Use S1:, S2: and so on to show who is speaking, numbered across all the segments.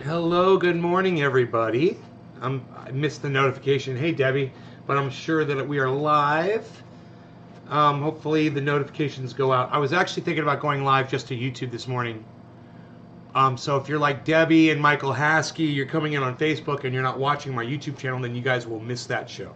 S1: Hello, good morning, everybody. I missed the notification. Hey, Debbie, but I'm sure that we are live. Hopefully, the notifications go out. I was actually thinking about going live just to YouTube this morning. So if you're like Debbie and Michael Haskey, you're coming in on Facebook and you're not watching my YouTube channel, then you guys will miss that show.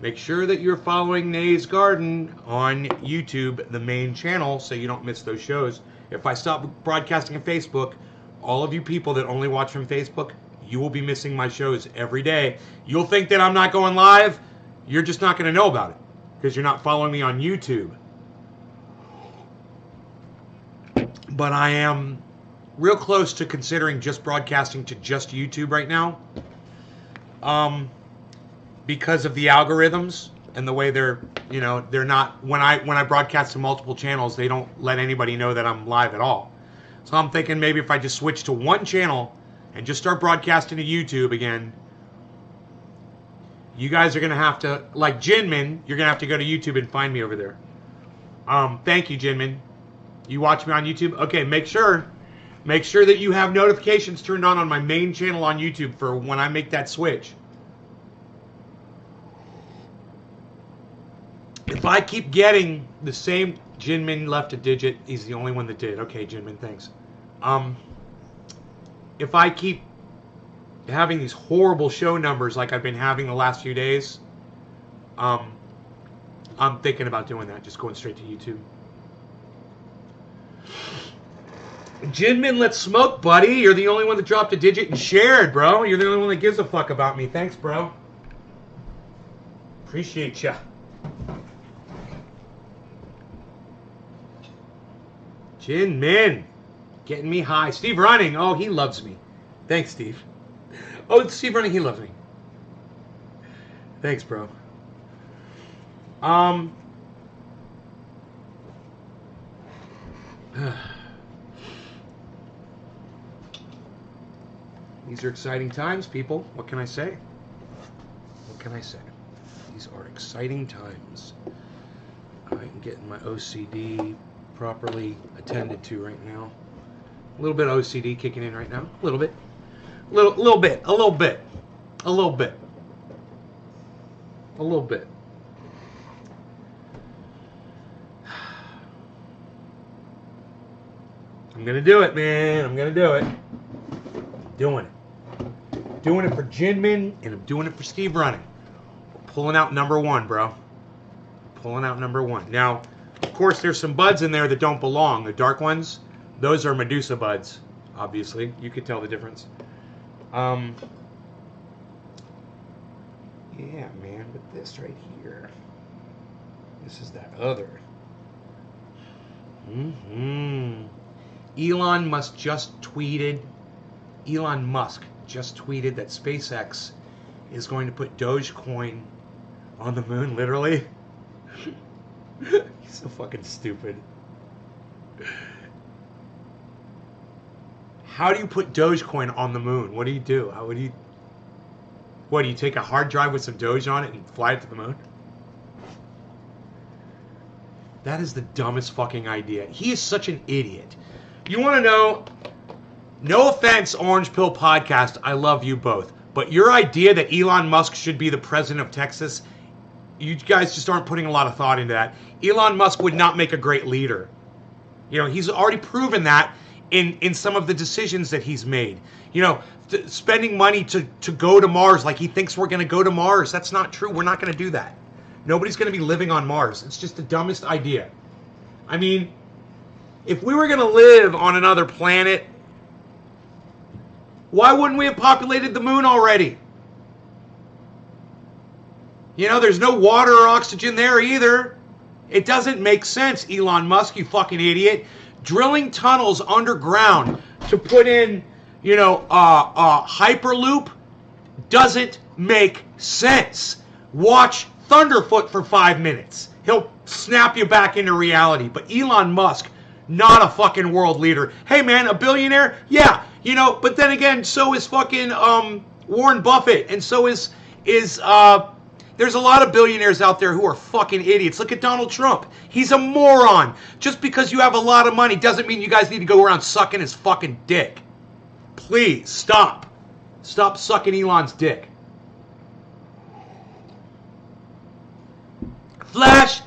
S1: Make sure that you're following Nay's Garden on YouTube, the main channel, so you don't miss those shows. If I stop broadcasting on Facebook, all of you people that only watch from Facebook, you will be missing my shows every day. You'll think that I'm not going live. You're just not going to know about it because you're not following me on YouTube. But I am real close to considering just broadcasting to just YouTube right now. Because of the algorithms and the way they're not, when I broadcast to multiple channels, they don't let anybody know that I'm live at all. So I'm thinking maybe if I just switch to one channel and just start broadcasting to YouTube again, you guys are going to have to, like Jinmin, you're going to have to go to YouTube and find me over there. Thank you, Jinmin. You watch me on YouTube? Okay, make sure that you have notifications turned on my main channel on YouTube for when I make that switch. If I keep getting the same, Jinmin left a digit. He's the only one that did. Okay, Jinmin, thanks. If I keep having these horrible show numbers like I've been having the last few days, I'm thinking about doing that, just going straight to YouTube. Jinmin, let's smoke, buddy. You're the only one that dropped a digit and shared, bro. You're the only one that gives a fuck about me. Thanks, bro. Appreciate ya. Jinmin, getting me high. Steve Running, oh, he loves me. Thanks, Steve. Oh, Steve Running, he loves me. Thanks, bro. These are exciting times, people. What can I say? What can I say? These are exciting times. I'm getting my OCD properly attended to right now. A little bit of OCD kicking in right now. A little bit. A little bit. I'm gonna do it, man. I'm gonna do it. I'm doing it. Doing it for Jinmin, and I'm doing it for Steve Running. We're pulling out number one, bro. Pulling out number one. Now, of course, there's some buds in there that don't belong. The dark ones, those are Medusa buds, obviously. You could tell the difference. Yeah, man, but this right here, this is that other. Elon Musk just tweeted that SpaceX is going to put Dogecoin on the moon, literally. He's so fucking stupid. How do you put Dogecoin on the moon? What do you do? What do you take a hard drive with some Doge on it and fly it to the moon? That is the dumbest fucking idea. He is such an idiot. You want to know? No offense, Orange Pill Podcast. I love you both. But your idea that Elon Musk should be the president of Texas, you guys just aren't putting a lot of thought into that. Elon Musk would not make a great leader. You know, he's already proven that in some of the decisions that he's made. You know, spending money to go to Mars like he thinks we're going to go to Mars. That's not true. We're not going to do that. Nobody's going to be living on Mars. It's just the dumbest idea. I mean, if we were going to live on another planet, why wouldn't we have populated the moon already? You know, there's no water or oxygen there either. It doesn't make sense, Elon Musk, you fucking idiot. Drilling tunnels underground to put in, you know, Hyperloop doesn't make sense. Watch Thunderfoot for 5 minutes. He'll snap you back into reality. But Elon Musk, not a fucking world leader. Hey, man, a billionaire? Yeah, you know, but then again, so is fucking Warren Buffett, and so is there's a lot of billionaires out there who are fucking idiots. Look at Donald Trump. He's a moron. Just because you have a lot of money doesn't mean you guys need to go around sucking his fucking dick. Please, stop. Stop sucking Elon's dick. Flash.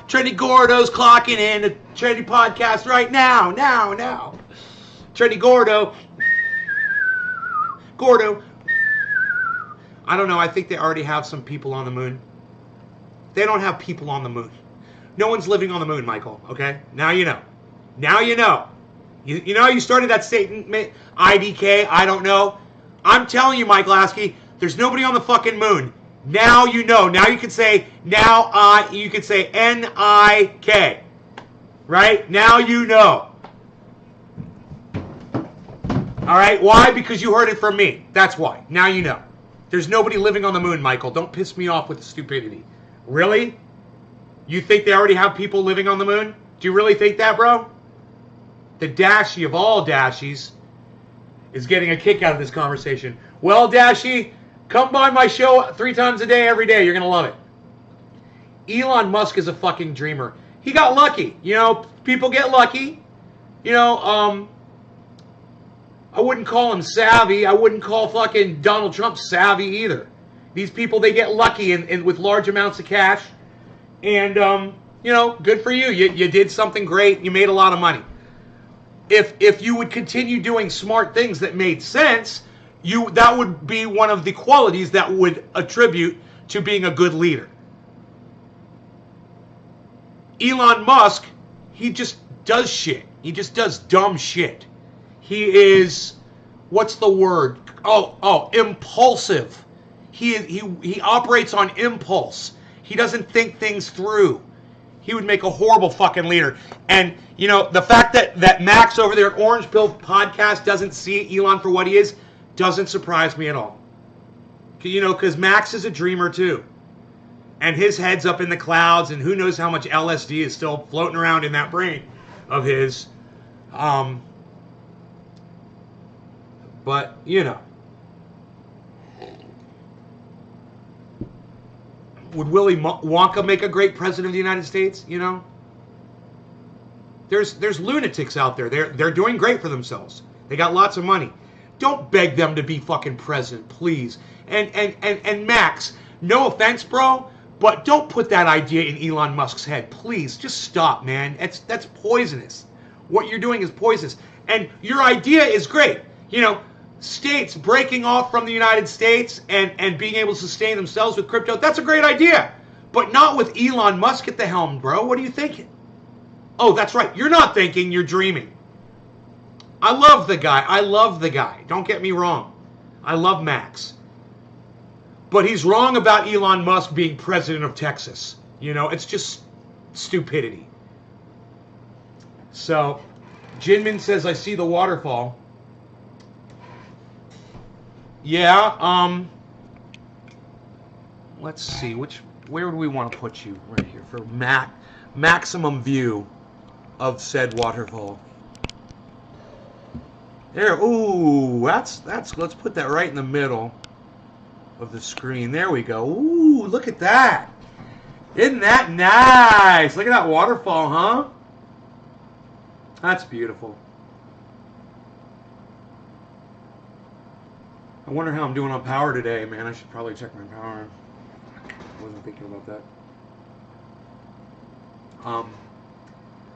S1: Trendy Gordo's clocking in. The Trendy Podcast right now. Trendy Gordo. I don't know. I think they already have some people on the moon. They don't have people on the moon. No one's living on the moon, Michael. Okay? Now you know. You know you started that statement, IDK, I don't know. I'm telling you, Mike Lasky, there's nobody on the fucking moon. Now you know. Now you can say, you can say N-I-K. Right? Now you know. Alright? Why? Because you heard it from me. That's why. Now you know. There's nobody living on the moon, Michael. Don't piss me off with the stupidity. Really? You think they already have people living on the moon? Do you really think that, bro? The Dashie of all Dashies is getting a kick out of this conversation. Well, Dashie, come by my show 3 times a day, every day. You're going to love it. Elon Musk is a fucking dreamer. He got lucky. You know, people get lucky. You know, I wouldn't call him savvy. I wouldn't call fucking Donald Trump savvy either. These people, they get lucky and with large amounts of cash. And, you know, good for you. You did something great. You made a lot of money. If you would continue doing smart things that made sense, that would be one of the qualities that would attribute to being a good leader. Elon Musk, he just does shit. He just does dumb shit. He is, what's the word? Impulsive. He operates on impulse. He doesn't think things through. He would make a horrible fucking leader. And, you know, the fact that Max over there at Orange Pill Podcast doesn't see Elon for what he is doesn't surprise me at all. You know, because Max is a dreamer too. And his head's up in the clouds, and who knows how much LSD is still floating around in that brain of his. But, you know. Would Willy Wonka make a great president of the United States? You know, there's lunatics out there. They're doing great for themselves. They got lots of money. Don't beg them to be fucking president, please. And Max, no offense, bro, but don't put that idea in Elon Musk's head, please. Just stop, man. That's poisonous. What you're doing is poisonous. And your idea is great. You know, states breaking off from the United States and being able to sustain themselves with crypto, that's a great idea. But not with Elon Musk at the helm, bro. What are you thinking? Oh, that's right. You're not thinking, you're dreaming. I love the guy. Don't get me wrong. I love Max. But he's wrong about Elon Musk being president of Texas. You know, it's just stupidity. So, Jinmin says, I see the waterfall. Yeah, let's see, where would we want to put you? Right here, for maximum view of said waterfall. There, ooh, let's put that right in the middle of the screen. There we go. Ooh, look at that. Isn't that nice? Look at that waterfall, huh? That's beautiful. I wonder how I'm doing on power today, man. I should probably check my power. I wasn't thinking about that.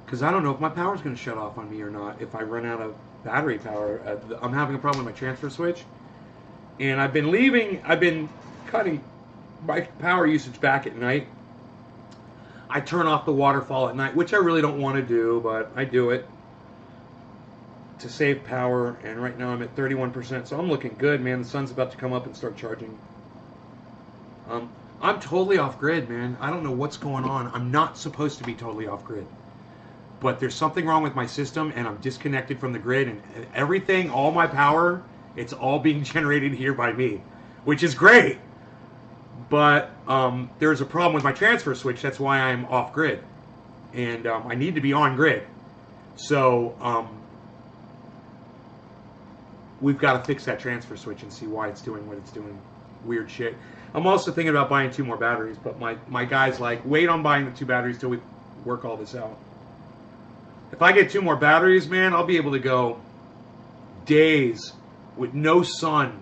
S1: Because I don't know if my power's going to shut off on me or not if I run out of battery power. I'm having a problem with my transfer switch. And I've been cutting my power usage back at night. I turn off the waterfall at night, which I really don't want to do, but I do it to save power, and right now I'm at 31%, so I'm looking good, man. The sun's about to come up and start charging. I'm totally off grid, man. I don't know what's going on. I'm not supposed to be totally off grid, but there's something wrong with my system, and I'm disconnected from the grid, and everything, all my power, it's all being generated here by me, which is great. But there's a problem with my transfer switch. That's why I'm off grid, and I need to be on grid. So we've got to fix that transfer switch and see why it's doing what it's doing. Weird shit. I'm also thinking about buying 2 more batteries, but my guy's like, wait on buying the 2 batteries till we work all this out. If I get 2 more batteries, man, I'll be able to go days with no sun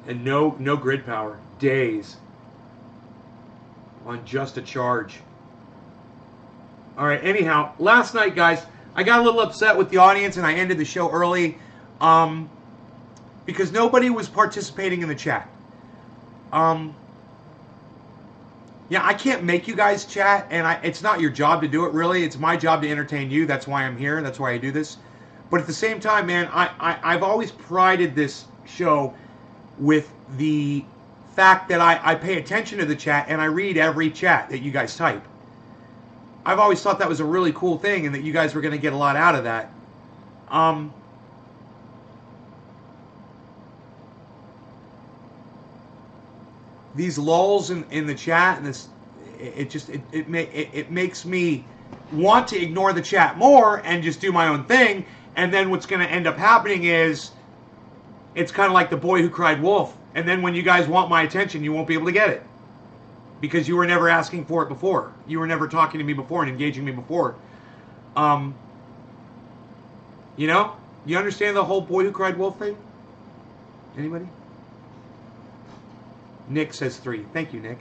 S1: and no grid power. Days on just a charge. All right, anyhow, last night, guys, I got a little upset with the audience and I ended the show early because nobody was participating in the chat. Yeah, I can't make you guys chat, and it's not your job to do it, really. It's my job to entertain you. That's why I'm here. That's why I do this. But at the same time, man, I've always prided this show with the fact that I pay attention to the chat, and I read every chat that you guys type. I've always thought that was a really cool thing, and that you guys were going to get a lot out of that. These lulls in the chat, and this, it makes me want to ignore the chat more and just do my own thing. And then what's going to end up happening is, it's kind of like the boy who cried wolf. And then when you guys want my attention, you won't be able to get it, because you were never asking for it before. You were never talking to me before and engaging me before. You know, you understand the whole boy who cried wolf thing? Anybody? Nick says 3. Thank you, Nick.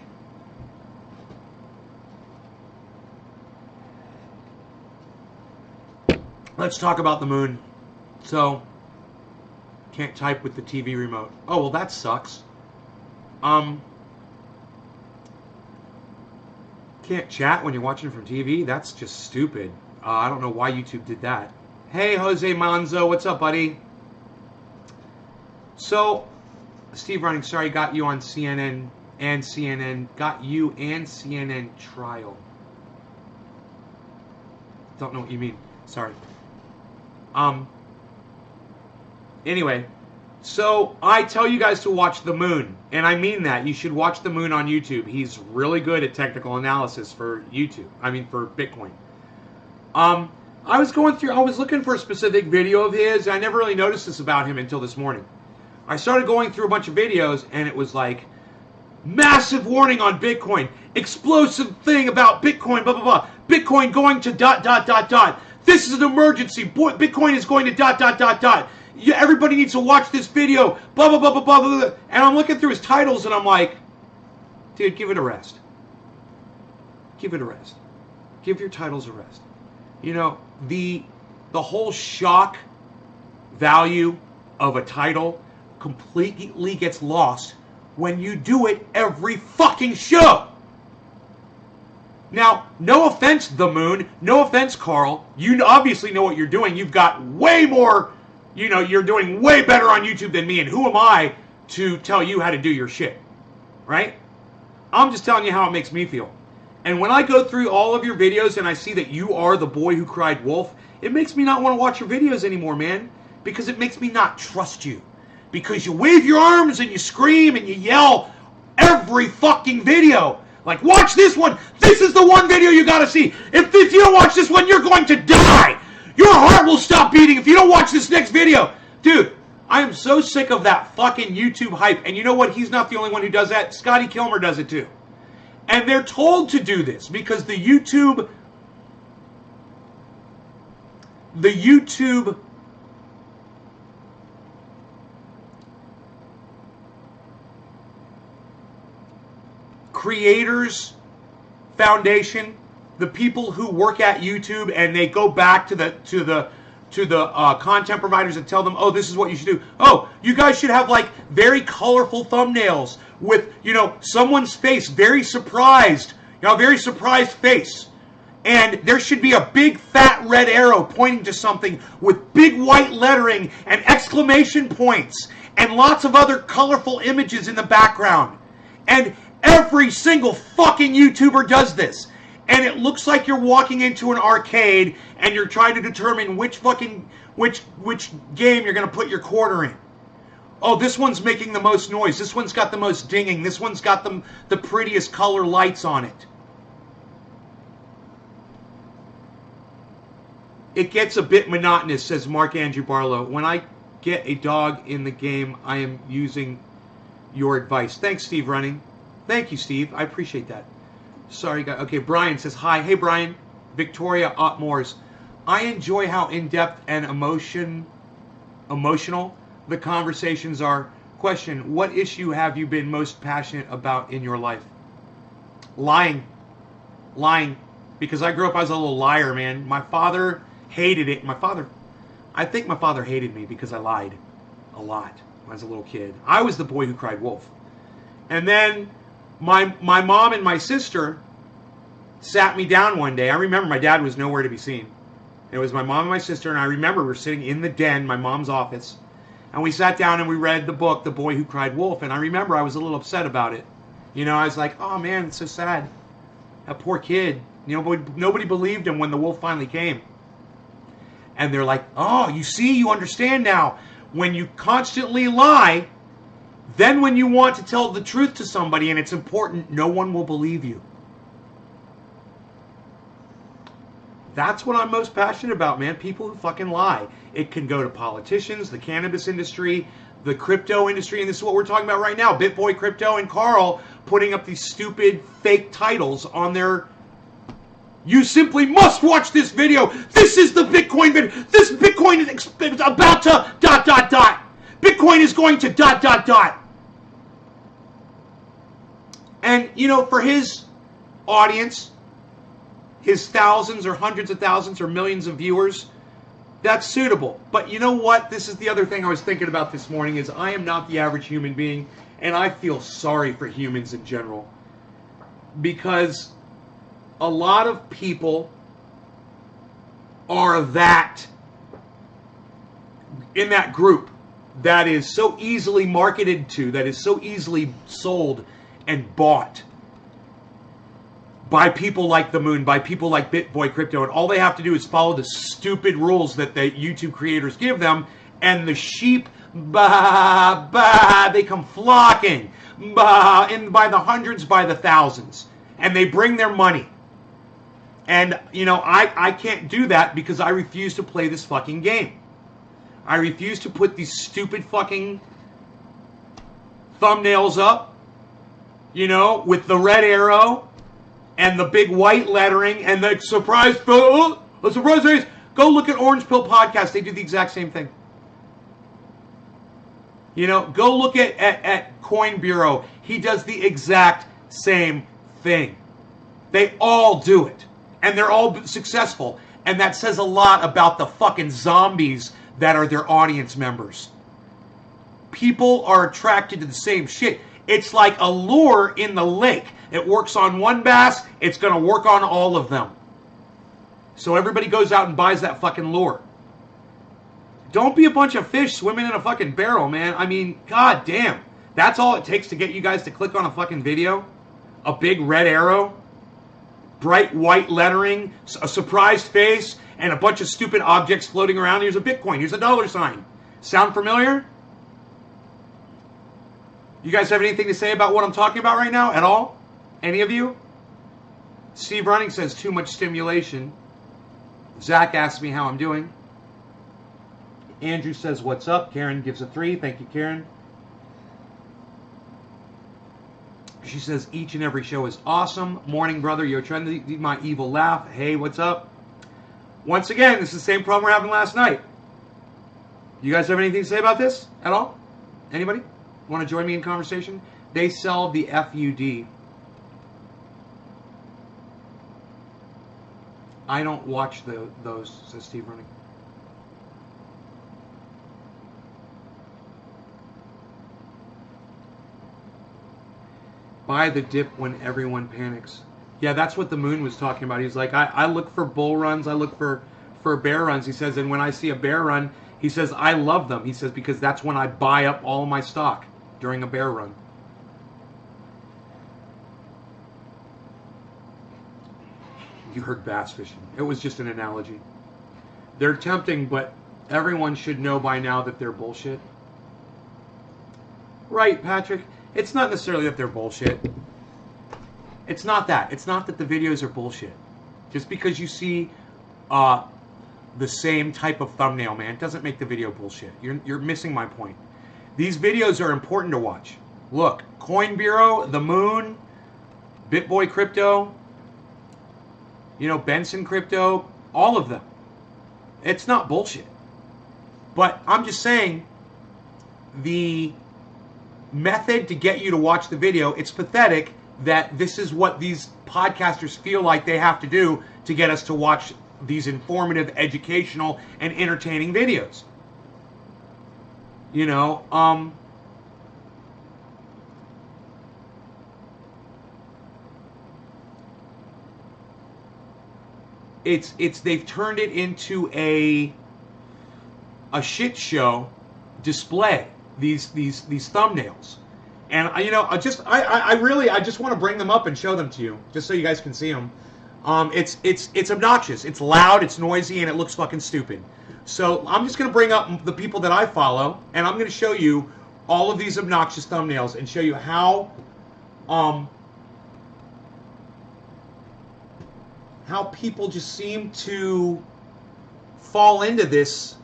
S1: Let's talk about the moon. So, can't type with the TV remote. Oh, well, that sucks. Can't chat when you're watching from TV? That's just stupid. I don't know why YouTube did that. Hey, Jose Manzo, what's up, buddy? So, Steve Running, sorry, got you on CNN and CNN. Got you and CNN trial. Don't know what you mean. Sorry. Anyway, so I tell you guys to watch TheMoon, and I mean that. You should watch TheMoon on YouTube. He's really good at technical analysis for YouTube. I mean, for Bitcoin. I was looking for a specific video of his. I never really noticed this about him until this morning. I started going through a bunch of videos, and it was like, massive warning on Bitcoin, explosive thing about Bitcoin, blah, blah, blah. Bitcoin going to ... This is an emergency. Bitcoin is going to ... Everybody needs to watch this video, blah, blah, blah, blah, blah, blah. And I'm looking through his titles, and I'm like, dude, give it a rest. Give it a rest. Give your titles a rest. You know, the whole shock value of a title completely gets lost when you do it every fucking show. Now, no offense, TheMoon. No offense, Carl. You obviously know what you're doing. You've got way more, you know, you're doing way better on YouTube than me. And who am I to tell you how to do your shit? Right? I'm just telling you how it makes me feel. And when I go through all of your videos and I see that you are the boy who cried wolf, it makes me not want to watch your videos anymore, man. Because it makes me not trust you. Because you wave your arms and you scream and you yell every fucking video. Like, watch this one. This is the one video you gotta see. If you don't watch this one, you're going to die. Your heart will stop beating if you don't watch this next video. Dude, I am so sick of that fucking YouTube hype. And you know what? He's not the only one who does that. Scotty Kilmer does it too. And they're told to do this because the YouTube Creators Foundation, the people who work at YouTube, and they go back to the content providers and tell them, oh, this is what you should do. Oh, you guys should have like very colorful thumbnails with, you know, someone's face very surprised, you know, very surprised face. And there should be a big fat red arrow pointing to something with big white lettering and exclamation points and lots of other colorful images in the background. And every single fucking YouTuber does this. And it looks like you're walking into an arcade and you're trying to determine which game you're going to put your quarter in. Oh, this one's making the most noise. This one's got the most dinging. This one's got the prettiest color lights on it. It gets a bit monotonous, says Mark Andrew Barlow. When I get a dog in the game, I am using your advice. Thanks, Steve Running. Thank you, Steve. I appreciate that. Sorry, guys. Okay, Brian says hi. Hey, Brian. Victoria Ottmores. I enjoy how in-depth and emotional the conversations are. Question, what issue have you been most passionate about in your life? Lying. Lying. Because I grew up as a little liar, man. My father hated it. I think my father hated me because I lied a lot when I was a little kid. I was the boy who cried wolf. And then my mom and my sister sat me down one day. I remember my dad was nowhere to be seen. It was my mom and my sister, and I remember we were sitting in the den, my mom's office, and we sat down and we read the book, The Boy Who Cried Wolf, and I remember I was a little upset about it. You know, I was like, oh man, it's so sad. That poor kid. You know, nobody believed him when the wolf finally came. And they're like, oh, you see, you understand now. When you constantly lie, then when you want to tell the truth to somebody and it's important, no one will believe you. That's what I'm most passionate about, man. People who fucking lie. It can go to politicians, the cannabis industry, the crypto industry, and this is what we're talking about right now. BitBoy Crypto and Carl putting up these stupid fake titles on their... You simply must watch this video. This is the Bitcoin video. This Bitcoin is about to ... Bitcoin is going to ... And, you know, for his audience, his thousands or hundreds of thousands or millions of viewers, that's suitable. But you know what? This is the other thing I was thinking about this morning is I am not the average human being, and I feel sorry for humans in general. Because a lot of people are in that group that is so easily marketed to, that is so easily sold and bought by people like TheMoon, by people like BitBoy Crypto, and all they have to do is follow the stupid rules that the YouTube creators give them, and the sheep, they come flocking, and by the hundreds, by the thousands, and they bring their money. And, you know, I can't do that because I refuse to play this fucking game. I refuse to put these stupid fucking thumbnails up, you know, with the red arrow and the big white lettering and the surprise face. Go look at Orange Pill Podcast. They do the exact same thing. You know, go look at Coin Bureau. He does the exact same thing. They all do it. And they're all successful. And that says a lot about the fucking zombies that are their audience members. People are attracted to the same shit. It's like a lure in the lake. It works on one bass, it's going to work on all of them. So everybody goes out and buys that fucking lure. Don't be a bunch of fish swimming in a fucking barrel, man. I mean, god damn. That's all it takes to get you guys to click on a fucking video? A big red arrow? Bright white lettering? A surprised face? And a bunch of stupid objects floating around? Here's a Bitcoin. Here's a dollar sign. Sound familiar? You guys have anything to say about what I'm talking about right now at all? Any of you? Steve Running says too much stimulation. Zach asks me how I'm doing. Andrew says what's up. Karen gives a 3. Thank you, Karen. She says each and every show is awesome. Morning, brother. You're trying to eat my evil laugh. Hey, what's up? Once again, this is the same problem we're having last night. You guys have anything to say about this at all? Anybody? Want to join me in conversation? They sell the FUD. I don't watch those, says Steve Running. Buy the dip when everyone panics. Yeah, that's what TheMoon was talking about. He's like, I look for bull runs, I look for bear runs. He says, and when I see a bear run, he says, I love them. He says, because that's when I buy up all of my stock during a bear run. You heard bass fishing. It was just an analogy. They're tempting, but everyone should know by now that they're bullshit. Right, Patrick? It's not necessarily that they're bullshit. It's not that. It's not that the videos are bullshit. Just because you see the same type of thumbnail, man, doesn't make the video bullshit. You're missing my point. These videos are important to watch. Look, Coin Bureau, TheMoon, BitBoy Crypto, you know, Benson Crypto, all of them. It's not bullshit. But I'm just saying, the method to get you to watch the video, it's pathetic that this is what these podcasters feel like they have to do to get us to watch these informative, educational, and entertaining videos. You know, they've turned it into a shit show display, these thumbnails. And I just want to bring them up and show them to you, just so you guys can see them. It's obnoxious, it's loud, it's noisy, and it looks fucking stupid. So I'm just going to bring up the people that I follow, and I'm going to show you all of these obnoxious thumbnails and show you how people just seem to fall into this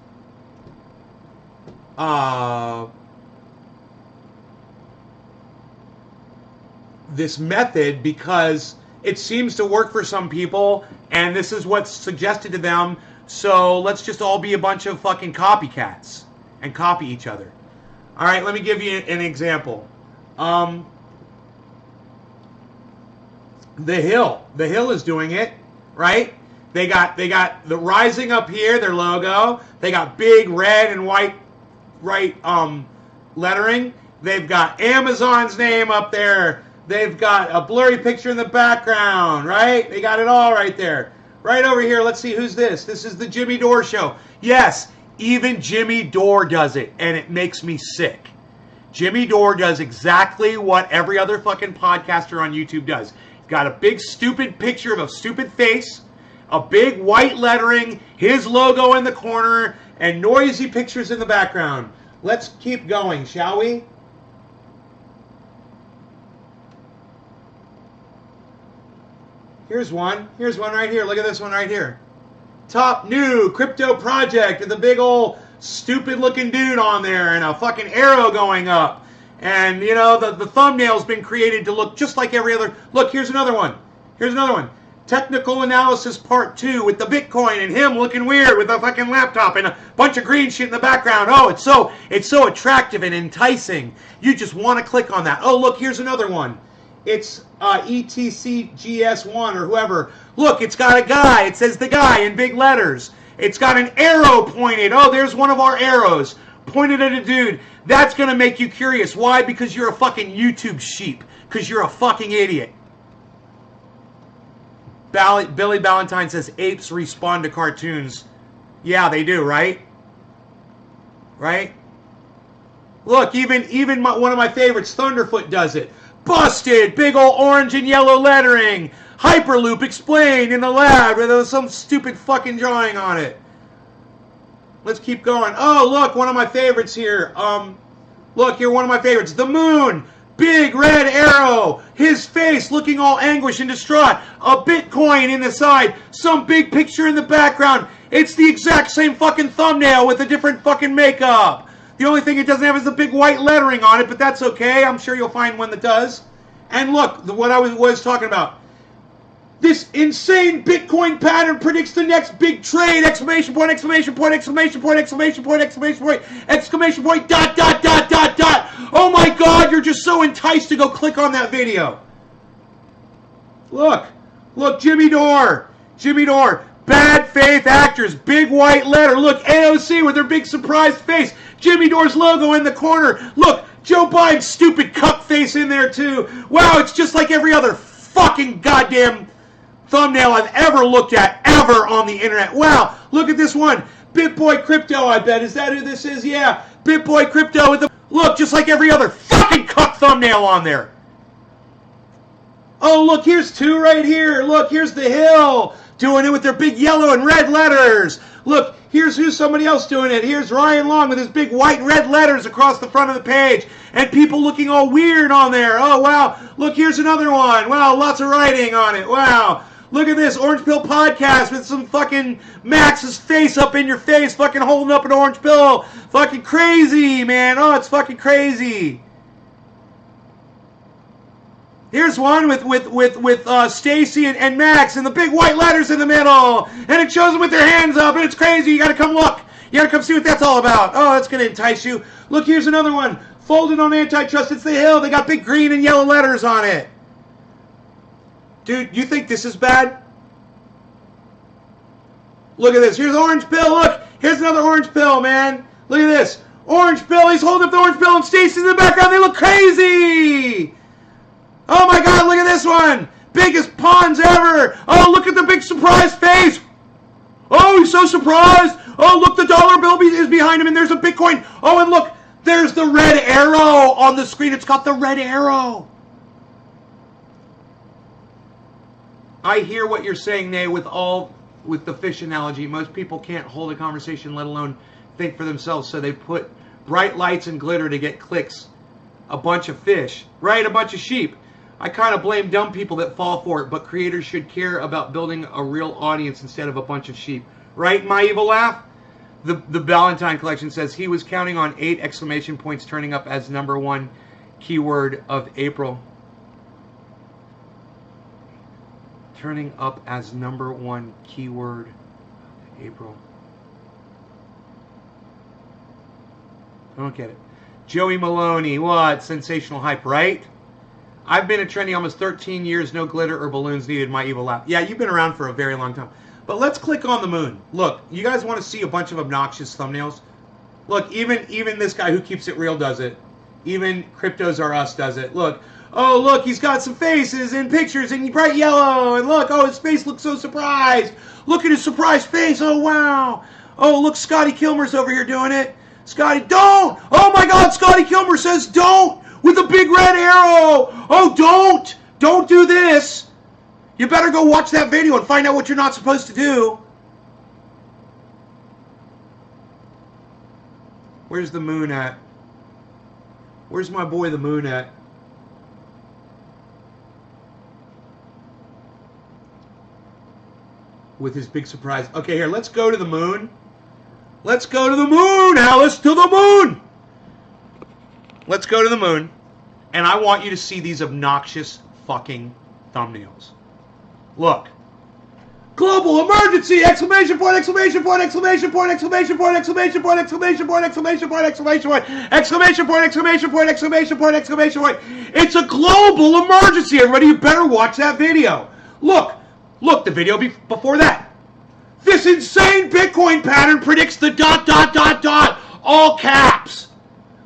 S1: this method, because it seems to work for some people, and this is what's suggested to them. So let's just all be a bunch of fucking copycats and copy each other. All right, let me give you an example. The Hill is doing it, right? They got the Rising up here, their logo. They got big red and white lettering. They've got Amazon's name up there. They've got a blurry picture in the background, right? They got it all right there. Right over here, let's see, who's this? This is the Jimmy Dore Show. Yes, even Jimmy Dore does it, and it makes me sick. Jimmy Dore does exactly what every other fucking podcaster on YouTube does. He's got a big stupid picture of a stupid face, a big white lettering, his logo in the corner, and noisy pictures in the background. Let's keep going, shall we? Here's one right here. Look at this one right here. Top new crypto project with a big old stupid looking dude on there and a fucking arrow going up. And, you know, the thumbnail's been created to look just like every other. Look, here's another one. Technical analysis part 2 with the Bitcoin and him looking weird with a fucking laptop and a bunch of green shit in the background. Oh, it's so attractive and enticing. You just want to click on that. Oh, look, here's another one. It's ETCGS1 or whoever. Look, it's got a guy. It says the guy in big letters. It's got an arrow pointed. Oh, there's one of our arrows pointed at a dude. That's going to make you curious. Why? Because you're a fucking YouTube sheep. Because you're a fucking idiot. Billy Ballantyne says apes respond to cartoons. Yeah, they do, right? Right? Look, even one of my favorites, Thunderfoot, does it. Busted! Big old orange and yellow lettering. Hyperloop explained in the lab with some stupid fucking drawing on it. Let's keep going. Oh, look, one of my favorites here. Look, here, one of my favorites. TheMoon. Big red arrow. His face looking all anguished and distraught. A Bitcoin in the side. Some big picture in the background. It's the exact same fucking thumbnail with a different fucking makeup. The only thing it doesn't have is the big white lettering on it, but that's okay. I'm sure you'll find one that does. And look, what I was talking about. This insane Bitcoin pattern predicts the next big trade! Exclamation point, exclamation point, exclamation point, exclamation point, exclamation point, exclamation point, dot, dot, dot, dot, dot! Oh my God, you're just so enticed to go click on that video. Look, Jimmy Dore. Bad faith actors, big white letter. Look, AOC with their big surprised face. Jimmy Dore's logo in the corner. Look, Joe Biden's stupid cup face in there too. Wow, it's just like every other fucking goddamn thumbnail I've ever looked at ever on the internet. Wow, look at this one. BitBoy Crypto, I bet. Is that who this is? Yeah, BitBoy Crypto with the... Look, just like every other fucking cuck thumbnail on there. Oh, look, here's two right here. Look, here's The Hill doing it with their big yellow and red letters. Look, here's somebody else doing it. Here's Ryan Long with his big white and red letters across the front of the page. And people looking all weird on there. Oh, wow. Look, here's another one. Wow, lots of writing on it. Wow. Look at this Orange Pill podcast with some fucking Max's face up in your face, fucking holding up an orange pill. Fucking crazy, man. Oh, it's fucking crazy. Here's one with Stacy and Max and the big white letters in the middle, and it shows them with their hands up, and it's crazy. You gotta come look. You gotta come see what that's all about. Oh, that's gonna entice you. Look, here's another one. Folded on Antitrust. It's the Hill. They got big green and yellow letters on it. Dude, you think this is bad? Look at this. Here's Orange Pill. Look, here's another Orange Pill, man. Look at this. Orange Pill. He's holding up the Orange Pill, and Stacy's in the background. They look crazy. Oh my God, look at this one. Biggest pawns ever. Oh, look at the big surprise face. Oh, he's so surprised. Oh, look, the dollar bill is behind him, and there's a Bitcoin. Oh, and look, there's the red arrow on the screen. It's got the red arrow. I hear what you're saying, Nay, with the fish analogy. Most people can't hold a conversation, let alone think for themselves, so they put bright lights and glitter to get clicks. A bunch of fish, right? A bunch of sheep. I kind of blame dumb people that fall for it, but creators should care about building a real audience instead of a bunch of sheep. Right, My Evil Laugh? The Valentine collection says he was counting on 8 exclamation points turning up as #1 keyword of April. Turning up as #1 keyword of April. I don't get it. Joey Maloney, what? Sensational hype, right? I've been at Trendy almost 13 years, no glitter or balloons needed, My Evil Laugh. Yeah, you've been around for a very long time. But let's click on the moon. Look, you guys want to see a bunch of obnoxious thumbnails? Look, even this guy who keeps it real does it. Even Cryptos Are Us does it. Look, oh look, he's got some faces and pictures in bright yellow. And look, oh, his face looks so surprised. Look at his surprised face. Oh, wow. Oh, look, Scotty Kilmer's over here doing it. Scotty, don't! Oh my God, Scotty Kilmer says don't! With a big red arrow! Oh, don't! Don't do this! You better go watch that video and find out what you're not supposed to do. Where's the moon at? Where's my boy the moon at? With his big surprise. Okay, here, let's go to the moon. Let's go to the moon, Alice, to the moon! Let's go to the moon, and I want you to see these obnoxious fucking thumbnails. Look. Global emergency! Exclamation point, exclamation point, exclamation point, exclamation point, exclamation point, exclamation point, exclamation point, exclamation point, exclamation point, exclamation point, exclamation point, exclamation point. It's a global emergency, everybody. You better watch that video. Look. Look, the video before that. This insane Bitcoin pattern predicts the ... all caps.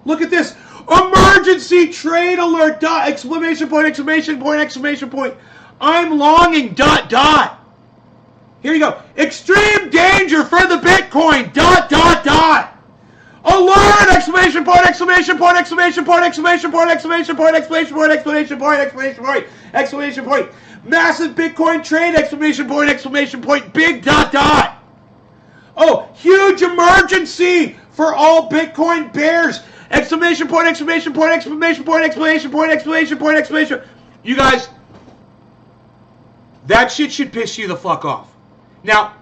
S1: Look at this. Emergency trade alert ... exclamation point, exclamation point, exclamation point. I'm longing ... Here you go. Extreme danger for the Bitcoin ... Alert! Exclamation point, exclamation point, exclamation point, exclamation point, exclamation point, exclamation point, exclamation point, exclamation point, exclamation point. Massive Bitcoin trade! Exclamation point, exclamation point, big ... Oh, huge emergency for all Bitcoin bears! Exclamation point, exclamation point, exclamation point, exclamation point, exclamation point, exclamation. You guys, that shit should piss you the fuck off. Now,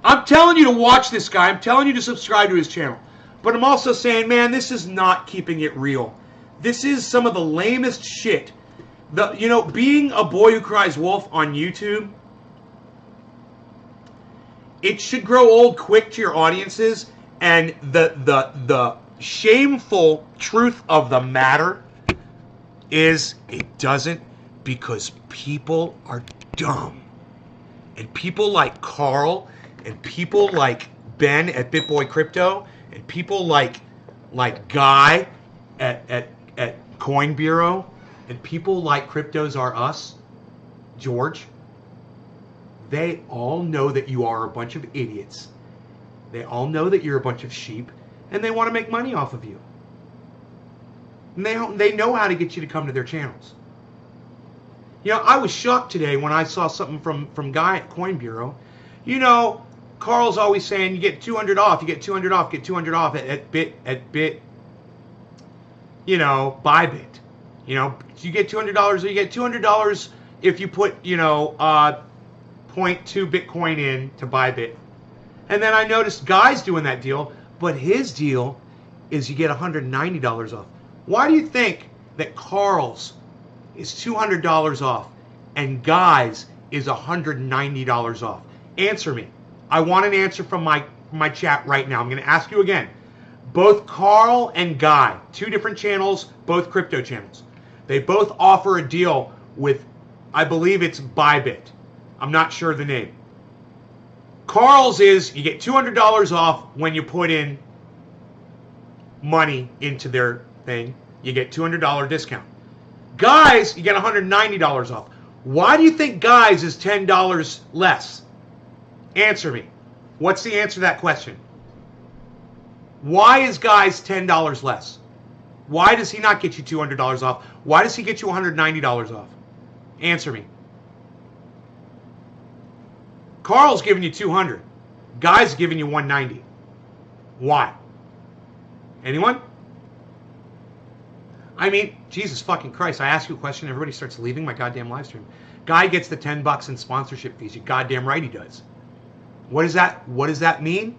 S1: I'm telling you to watch this guy. I'm telling you to subscribe to his channel. But I'm also saying, man, this is not keeping it real. This is some of the lamest shit. Being a boy who cries wolf on YouTube, it should grow old quick to your audiences, and the shameful truth of the matter is it doesn't, because people are dumb. And people like Carl and people like Ben at BitBoy Crypto and people like Guy at Coin Bureau and people like Cryptos Are Us, George, they all know that you are a bunch of idiots. They all know that you're a bunch of sheep, and they want to make money off of you. And they know how to get you to come to their channels. You know, I was shocked today when I saw something from Guy at Coin Bureau. You know, Carl's always saying you get 200 off, you get 200 off, get 200 off at Bit, you know, Bybit. You know, you get $200 or you get $200 if you put, you know, 0.2 Bitcoin in to Bybit. And then I noticed Guy's doing that deal, but his deal is you get $190 off. Why do you think that Carl's is $200 off, and Guys is $190 off. Answer me. I want an answer from my chat right now. I'm going to ask you again. Both Carl and Guy, two different channels, both crypto channels. They both offer a deal with, I believe it's Bybit. I'm not sure the name. Carl's is you get $200 off when you put in money into their thing. You get $200 discount. Guys, you get $190 off. Why do you think Guys is $10 less? Answer me. What's the answer to that question? Why is Guys $10 less? Why does he not get you $200 off? Why does he get you $190 off? Answer me. Carl's giving you $200. Guy's giving you $190. Why? Anyone? I mean, Jesus fucking Christ, I ask you a question, everybody starts leaving my goddamn live stream. Guy gets the $10 in sponsorship fees. You goddamn right he does. What does that mean?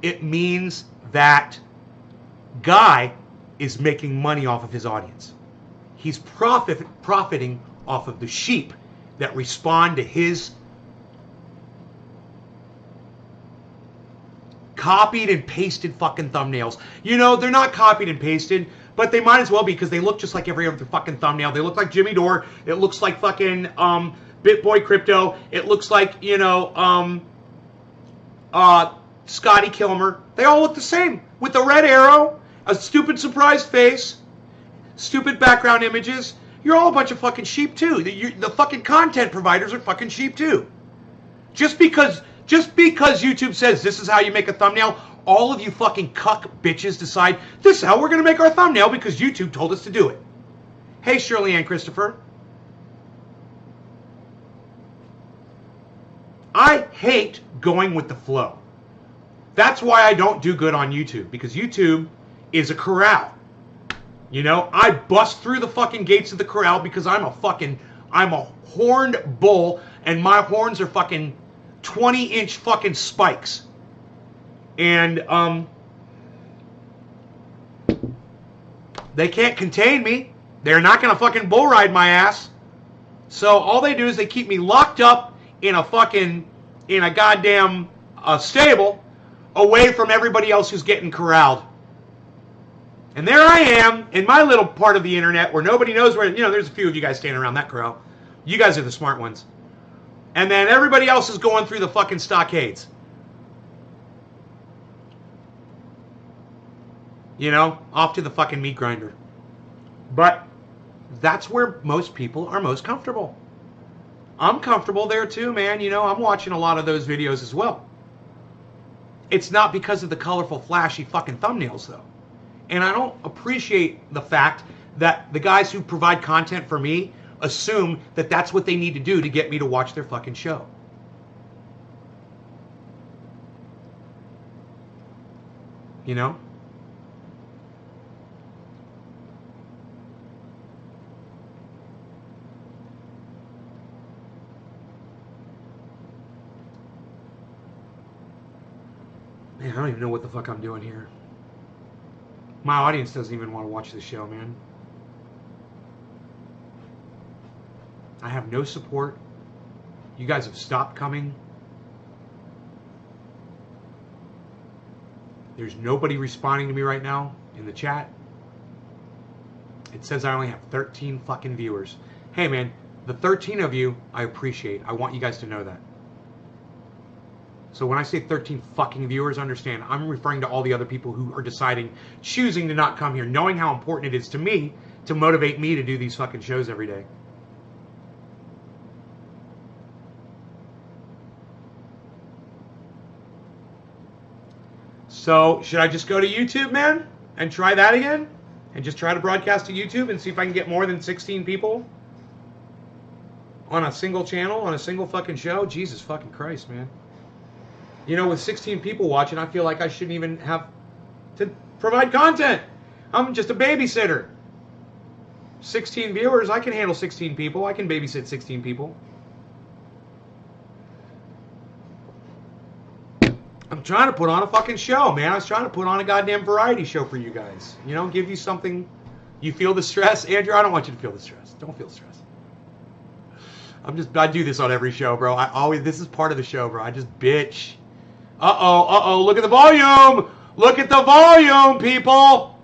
S1: It means that Guy is making money off of his audience. He's profiting off of the sheep that respond to his copied and pasted fucking thumbnails. You know, they're not copied and pasted, but they might as well be because they look just like every other fucking thumbnail. They look like Jimmy Dore. It looks like fucking BitBoy Crypto. It looks like, you know, Scotty Kilmer. They all look the same with the red arrow, a stupid surprised face, stupid background images. You're all a bunch of fucking sheep too. The fucking content providers are fucking sheep too. Just because YouTube says this is how you make a thumbnail, all of you fucking cuck bitches decide this is how we're going to make our thumbnail because YouTube told us to do it. Hey, Shirley Ann Christopher. I hate going with the flow. That's why I don't do good on YouTube, because YouTube is a corral. You know, I bust through the fucking gates of the corral because I'm a horned bull, and my horns are fucking 20-inch fucking spikes. And they can't contain me. They're not gonna fucking bull ride my ass. So all they do is they keep me locked up in a goddamn stable, away from everybody else who's getting corralled. And there I am in my little part of the internet where nobody knows where, you know, there's a few of you guys standing around that corral. You guys are the smart ones. And then everybody else is going through the fucking stockades. You know, off to the fucking meat grinder. But that's where most people are most comfortable. I'm comfortable there too, man. You know, I'm watching a lot of those videos as well. It's not because of the colorful, flashy fucking thumbnails, though. And I don't appreciate the fact that the guys who provide content for me assume that that's what they need to do to get me to watch their fucking show. You know? Man, I don't even know what the fuck I'm doing here. My audience doesn't even want to watch the show, man. I have no support. You guys have stopped coming. There's nobody responding to me right now in the chat. It says I only have 13 fucking viewers. Hey, man, the 13 of you, I appreciate. I want you guys to know that. So when I say 13 fucking viewers, understand, I'm referring to all the other people who are choosing to not come here, knowing how important it is to me to motivate me to do these fucking shows every day. So should I just go to YouTube, man, and try that again? And just try to broadcast to YouTube and see if I can get more than 16 people on a single channel, on a single fucking show? Jesus fucking Christ, man. You know, with 16 people watching, I feel like I shouldn't even have to provide content. I'm just a babysitter. 16 viewers, I can handle 16 people. I can babysit 16 people. I'm trying to put on a fucking show, man. I was trying to put on a goddamn variety show for you guys. You know, give you something You feel the stress, Andrew? I don't want you to feel the stress. Don't feel stress. I do this on every show, bro. This is part of the show, bro. I just bitch. Uh-oh, look at the volume. Look at the volume, people.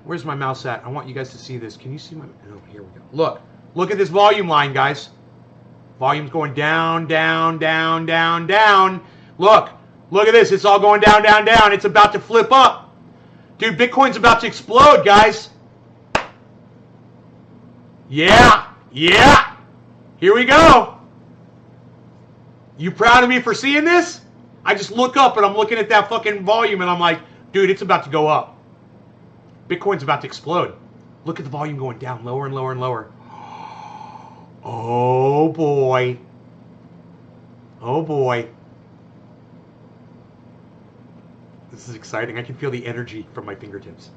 S1: Where's my mouse at? I want you guys to see this. Can you see my, oh, here we go. Look at this volume line, guys. Volume's going down, down, down, down, down. Look at this. It's all going down, down, down. It's about to flip up. Dude, Bitcoin's about to explode, guys. Yeah. Here we go. You proud of me for seeing this? I just look up and I'm looking at that fucking volume and I'm like, dude, it's about to go up. Bitcoin's about to explode. Look at the volume going down, lower and lower and lower. Oh boy. Oh boy. This is exciting. I can feel the energy from my fingertips.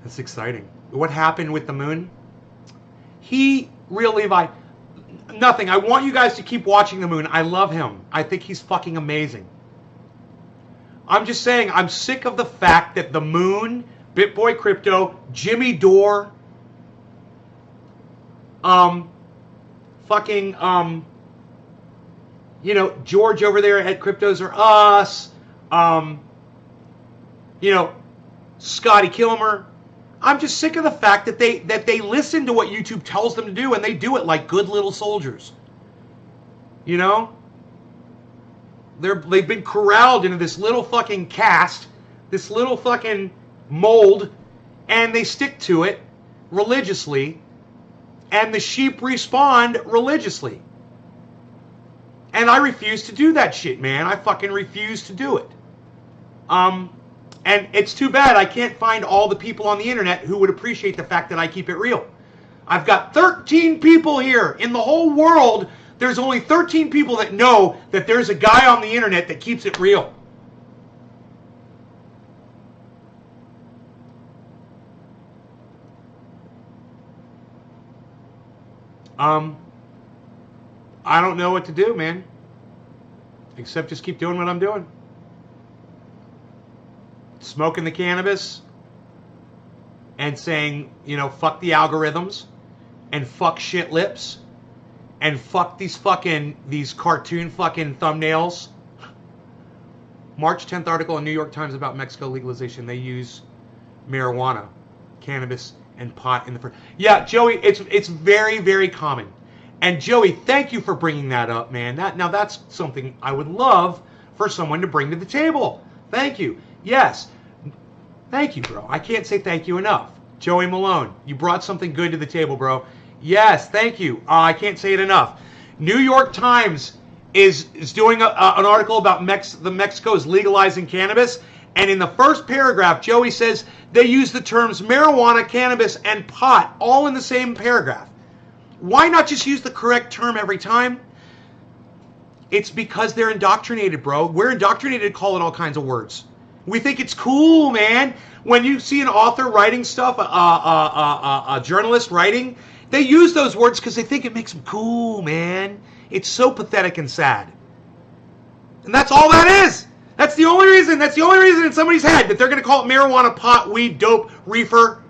S1: That's exciting. What happened with the moon? Nothing. I want you guys to keep watching the moon. I love him. I think he's fucking amazing. I'm just saying, I'm sick of the fact that the moon, BitBoy Crypto, Jimmy Dore, George over there at Cryptos Are Us, Scotty Kilmer. I'm just sick of the fact that they listen to what YouTube tells them to do and they do it like good little soldiers. You know? They've been corralled into this little fucking cast, this little fucking mold, and they stick to it religiously, and the sheep respond religiously. And I refuse to do that shit, man. I fucking refuse to do it. And it's too bad I can't find all the people on the internet who would appreciate the fact that I keep it real. I've got 13 people here in the whole world. There's only 13 people that know that there's a guy on the internet that keeps it real. I don't know what to do, man. Except just keep doing what I'm doing. Smoking the cannabis and saying, fuck the algorithms and fuck shit lips and fuck these cartoon fucking thumbnails. March 10th article in New York Times about Mexico legalization. They use marijuana, cannabis, and pot in the first. Yeah, Joey, it's very, very common. And Joey, thank you for bringing that up, man. Now that's something I would love for someone to bring to the table. Thank you. Yes. Thank you, bro. I can't say thank you enough. Joey Malone, you brought something good to the table, bro. Yes, thank you. I can't say it enough. New York Times is doing an article about Mexico is legalizing cannabis. And in the first paragraph, Joey says they use the terms marijuana, cannabis, and pot all in the same paragraph. Why not just use the correct term every time? It's because they're indoctrinated, bro. We're indoctrinated to call it all kinds of words. We think it's cool, man. When you see an author writing stuff, a journalist writing, they use those words because they think it makes them cool, man. It's so pathetic and sad. And that's all that is. That's the only reason. That's the only reason in somebody's head that they're going to call it marijuana, pot, weed, dope, reefer.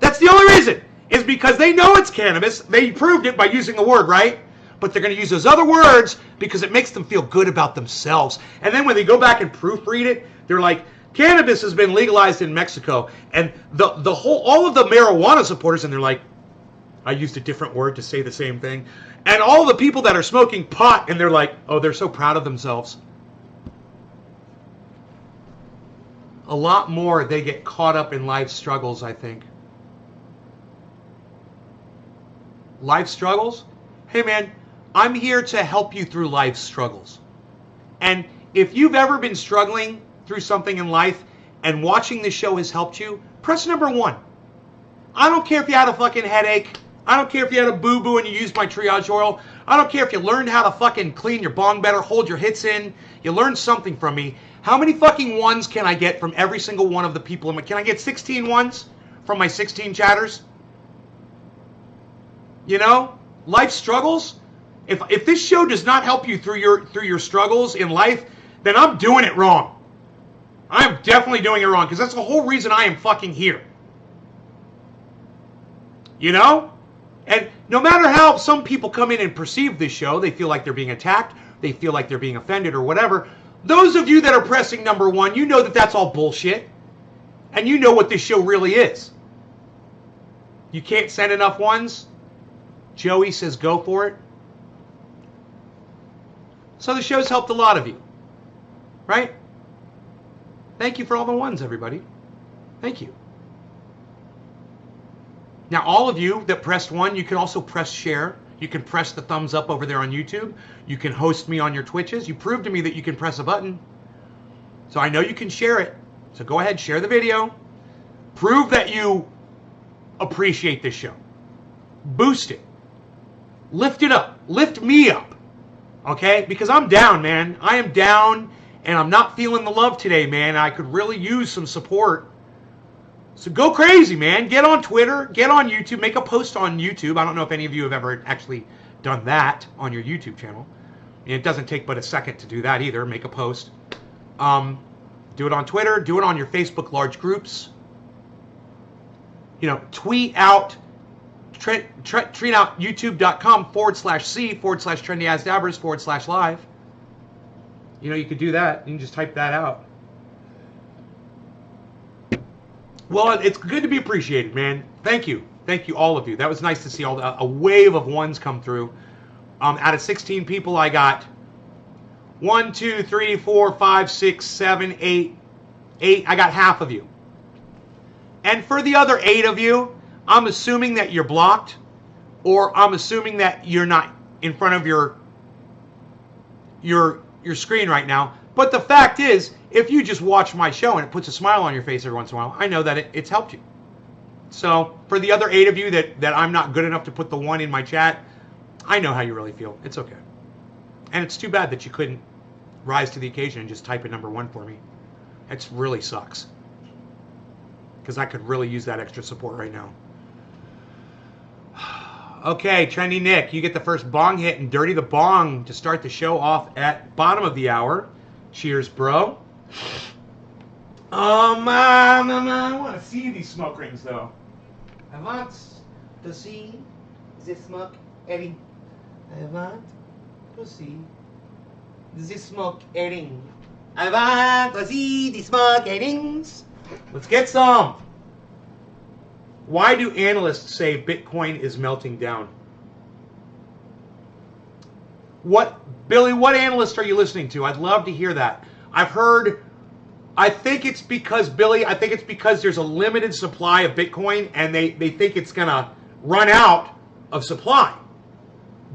S1: That's the only reason. Is because they know it's cannabis. They proved it by using the word, right? But they're going to use those other words because it makes them feel good about themselves. And then when they go back and proofread it, they're like, cannabis has been legalized in Mexico. And all of the marijuana supporters, and they're like, I used a different word to say the same thing. And all the people that are smoking pot, and they're like, oh, they're so proud of themselves. A lot more, they get caught up in life struggles, I think. Life struggles? Hey, man, I'm here to help you through life struggles. And if you've ever been struggling through something in life and watching this show has helped you, press number 1. I don't care if you had a fucking headache. I don't care if you had a boo-boo and you used my triage oil. I don't care if you learned how to fucking clean your bong better, hold your hits in. You learned something from me. How many fucking ones can I get from every single one of the people in my... Can I get 16 ones from my 16 chatters? You know? Life struggles? If this show does not help you through your struggles in life, then I'm doing it wrong. I'm definitely doing it wrong because that's the whole reason I am fucking here. You know? And no matter how some people come in and perceive this show, they feel like they're being attacked, they feel like they're being offended or whatever. Those of you that are pressing number one, you know that that's all bullshit. And you know what this show really is. You can't send enough ones? Joey says go for it. So the show's helped a lot of you. Right? Thank you for all the ones, everybody. Thank you. Now, all of you that pressed one, you can also press share. You can press the thumbs up over there on YouTube. You can host me on your Twitches. You proved to me that you can press a button. So I know you can share it. So go ahead, share the video. Prove that you appreciate this show. Boost it. Lift it up. Lift me up. Okay? Because I'm down, man. I am down, and I'm not feeling the love today, man. I could really use some support. So go crazy, man. Get on Twitter. Get on YouTube. Make a post on YouTube. I don't know if any of you have ever actually done that on your YouTube channel. And it doesn't take but a second to do that either. Make a post. Do it on Twitter. Do it on your Facebook large groups. You know, tweet out youtube.com/c/trendyasdabbers/live. You know, you could do that. You can just type that out. Well, it's good to be appreciated, man. Thank you. Thank you, all of you. That was nice to see a wave of ones come through. Out of 16 people, I got 1, 2, 3, 4, 5, 6, 7, 8. I got half of you. And for the other 8 of you, I'm assuming that you're blocked, or I'm assuming that you're not in front of your screen right now. But the fact is, if you just watch my show and it puts a smile on your face every once in a while, I know that it's helped you. So for the other 8 of you that I'm not good enough to put the 1 in my chat, I know how you really feel. It's okay. And it's too bad that you couldn't rise to the occasion and just type in number 1 for me. It really sucks. Because I could really use that extra support right now. Okay, Trendy Nick, you get the first bong hit and Dirty the Bong to start the show off at bottom of the hour. Cheers, bro. I want to see these smoke rings, though. I want to see the smoke ring. I want to see the smoke ring. I want to see the smoke rings. Let's get some. Why do analysts say Bitcoin is melting down? Billy, what analyst are you listening to? I'd love to hear that. I think it's because, Billy, there's a limited supply of Bitcoin and they think it's going to run out of supply.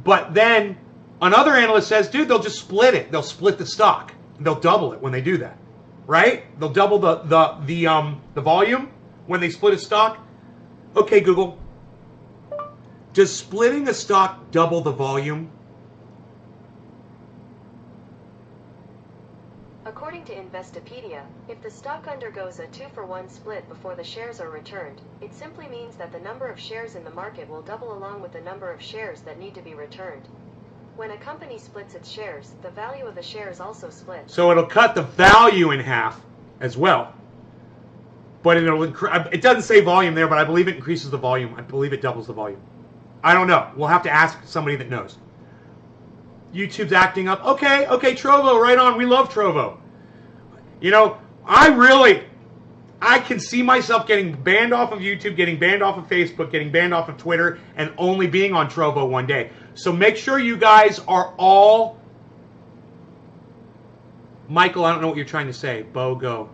S1: But then another analyst says, dude, they'll just split it. They'll split the stock. They'll double it when they do that. Right? They'll double the volume when they split a stock. Okay, Google. Does splitting a stock double the volume?
S2: According to Investopedia, if the stock undergoes a 2-for-1 split before the shares are returned, it simply means that the number of shares in the market will double along with the number of shares that need to be returned. When a company splits its shares, the value of the shares also splits.
S1: So it'll cut the value in half as well. But it doesn't say volume there, but I believe it increases the volume. I believe it doubles the volume. I don't know. We'll have to ask somebody that knows. YouTube's acting up. Okay, Trovo, right on. We love Trovo. You know, I can see myself getting banned off of YouTube, getting banned off of Facebook, getting banned off of Twitter, and only being on Trovo one day. So make sure you guys are all... Michael, I don't know what you're trying to say. Bo, go.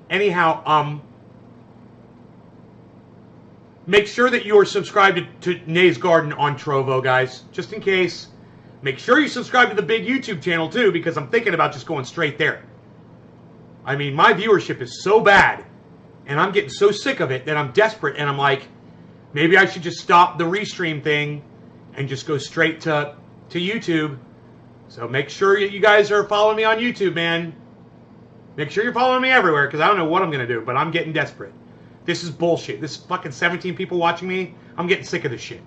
S1: Anyhow, make sure that you are subscribed to Nay's Garden on Trovo, guys. Just in case. Make sure you subscribe to the big YouTube channel, too, because I'm thinking about just going straight there. I mean, my viewership is so bad, and I'm getting so sick of it that I'm desperate, and I'm like, maybe I should just stop the restream thing and just go straight to YouTube. So make sure you guys are following me on YouTube, man. Make sure you're following me everywhere, because I don't know what I'm going to do, but I'm getting desperate. This is bullshit. This fucking 17 people watching me, I'm getting sick of this shit.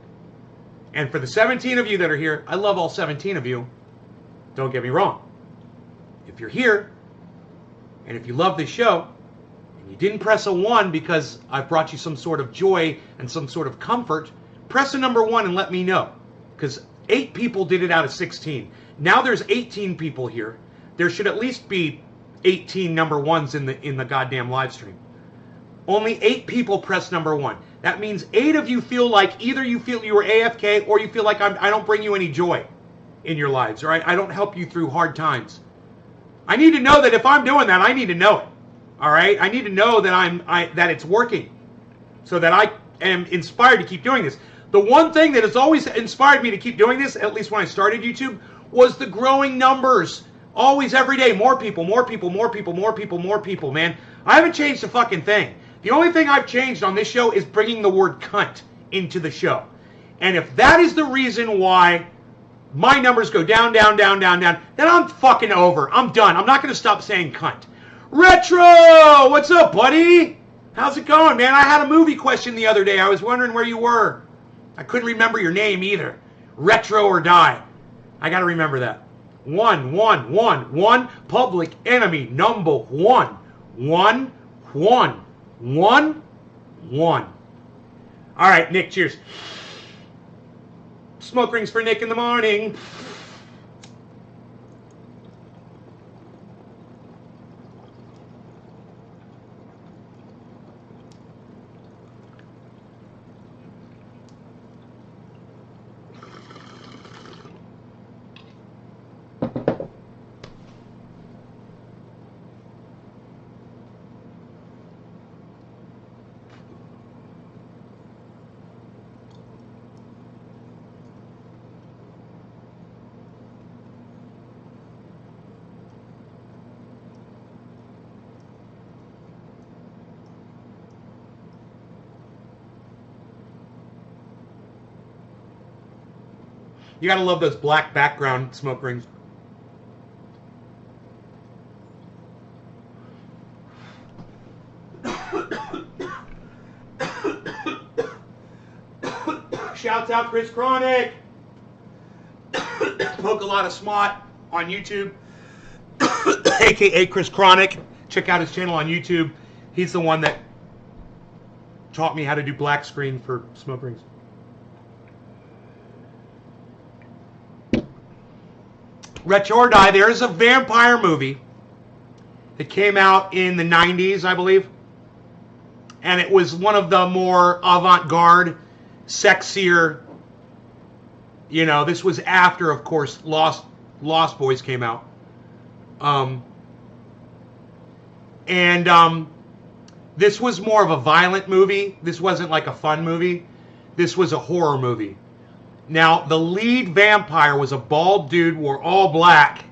S1: And for the 17 of you that are here, I love all 17 of you. Don't get me wrong. If you're here, and if you love this show, and you didn't press a 1 because I've brought you some sort of joy and some sort of comfort, press a number 1 and let me know. Because 8 people did it out of 16. Now there's 18 people here. There should at least be 18 number 1s in the goddamn live stream. Only 8 people press number 1. That means 8 of you feel like either you feel you were AFK or you feel like I don't bring you any joy in your lives, or I don't help you through hard times. I need to know that if I'm doing that, I need to know it. All right? I need to know that that it's working so that I am inspired to keep doing this. The one thing that has always inspired me to keep doing this, at least when I started YouTube, was the growing numbers. Always, every day, more people, more people, more people, more people, more people, man. I haven't changed a fucking thing. The only thing I've changed on this show is bringing the word cunt into the show. And if that is the reason why my numbers go down, down, down, down, down, then I'm fucking over. I'm done. I'm not going to stop saying cunt. Retro! What's up, buddy? How's it going, man? I had a movie question the other day. I was wondering where you were. I couldn't remember your name either. Retro or die. I got to remember that. 1, 1, 1, 1. Public enemy number 1. 1, 1, 1, 1. All right, Nick, cheers. Smoke rings for Nick in the morning. You gotta love those black background smoke rings. Shouts out Chris Chronic. Poke a lot of smot on YouTube. AKA Chris Chronic. Check out his channel on YouTube. He's the one that taught me how to do black screen for smoke rings. Retro or Die, there's a vampire movie that came out in the 90s, I believe. And it was one of the more avant-garde, sexier, you know, this was after, of course, Lost Boys came out. This was more of a violent movie. This wasn't like a fun movie. This was a horror movie. Now, the lead vampire was a bald dude, wore all black,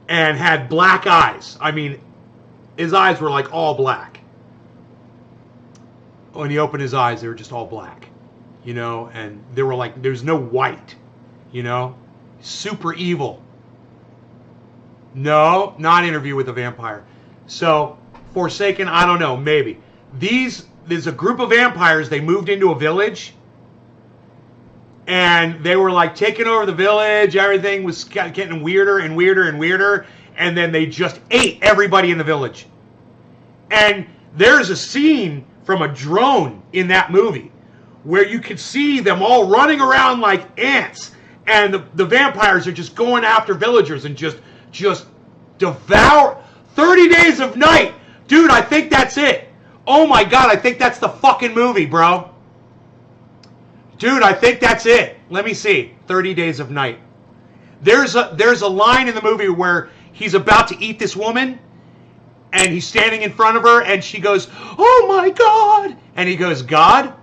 S1: and had black eyes. I mean, his eyes were like all black. When he opened his eyes, they were just all black, you know, and they were like, there's no white, you know, super evil. No, not Interview with a Vampire. So, Forsaken, I don't know, maybe. There's a group of vampires, they moved into a village, and they were like taking over the village. Everything was getting weirder and weirder and weirder. And then they just ate everybody in the village. And there's a scene from a drone in that movie where you could see them all running around like ants. And the vampires are just going after villagers and just devour. 30 Days of Night. Dude, I think that's it. Oh my God, I think that's the fucking movie, bro. Dude, I think that's it. Let me see. 30 Days of Night. There's a line in the movie where he's about to eat this woman, and he's standing in front of her, and she goes, "Oh my God!" And he goes, "God?"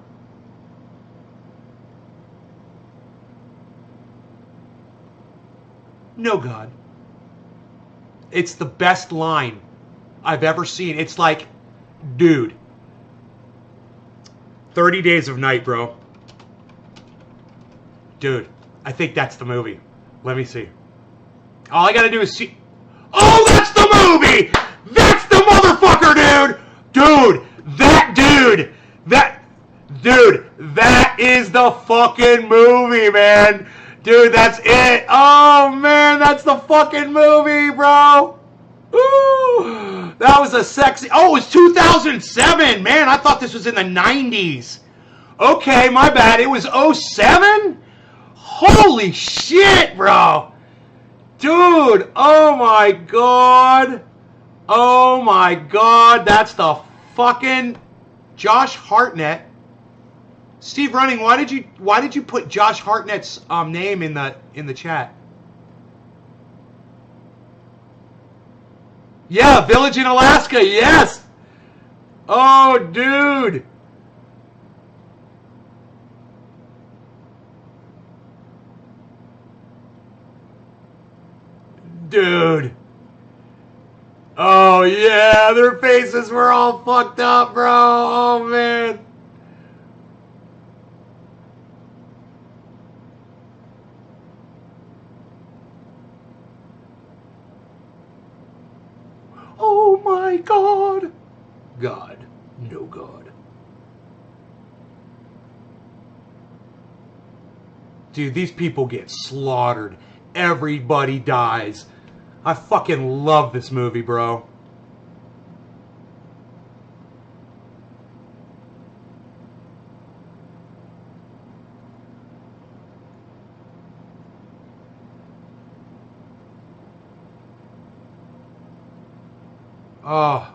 S1: No, God. It's the best line I've ever seen. It's like, dude. 30 Days of Night, bro. Dude, I think that's the movie. Let me see. All I gotta do is see. Oh, that's the movie! That's the motherfucker, dude! Dude, that is the fucking movie, man. Dude, that's it. Oh, man, that's the fucking movie, bro. Ooh, that was a sexy... Oh, it was 2007. Man, I thought this was in the 90s. Okay, my bad. It was '07? Holy shit, bro. Dude, oh my god. Oh my god, that's the fucking Josh Hartnett. Steve Running, why did you put Josh Hartnett's name in the chat? Yeah, Village in Alaska. Yes. Oh, dude. Dude. Oh, yeah, their faces were all fucked up, bro. Oh, man. Oh, my God. God, no God. Dude, these people get slaughtered. Everybody dies. I fucking love this movie, bro. Oh.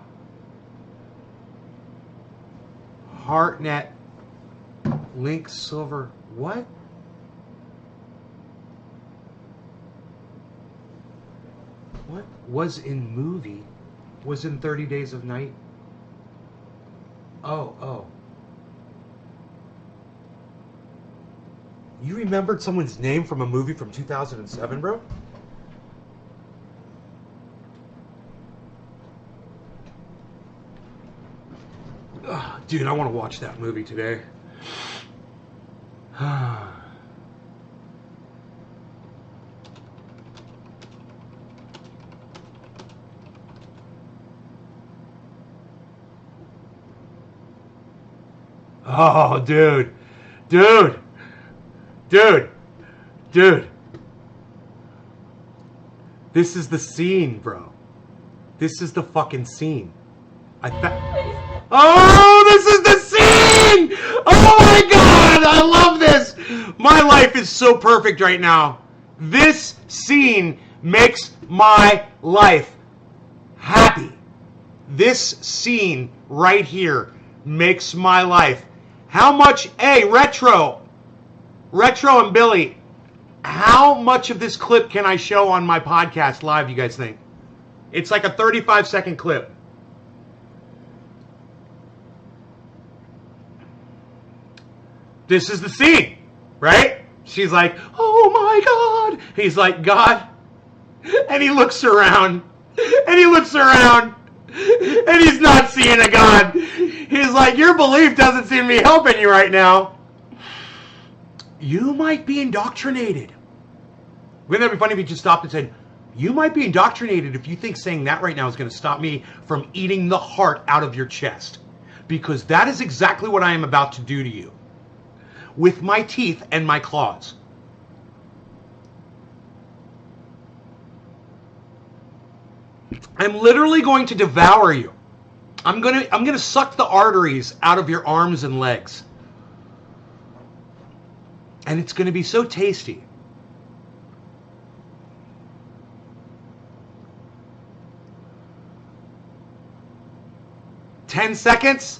S1: Hartnett. Link Silver. What? What was in movie? Was in 30 Days of Night? Oh. You remembered someone's name from a movie from 2007, bro? Ugh, dude, I want to watch that movie today. Oh, dude. Dude. This is the scene, bro. This is the fucking scene. Oh, this is the scene! Oh my god, I love this! My life is so perfect right now. This scene makes my life happy. This scene right here makes my life. How much, hey, Retro and Billy, how much of this clip can I show on my podcast live, you guys think? It's like a 35-second clip. This is the scene, right? She's like, oh my God. He's like, God. And he looks around. And he's not seeing a God. He's like, your belief doesn't seem to be helping you right now. You might be indoctrinated. Wouldn't that be funny if he just stopped and said, you might be indoctrinated if you think saying that right now is going to stop me from eating the heart out of your chest. Because that is exactly what I am about to do to you. With my teeth and my claws. I'm literally going to devour you. I'm gonna suck the arteries out of your arms and legs. And it's gonna be so tasty. "10 seconds?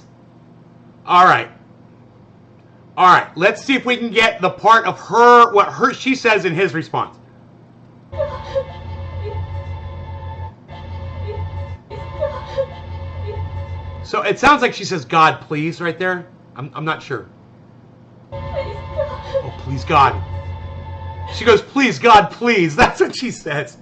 S1: All right, let's see if we can get the part of what she says in his response. So it sounds like she says, God, please, right there. I'm not sure. Oh, please, God. She goes, please, God, please. That's what she says.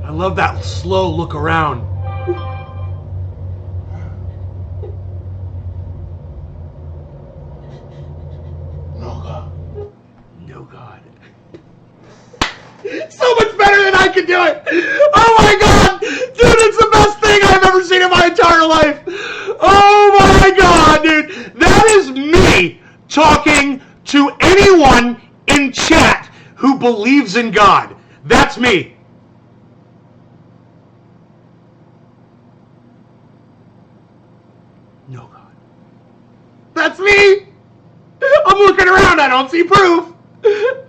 S1: I love that slow look around. No God. No God. So much better than I could do it. Oh my God. Dude, it's the best thing I've ever to anyone in chat who believes in God. That's me. No God. That's me. I'm looking around. I don't see proof.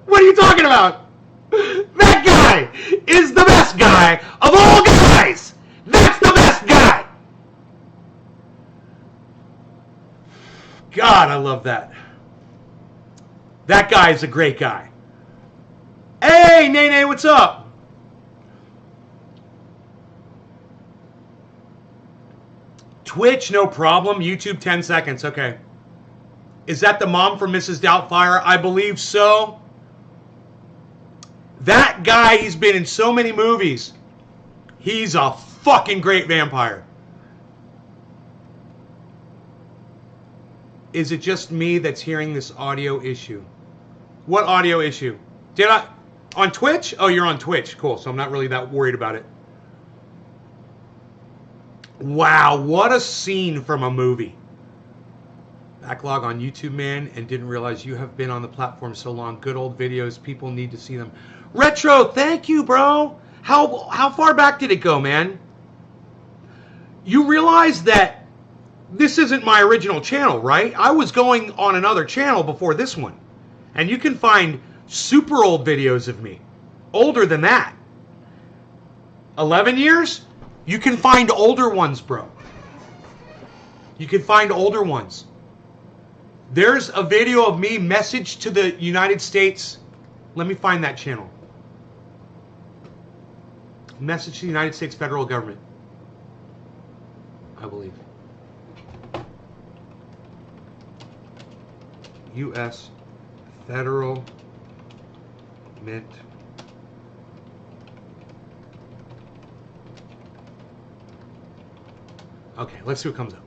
S1: What are you talking about? That guy is the best guy of all guys. That's the best guy. God, I love that. That guy is a great guy. Hey, Nene, what's up? Twitch, no problem. YouTube, 10 seconds. Okay. Is that the mom from Mrs. Doubtfire? I believe so. That guy, he's been in so many movies. He's a fucking great vampire. Is it just me that's hearing this audio issue? What audio issue? Did I... On Twitch? Oh, you're on Twitch. Cool. So I'm not really that worried about it. Wow, what a scene from a movie. Backlog on YouTube, man, and didn't realize you have been on the platform so long. Good old videos. People need to see them. Retro, thank you, bro. How far back did it go, man? You realize that this isn't my original channel, right? I was going on another channel before this one. And you can find super old videos of me. Older than that. 11 years? You can find older ones, bro. You can find older ones. There's a video of me message to the United States. Let me find that channel. Message to the United States federal government. I believe. U.S. Federal Mint. Okay, let's see what comes up.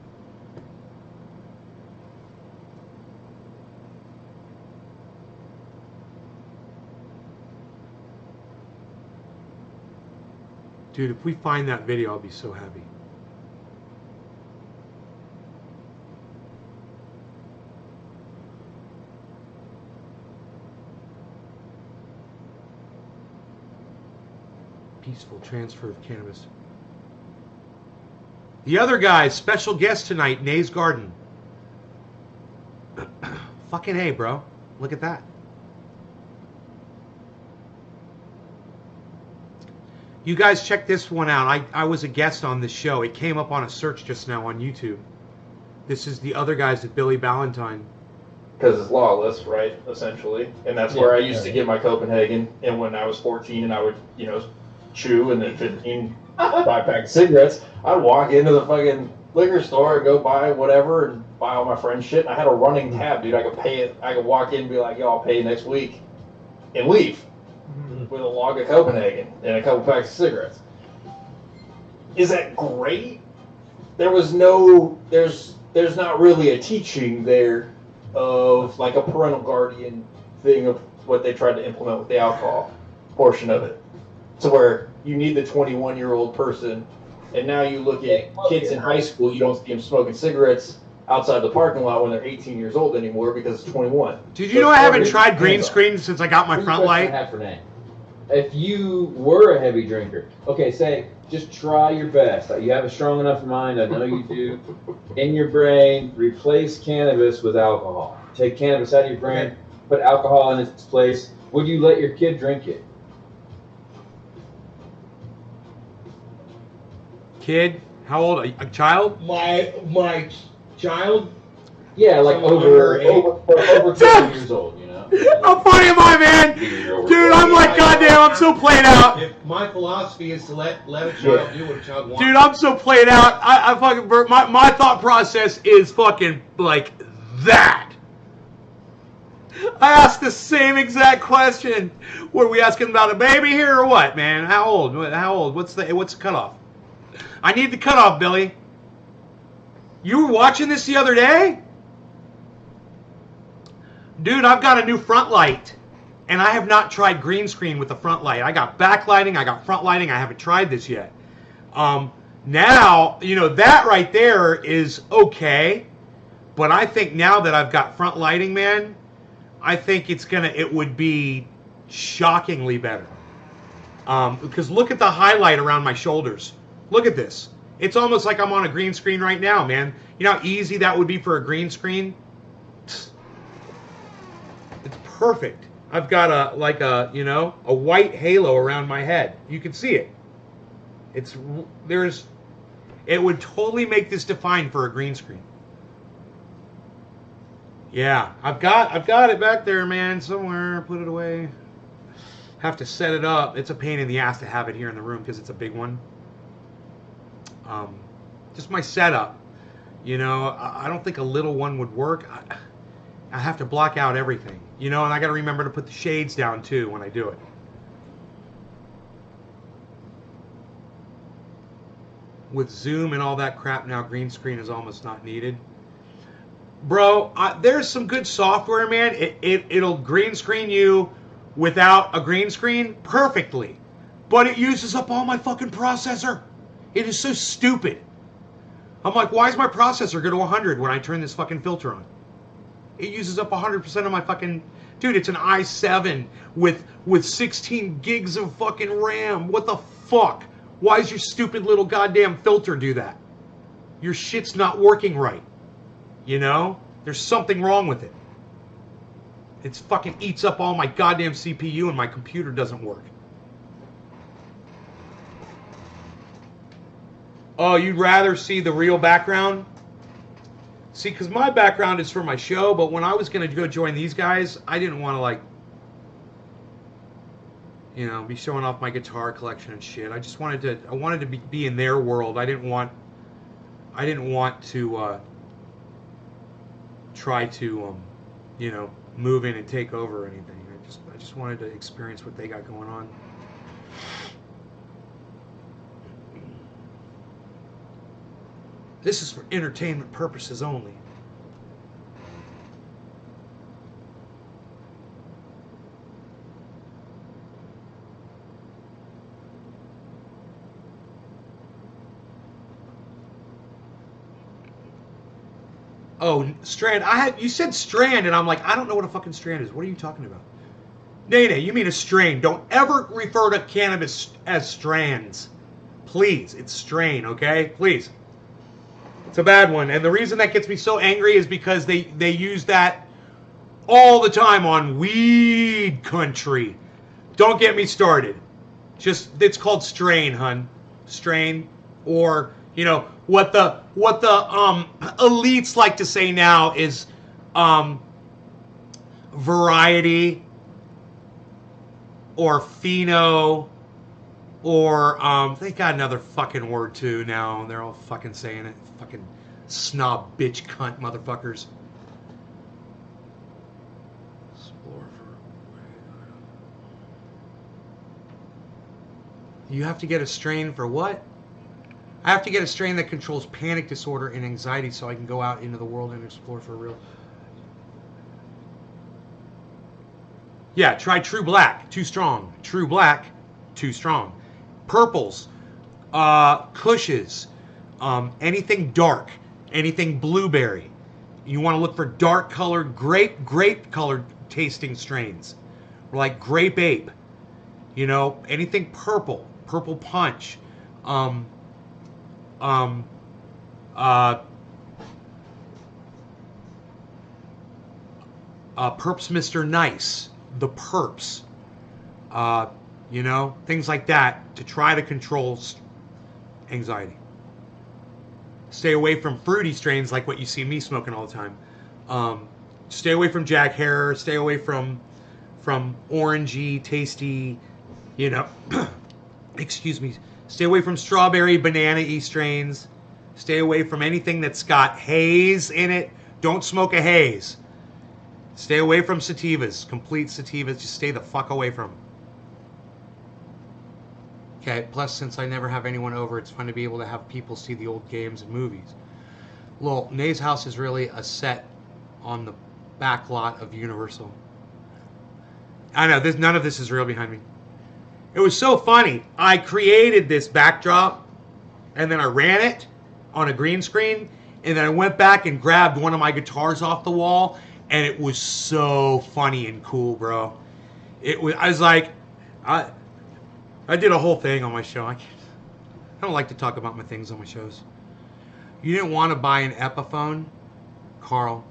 S1: Dude, if we find that video, I'll be so happy. Peaceful transfer of cannabis. The other guy, special guest tonight, Nay's Garden. Fucking hey, bro. Look at that. You guys check this one out. I was a guest on this show. It came up on a search just now on YouTube. This is the other guys at Billy Ballantyne.
S3: Because it's lawless, right, essentially. And that's where I used to get my Copenhagen. And when I was 14 and I would, chew, and then 15, 5 pack of cigarettes, I'd walk into the fucking liquor store and go buy whatever and buy all my friends' shit. And I had a running tab, dude. I could pay it. I could walk in and be like, yo, I'll pay you next week. And leave. With a log of Copenhagen and a couple packs of cigarettes. Is that great? There's not really a teaching there of like a parental guardian thing of what they tried to implement with the alcohol portion of it. To where you need the 21-year-old person, and now you look at kids in high school, you don't see them smoking cigarettes outside the parking lot when they're 18 years old anymore because it's 21.
S1: Did you know I haven't tried green screen since I got my front light?
S4: If you were a heavy drinker, okay, say, just try your best. You have a strong enough mind, I know you do. In your brain, replace cannabis with alcohol. Take cannabis out of your brain, put alcohol in its place. Would you let your kid drink it?
S1: Kid? How old? A child?
S5: My child?
S4: Yeah, like over 12 years old,
S1: How funny am I, man? Dude, I'm like, goddamn, I'm so played out.
S5: If my philosophy is to let a child do what a child wants.
S1: Dude, I'm so played out. I fucking, my thought process is fucking like that. I asked the same exact question. Were we asking about a baby here or what, man? How old? What's the cutoff? I need the cutoff, Billy. You were watching this the other day? Dude, I've got a new front light, and I have not tried green screen with the front light. I got backlighting, I got front lighting. I haven't tried this yet. Now, that right there is okay, but I think now that I've got front lighting, man, I think it would be shockingly better. Because look at the highlight around my shoulders. Look at this. It's almost like I'm on a green screen right now, man. You know how easy that would be for a green screen? It's perfect. I've got a white halo around my head. You can see it. It would totally make this defined for a green screen. Yeah, I've got it back there, man, somewhere. Put it away. Have to set it up. It's a pain in the ass to have it here in the room because it's a big one. Just my setup. You know, I don't think a little one would work. I have to block out everything. You know, and I got to remember to put the shades down too when I do it. With Zoom and all that crap now, green screen is almost not needed. Bro, there's some good software, man. It'll green screen you without a green screen perfectly. But it uses up all my fucking processor. It is so stupid. I'm like, why is my processor go to 100 when I turn this fucking filter on? It uses up 100% of my fucking... Dude, it's an i7 with 16 gigs of fucking RAM. What the fuck? Why does your stupid little goddamn filter do that? Your shit's not working right. You know? There's something wrong with it. It fucking eats up all my goddamn CPU and my computer doesn't work. Oh, you'd rather see the real background? See, because my background is for my show, but when I was going to go join these guys, I didn't want to, like, you know, be showing off my guitar collection and shit. I just wanted to, be in their world. I didn't want to try to, you know, move in and take over or anything. I just wanted to experience what they got going on. This is for entertainment purposes only. Oh, strand. You said strand, and I'm like, I don't know what a fucking strand is. What are you talking about? Nay, you mean a strain. Don't ever refer to cannabis as strands. Please, it's strain, okay? Please. It's a bad one. And the reason that gets me so angry is because they use that all the time on weed country. Don't get me started. It's called strain, hun. Strain, or, you know, what the elites like to say now is variety or pheno, or they got another fucking word too now. They're all fucking saying it. Fucking snob bitch cunt motherfuckers. You have to get a strain for what? I have to get a strain that controls panic disorder and anxiety so I can go out into the world and explore for real. Yeah, try True Black. Too strong. True Black. Too strong. Purples. Cushes. Anything dark. Anything blueberry. You want to look for dark colored, grape colored tasting strains. Like Grape Ape. You know, anything purple. Purple Punch. Perps Mr. Nice, the Perps, you know, things like that to try to control anxiety. Stay away from fruity strains like what you see me smoking all the time. Stay away from Jack Herer. Stay away from orangey, tasty, you know, excuse me. Stay away from strawberry, banana-y strains. Stay away from anything that's got haze in it. Don't smoke a haze. Stay away from sativas. Complete sativas. Just stay the fuck away from them. Okay, plus since I never have anyone over, it's fun to be able to have people see the old games and movies. Lol, Nay's house is really a set on the back lot of Universal. I know, none of this is real behind me. It was so funny. I created this backdrop, and then I ran it on a green screen, and then I went back and grabbed one of my guitars off the wall, and it was so funny and cool, bro. It was. I was like, I did a whole thing on my show. I don't like to talk about my things on my shows. You didn't want to buy an Epiphone, Carl?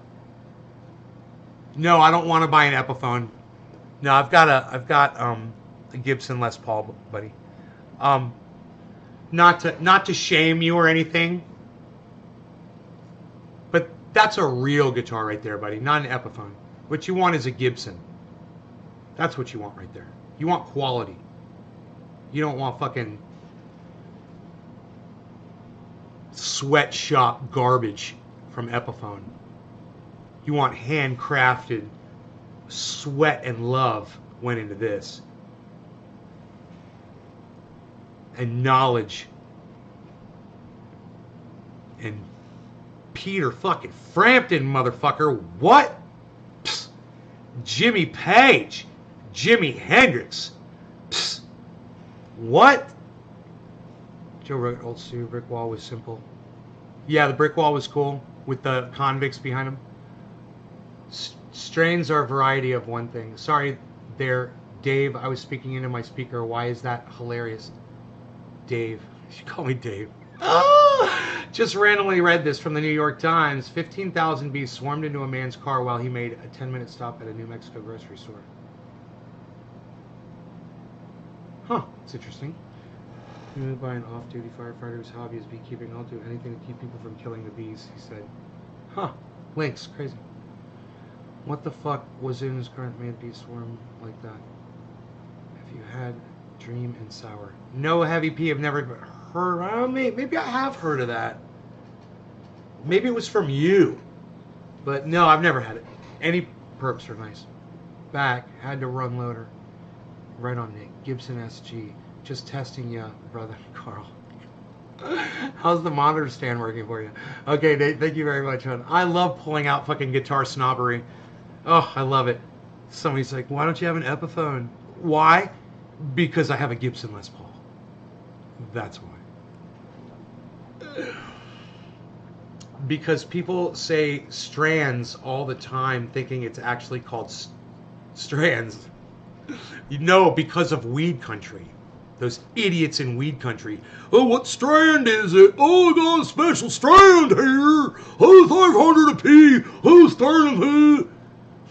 S1: No, I don't want to buy an Epiphone. No, I've got a Gibson Les Paul, buddy. Not to shame you or anything, but that's a real guitar right there, buddy. Not an Epiphone. What you want is a Gibson. That's what you want right there. You want quality. You don't want fucking sweatshop garbage from Epiphone. You want handcrafted. Sweat and love went into this. And knowledge. And Peter fucking Frampton, motherfucker. What? Psst. Jimmy Page. Jimi Hendrix. Psst. What? Joe wrote Old Studio Brick Wall was simple. Yeah, the brick wall was cool with the convicts behind them. Strains are a variety of one thing. Sorry there, Dave. I was speaking into my speaker. Why is that hilarious? Dave. You should call me Dave. Just randomly read this from the New York Times. 15,000 bees swarmed into a man's car while he made a 10-minute stop at a New Mexico grocery store. Huh, it's interesting. Moved by an off-duty firefighter whose hobby is beekeeping. I'll do anything to keep people from killing the bees, he said. Huh, links, crazy. What the fuck was in his current made bee swarm like that? Have you had Dream and Sour? No, Heavy P, I've never heard. Maybe I have heard of that. Maybe it was from you. But no, I've never had it. Any perps are nice. Back, had to run loader. Right on Nick. Gibson SG. Just testing ya, brother Carl. How's the monitor stand working for you? Okay, Nate, thank you very much, man. I love pulling out fucking guitar snobbery. Oh, I love it. Somebody's like, why don't you have an Epiphone? Why? Because I have a Gibson Les Paul. That's why. Because people say strands all the time thinking it's actually called strands. You know, because of weed country. Those idiots in weed country. Oh, what strand is it? Oh, I got a special strand here. Oh, 500 a P. Oh, strand.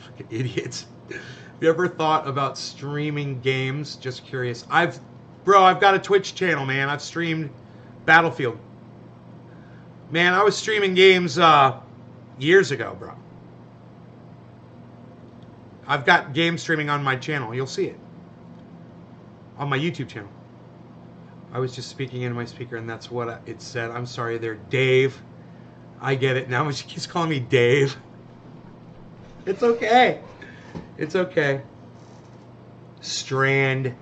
S1: Fucking idiots. Have you ever thought about streaming games? Just curious. I've got a Twitch channel, man. I've streamed Battlefield. Man, I was streaming games years ago, bro. I've got game streaming on my channel. You'll see it. On my YouTube channel. I was just speaking into my speaker, and that's what it said. I'm sorry there, Dave. I get it now. She keeps calling me Dave. It's okay. It's okay. Strand.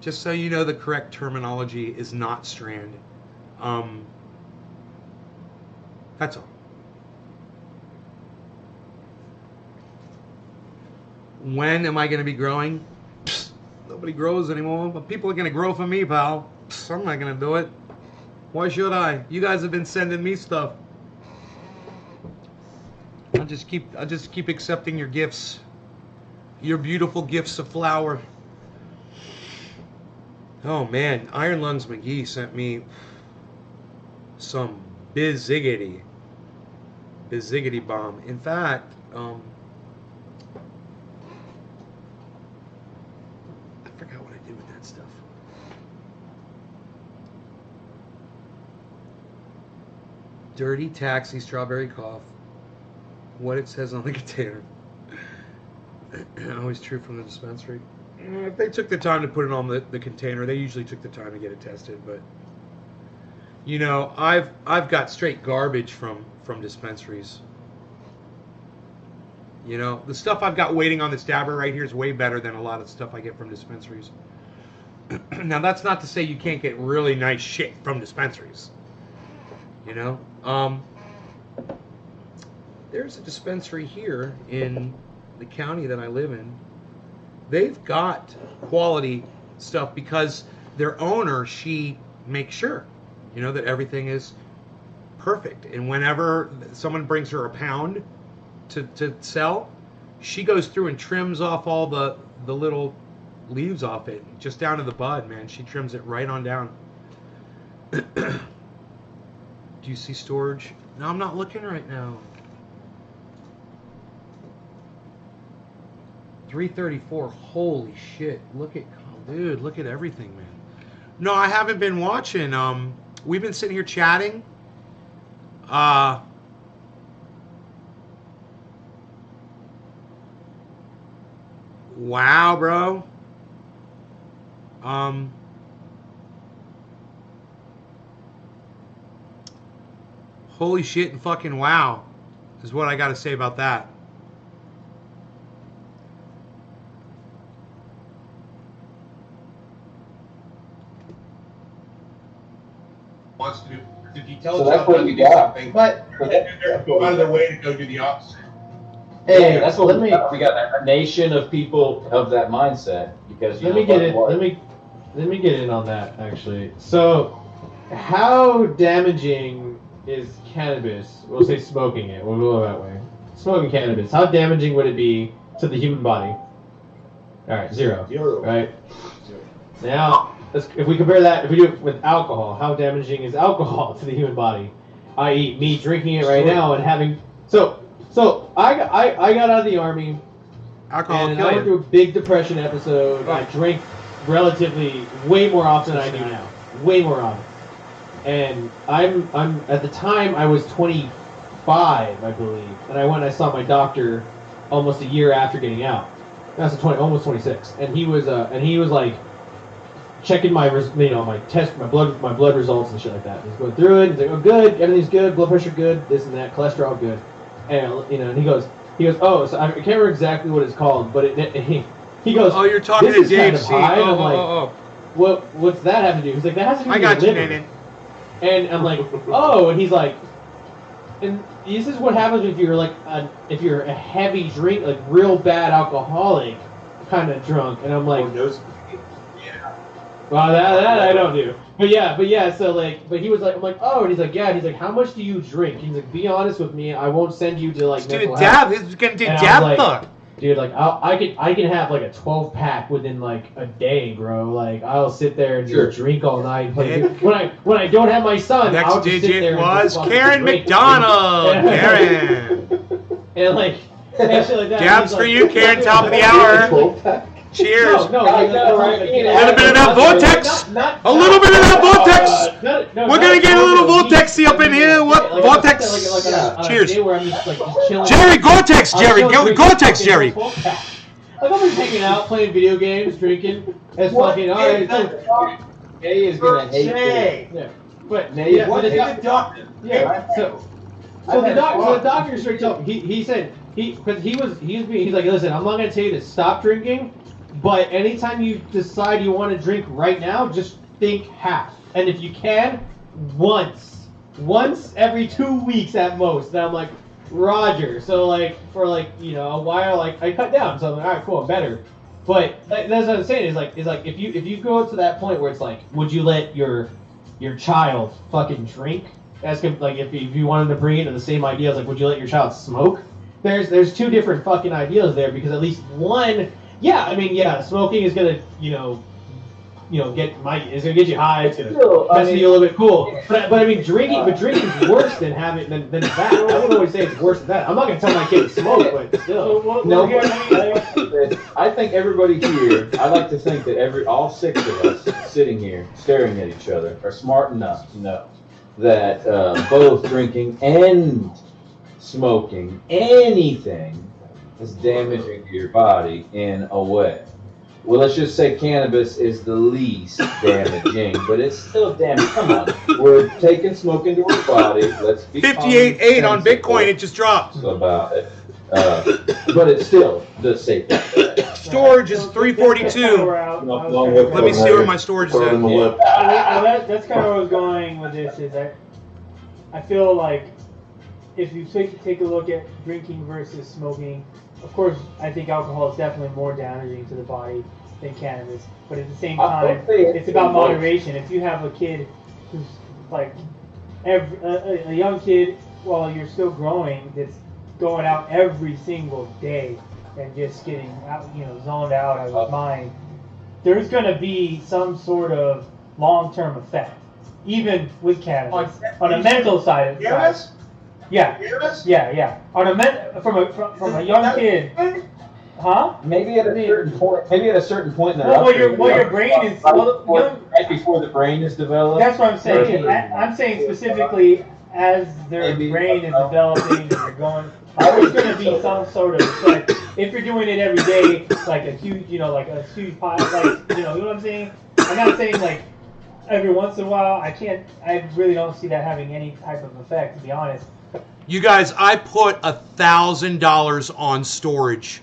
S1: Just so you know, the correct terminology is not strand. That's all. When am I going to be growing? Psst, nobody grows anymore, but people are going to grow for me, pal. Psst, I'm not going to do it. Why should I? You guys have been sending me stuff. I'll just keep accepting your gifts. Your beautiful gifts of flower. Oh man, Iron Lungs McGee sent me some biziggity bomb. In fact, I forgot what I did with that stuff. Dirty Taxi Strawberry Cough. What it says on the container. Always true from the dispensary. If they took the time to put it on the container, they usually took the time to get it tested. But you know, I've got straight garbage from dispensaries. You know, the stuff I've got waiting on this dabber right here is way better than a lot of stuff I get from dispensaries. Now that's not to say you can't get really nice shit from dispensaries. You know, there's a dispensary here in the county that I live in. They've got quality stuff because their owner, she makes sure, you know, that everything is perfect. And whenever someone brings her a pound to sell, she goes through and trims off all the little leaves off it, just down to the bud, man. She trims it right on down. Do you see storage? No, I'm not looking right now. 334. Holy shit. Look at everything, man. No, I haven't been watching. We've been sitting here chatting. Wow, bro. Holy shit and fucking wow is what I got to say about that.
S5: Wants to do. If you tell
S4: So
S5: a
S4: that's
S5: child
S4: what
S5: not to
S4: you
S5: do
S4: got.
S5: something,
S6: But
S5: they're go out of their way to go do the opposite.
S6: hey,
S4: Yeah, that's what
S6: let
S4: we
S6: me
S4: got. We got a nation of people of that mindset because you
S6: let
S4: know
S6: me get
S4: what-
S6: in.
S4: what-
S6: Let me get in on that actually. So, how damaging is cannabis? We'll say smoking it. We'll go that way. Smoking cannabis. How damaging would it be to the human body? All right, 0.
S5: Zero.
S6: Right. Now, if we compare that, if we do it with alcohol, how damaging is alcohol to the human body? I.e., me drinking it right now and having. So I got out of the army.
S1: Alcohol
S6: And
S1: kill
S6: I went
S1: you.
S6: through a big depression episode. I drank relatively way more often than I do now. Way more often. And I'm at the time I was 25, I believe, and I went and I saw my doctor almost a year after getting out. That's almost 26, and he was like checking my my test, my blood results and shit like that. He's going through it. He's like, oh good, everything's good, blood pressure good, this and that, cholesterol good, and and he goes, oh, so I can't remember exactly what it's called, but he goes,
S1: Oh, you're talking
S6: this
S1: to
S6: is kind
S1: Dave
S6: of
S1: C.
S6: high, and I'm like,
S1: Oh.
S6: what's that have to do? He's like, that has to do
S1: I
S6: with
S1: got
S6: your
S1: you,
S6: liver.
S1: Nathan.
S6: And I'm like, oh, and he's like, and this is what happens if you're if you're a heavy drink, like real bad alcoholic, kind of drunk. And I'm like, well, that I don't do. But yeah. So but he was like, I'm like, oh, and he's like, yeah. And he's like, how much do you drink? He's like, be honest with me. I won't send you to
S1: Let's do
S6: mental
S1: a
S6: health.
S1: dab. This is gonna do
S6: And I
S1: dab
S6: was like,
S1: fuck.
S6: Dude, like I can have like a 12-pack within like a day, bro. Like I'll sit there and
S4: Sure.
S6: just drink all night. Like,
S1: Nick.
S6: when I don't have my son,
S1: Next
S6: I'll just sit there
S1: digit
S6: and
S1: was
S6: just fucking
S1: Karen
S6: drink.
S1: McDonald. Karen.
S6: And like and shit like that.
S1: Dabs
S6: He's
S1: for
S6: like,
S1: you, Karen. Top of the hour. Cheers.
S6: No,
S4: I know, right?
S1: A little bit of that vortex. A little bit of that vortex. We're gonna get a little vortexy up in here. What vortex? Cheers. Jerry Gore-Tex, Jerry Gore-Tex, Jerry.
S6: Like I'm just hanging out, playing video games, drinking. It's fucking alright.
S4: Jay is gonna hate
S5: Say,
S6: Yeah, but
S4: Nate,
S6: yeah,
S5: what
S6: but
S5: is
S6: the
S5: the doctor?
S6: yeah. So the doctor straight told me. He said he's like, listen, I'm not gonna tell you to stop drinking, but anytime you decide you want to drink right now, just think half, and if you can, once every 2 weeks at most. And I'm like, Roger. So for a while, I cut down. So I'm like, all right, cool, I'm better. But that's what I'm saying is like if you go to that point where it's like, would you let your child fucking drink? Ask him like if you wanted to bring it to the same ideas, like would you let your child smoke? There's two different fucking ideas there, because at least one, smoking is gonna is gonna get you high. It's gonna mess you a little bit cool. But I mean drinking's worse than than that. I would always say it's worse than that. I'm not gonna tell my kid to smoke, but still.
S4: No, I think everybody here, I like to think that all 6 of us sitting here staring at each other are smart enough to know that both drinking and smoking anything is damaging to your body in a way. Well, let's just say cannabis is the least damaging, but it's still damaging. Come on, we're taking smoke into our body. Let's be
S1: 58.8 on Bitcoin. It just dropped.
S4: about it. But it's still the safe.
S1: Storage is 342. Let me see where my storage is at.
S7: Well, that's kind of where I was going with this. Is I feel like if you take a look at drinking versus smoking, of course, I think alcohol is definitely more damaging to the body than cannabis. But at the same time, it's about moderation. If you have a kid who's like a young kid while you're still growing that's going out every single day and just getting out, zoned out of his mind, there's going to be some sort of long-term effect, even with cannabis, on a mental side.
S5: Yes?
S7: Yeah,
S5: Yes?
S7: yeah. On from a young kid, huh?
S4: Maybe at a certain point. Maybe at a certain point in their
S7: Well,
S4: upbringing,
S7: your brain is
S4: right before the brain is developed.
S7: That's what I'm saying. I'm saying specifically as their
S4: Maybe,
S7: brain is developing and they're going. There's going to be some sort of effect if you're doing it every day, like a huge, like a huge pile, like you know what I'm saying. I'm not saying like every once in a while. I really don't see that having any type of effect, to be honest.
S1: You guys, I put $1,000 on storage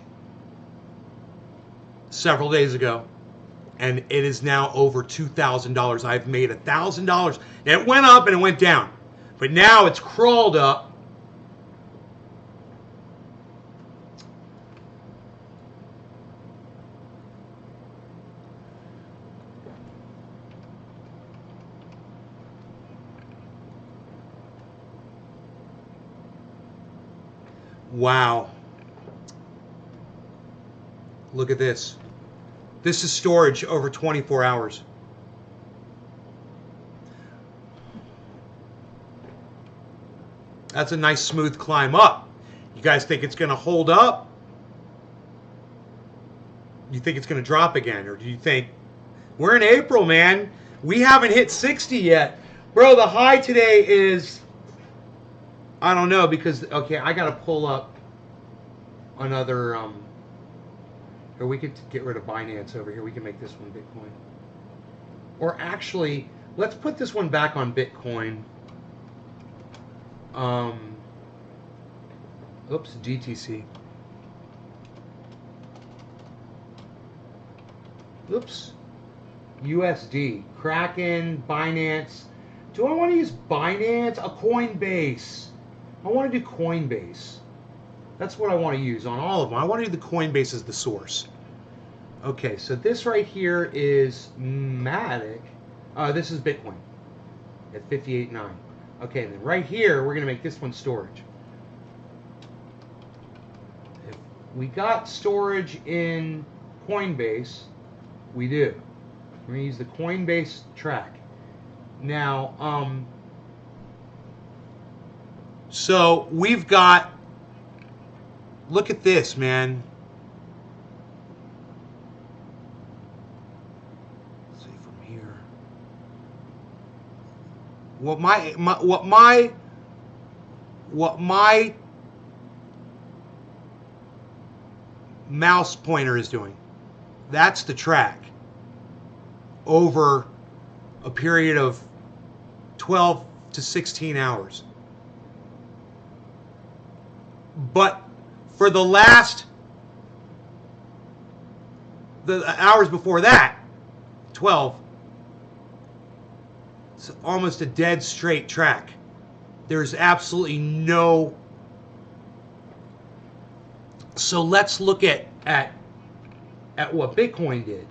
S1: several days ago, and it is now over $2,000. I've made $1,000. It went up and it went down, but now it's crawled up. Wow. Look at this. This is storage over 24 hours. That's a nice smooth climb up. You guys think it's going to hold up? You think it's going to drop again? Or do you think, we're in April, man. We haven't hit 60 yet. Bro, the high today is, I don't know, because, okay, I got to pull up another, or we could get rid of Binance over here. We can make this one Bitcoin. Or actually, let's put this one back on Bitcoin. Oops, GTC. Oops. USD. Kraken, Binance. Do I want to use Binance? A Coinbase. I want to do Coinbase. That's what I want to use on all of them. I want to do the Coinbase as the source. Okay, so this right here is Matic. This is Bitcoin at 58.9. Okay, and then right here, we're going to make this one storage. If we got storage in Coinbase, we do. We're going to use the Coinbase track. Now, so we've got, look at this, man. Let's see from here. What my mouse pointer is doing. That's the track over a period of 12 to 16 hours. But for the hours before that, 12, it's almost a dead straight track. There's absolutely no. So let's look at what Bitcoin did.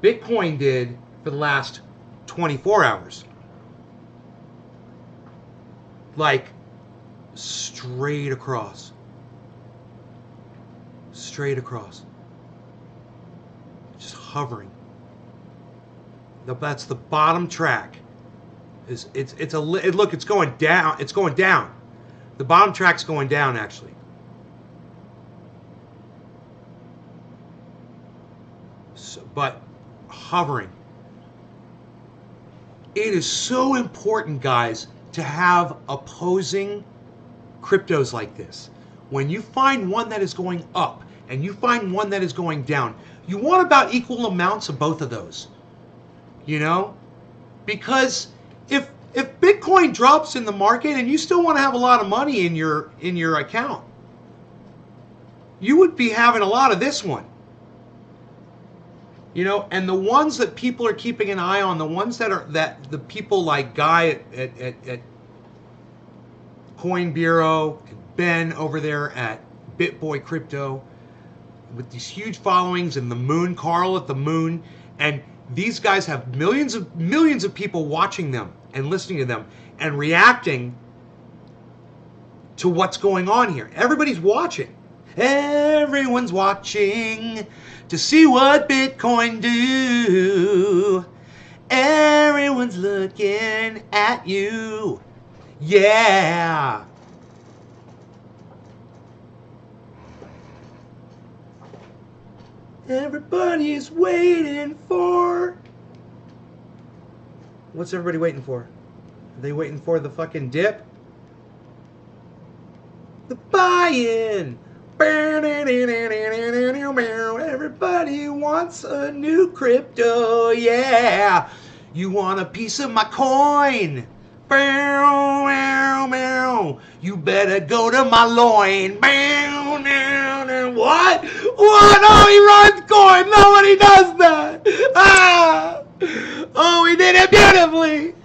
S1: Bitcoin did for the last 24 hours. Like straight across. Straight across. Just hovering. That's the bottom track. Look, it's going down. It's going down. The bottom track's going down actually. So, but hovering. It is so important, guys, to have opposing cryptos like this. When you find one that is going up and you find one that is going down, you want about equal amounts of both of those. You know? Because if Bitcoin drops in the market and you still want to have a lot of money in your account, you would be having a lot of this one. You know, and the ones that people are keeping an eye on, the ones that the people like Guy at Coin Bureau and Ben over there at BitBoy Crypto with these huge followings, and Carl at TheMoon, and these guys have millions of people watching them and listening to them and reacting to what's going on here. Everybody's watching. Everyone's watching to see what Bitcoin do. Everyone's looking at you. Yeah. Everybody's waiting for... What's everybody waiting for? Are they waiting for the fucking dip? The buy-in. Everybody wants a new crypto, yeah. You want a piece of my coin? You better go to my loin. What? What? Oh, he runs coin. Nobody does that. Ah! Oh, he did it beautifully.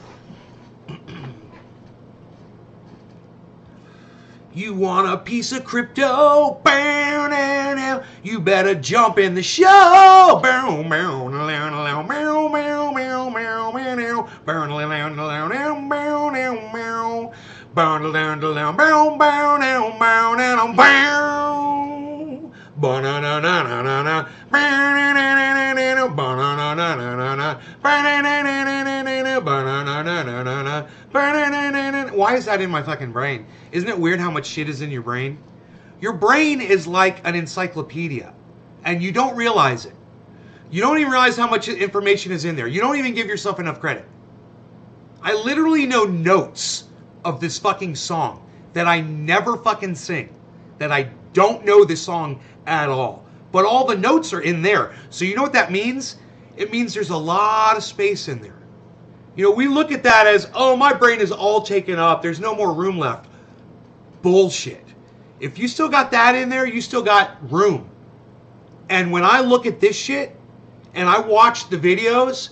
S1: You want a piece of crypto? You better jump in the show. Why is that in my fucking brain? Isn't it weird how much shit is in your brain? Your brain is like an encyclopedia, and you don't realize it. You don't even realize how much information is in there. You don't even give yourself enough credit. I literally know notes of this fucking song that I never fucking sing, that I don't know the song at all. But all the notes are in there. So you know what that means? It means there's a lot of space in there. You know, we look at that as, oh, my brain is all taken up. There's no more room left. Bullshit. If you still got that in there, you still got room. And when I look at this shit, and I watch the videos,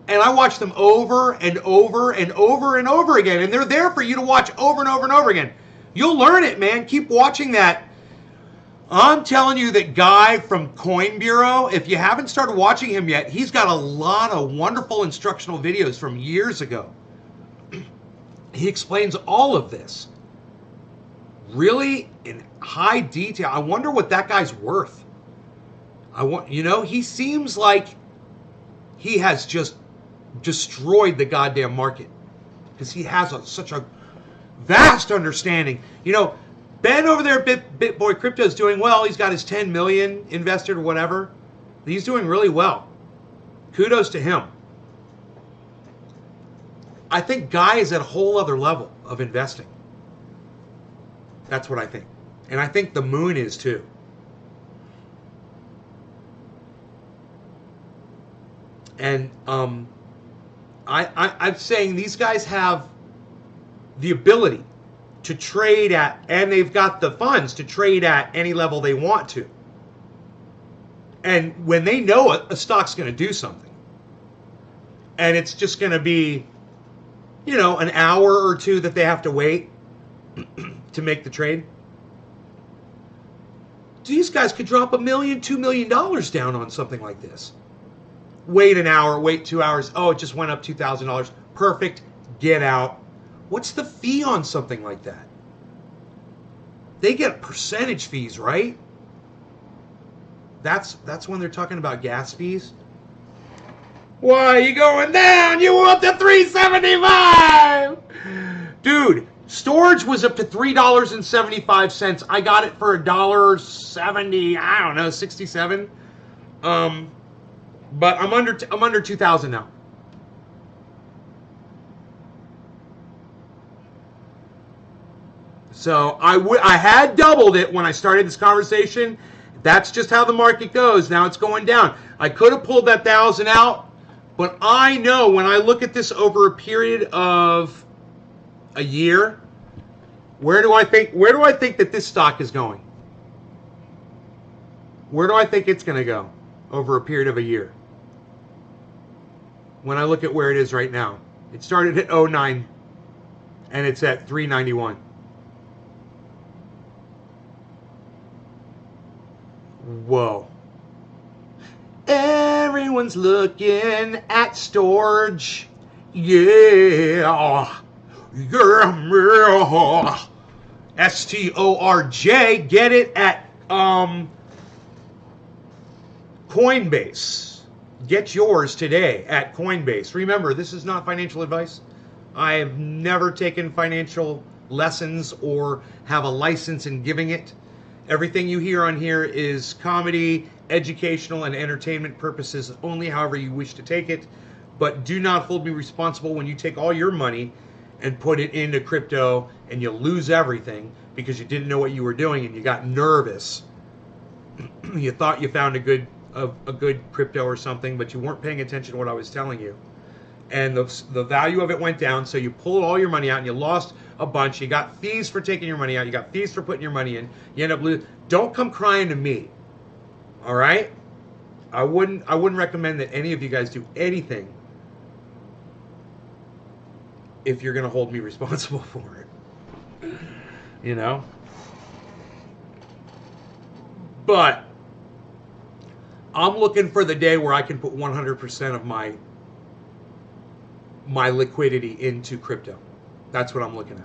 S1: and I watch them over and over and over and over again, and they're there for you to watch over and over and over again. You'll learn it, man. Keep watching that. I'm telling you that guy from Coin Bureau, if you haven't started watching him yet, he's got a lot of wonderful instructional videos from years ago. He explains all of this really in high detail. I wonder what that guy's worth. He seems like he has just destroyed the goddamn market because he has such a vast understanding. You know, Ben over there at BitBoy Crypto is doing well. He's got his 10 million invested or whatever. He's doing really well. Kudos to him. I think Guy is at a whole other level of investing. That's what I think. And I think TheMoon is too. And I'm saying these guys have the ability to trade at, and they've got the funds to trade at any level they want to. And when they know a stock's going to do something, and it's just going to be, an hour or two that they have to wait to make the trade, these guys could drop $1 million, $2 million down on something like this. Wait an hour, wait 2 hours. Oh, it just went up $2,000. Perfect. Get out. What's the fee on something like that? They get percentage fees, right? That's when they're talking about gas fees. Why are you going down? You were up to $3.75. Dude, storage was up to $3.75. I got it for $1.70. I don't know, 67. But I'm under 2,000 now. So I had doubled it when I started this conversation. That's just how the market goes. Now it's going down. I could have pulled that 1,000 out, but I know when I look at this over a period of a year, where do I think that this stock is going? Where do I think it's going to go over a period of a year? When I look at where it is right now, it started at 09 and it's at 391. Whoa. Everyone's looking at storage. Yeah. Yeah. STORJ. Get it at Coinbase. Get yours today at Coinbase. Remember, this is not financial advice. I have never taken financial lessons or have a license in giving it. Everything you hear on here is comedy, educational, and entertainment purposes only, however you wish to take it. But do not hold me responsible when you take all your money and put it into crypto and you lose everything because you didn't know what you were doing and you got nervous. You thought you found a good crypto or something, but you weren't paying attention to what I was telling you. And the value of it went down, so you pulled all your money out and you lost a bunch. You got fees for taking your money out. You got fees for putting your money in. You end up losing. Don't come crying to me. All right? I wouldn't recommend that any of you guys do anything if you're going to hold me responsible for it. You know? But I'm looking for the day where I can put 100% of my liquidity into crypto. That's what I'm looking at.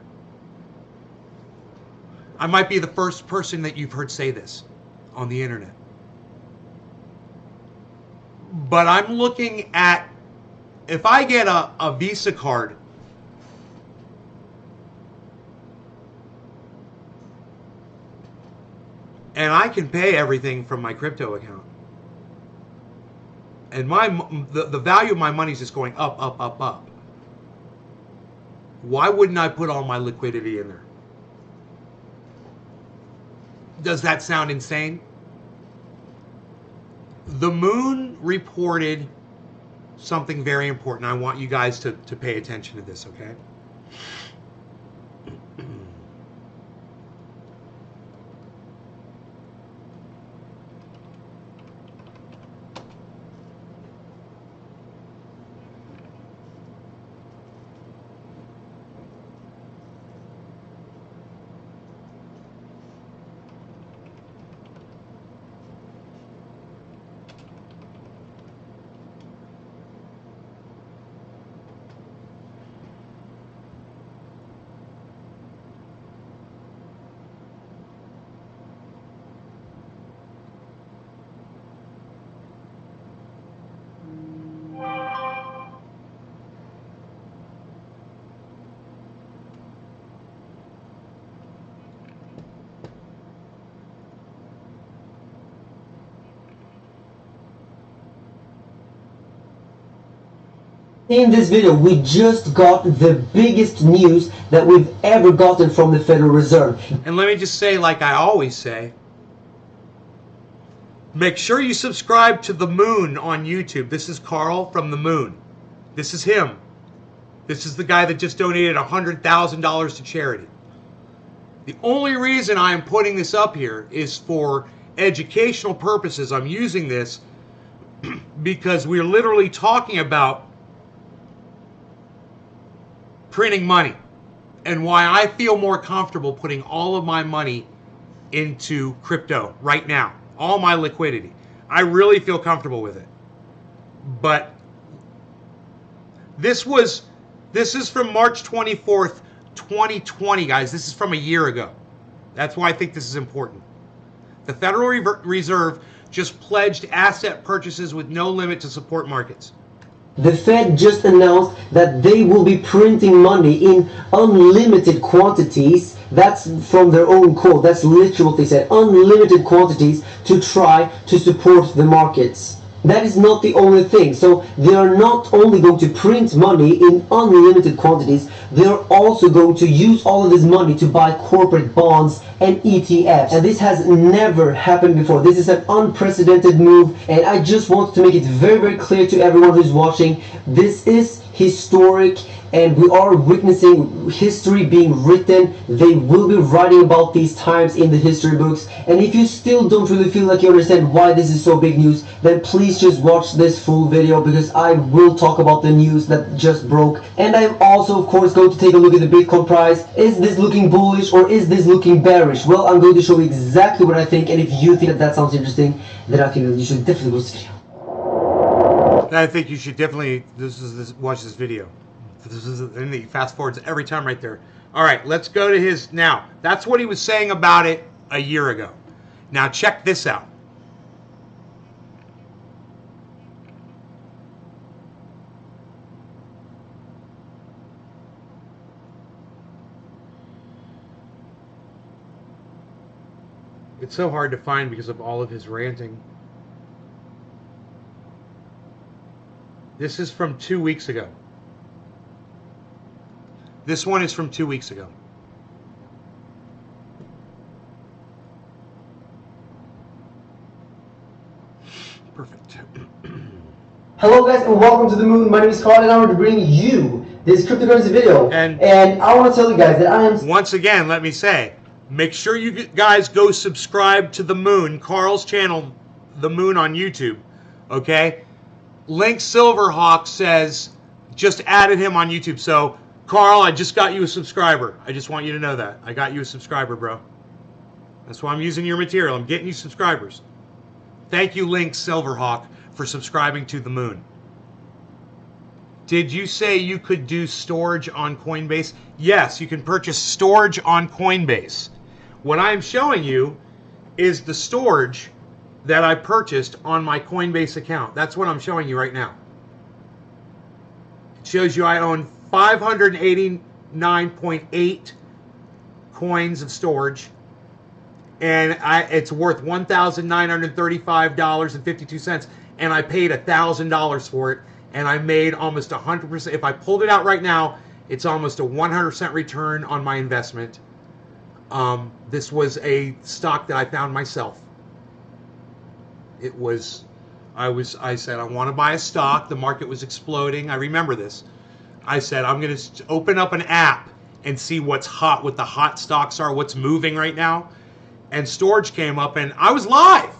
S1: I might be the first person that you've heard say this on the internet. But I'm looking at, if I get a Visa card and I can pay everything from my crypto account, and the value of my money is just going up, up, up, up. Why wouldn't I put all my liquidity in there? Does that sound insane? TheMoon reported something very important. I want you guys to pay attention to this, okay?
S8: In this video, we just got the biggest news that we've ever gotten from the Federal Reserve.
S1: And let me just say, like I always say, make sure you subscribe to TheMoon on YouTube. This is Carl from TheMoon. This is him. This is the guy that just donated $100,000 to charity. The only reason I am putting this up here is for educational purposes. I'm using this because we're literally talking about printing money and why I feel more comfortable putting all of my money into crypto right now. All my liquidity. I really feel comfortable with it. But this is from March 24th, 2020, guys. This is from a year ago. That's why I think this is important. The Federal Reserve just pledged asset purchases with no limit to support markets.
S8: The Fed just announced that they will be printing money in unlimited quantities. That's from their own quote. That's literally what they said. Unlimited quantities to try to support the markets. That is not the only thing. So they are not only going to print money in unlimited quantities, they are also going to use all of this money to buy corporate bonds and ETFs. And this has never happened before. This is an unprecedented move, and I just want to make it very, very clear to everyone who's watching, this is historic, and we are witnessing history being written. They will be writing about these times in the history books, and if you still don't really feel like you understand why this is so big news, then please just watch this full video, because I will talk about the news that just broke. And I'm also, of course, going to take a look at the Bitcoin price. Is this looking bullish or is this looking bearish? Well, I'm going to show you exactly what I think, and if you think that sounds interesting, then I think that you should definitely watch this video.
S1: I think you should definitely watch this video. And he fast forwards every time right there. All right, let's go to his now. That's what he was saying about it a year ago. Now check this out. It's so hard to find because of all of his ranting. This is from 2 weeks ago. This one is from 2 weeks ago. Perfect.
S8: Hello guys and welcome to the Moon. My name is Carl and I'm going to bring you this cryptocurrency video. And I want to tell you guys that I am...
S1: Once again, let me say, make sure you guys go subscribe to The Moon, Carl's channel, The Moon on YouTube. Okay? Link Silverhawk says, just added him on YouTube. So, Carl, I just got you a subscriber. I just want you to know that. I got you a subscriber, bro. That's why I'm using your material. I'm getting you subscribers. Thank you, Link Silverhawk, for subscribing to The Moon. Did you say you could do storage on Coinbase? Yes, you can purchase storage on Coinbase. What I'm showing you is the storage that I purchased on my Coinbase account. That's what I'm showing you right now. It shows you I own 589.8 coins of storage, and it's worth $1,935.52, and I paid $1,000 for it, and I made almost 100%. If I pulled it out right now, it's almost a 100% return on my investment. This was a stock that I found myself. It was, I said, I want to buy a stock. The market was exploding. I remember this. I said, I'm going to open up an app and see what's hot, what the hot stocks are, what's moving right now. And storage came up, and I was live.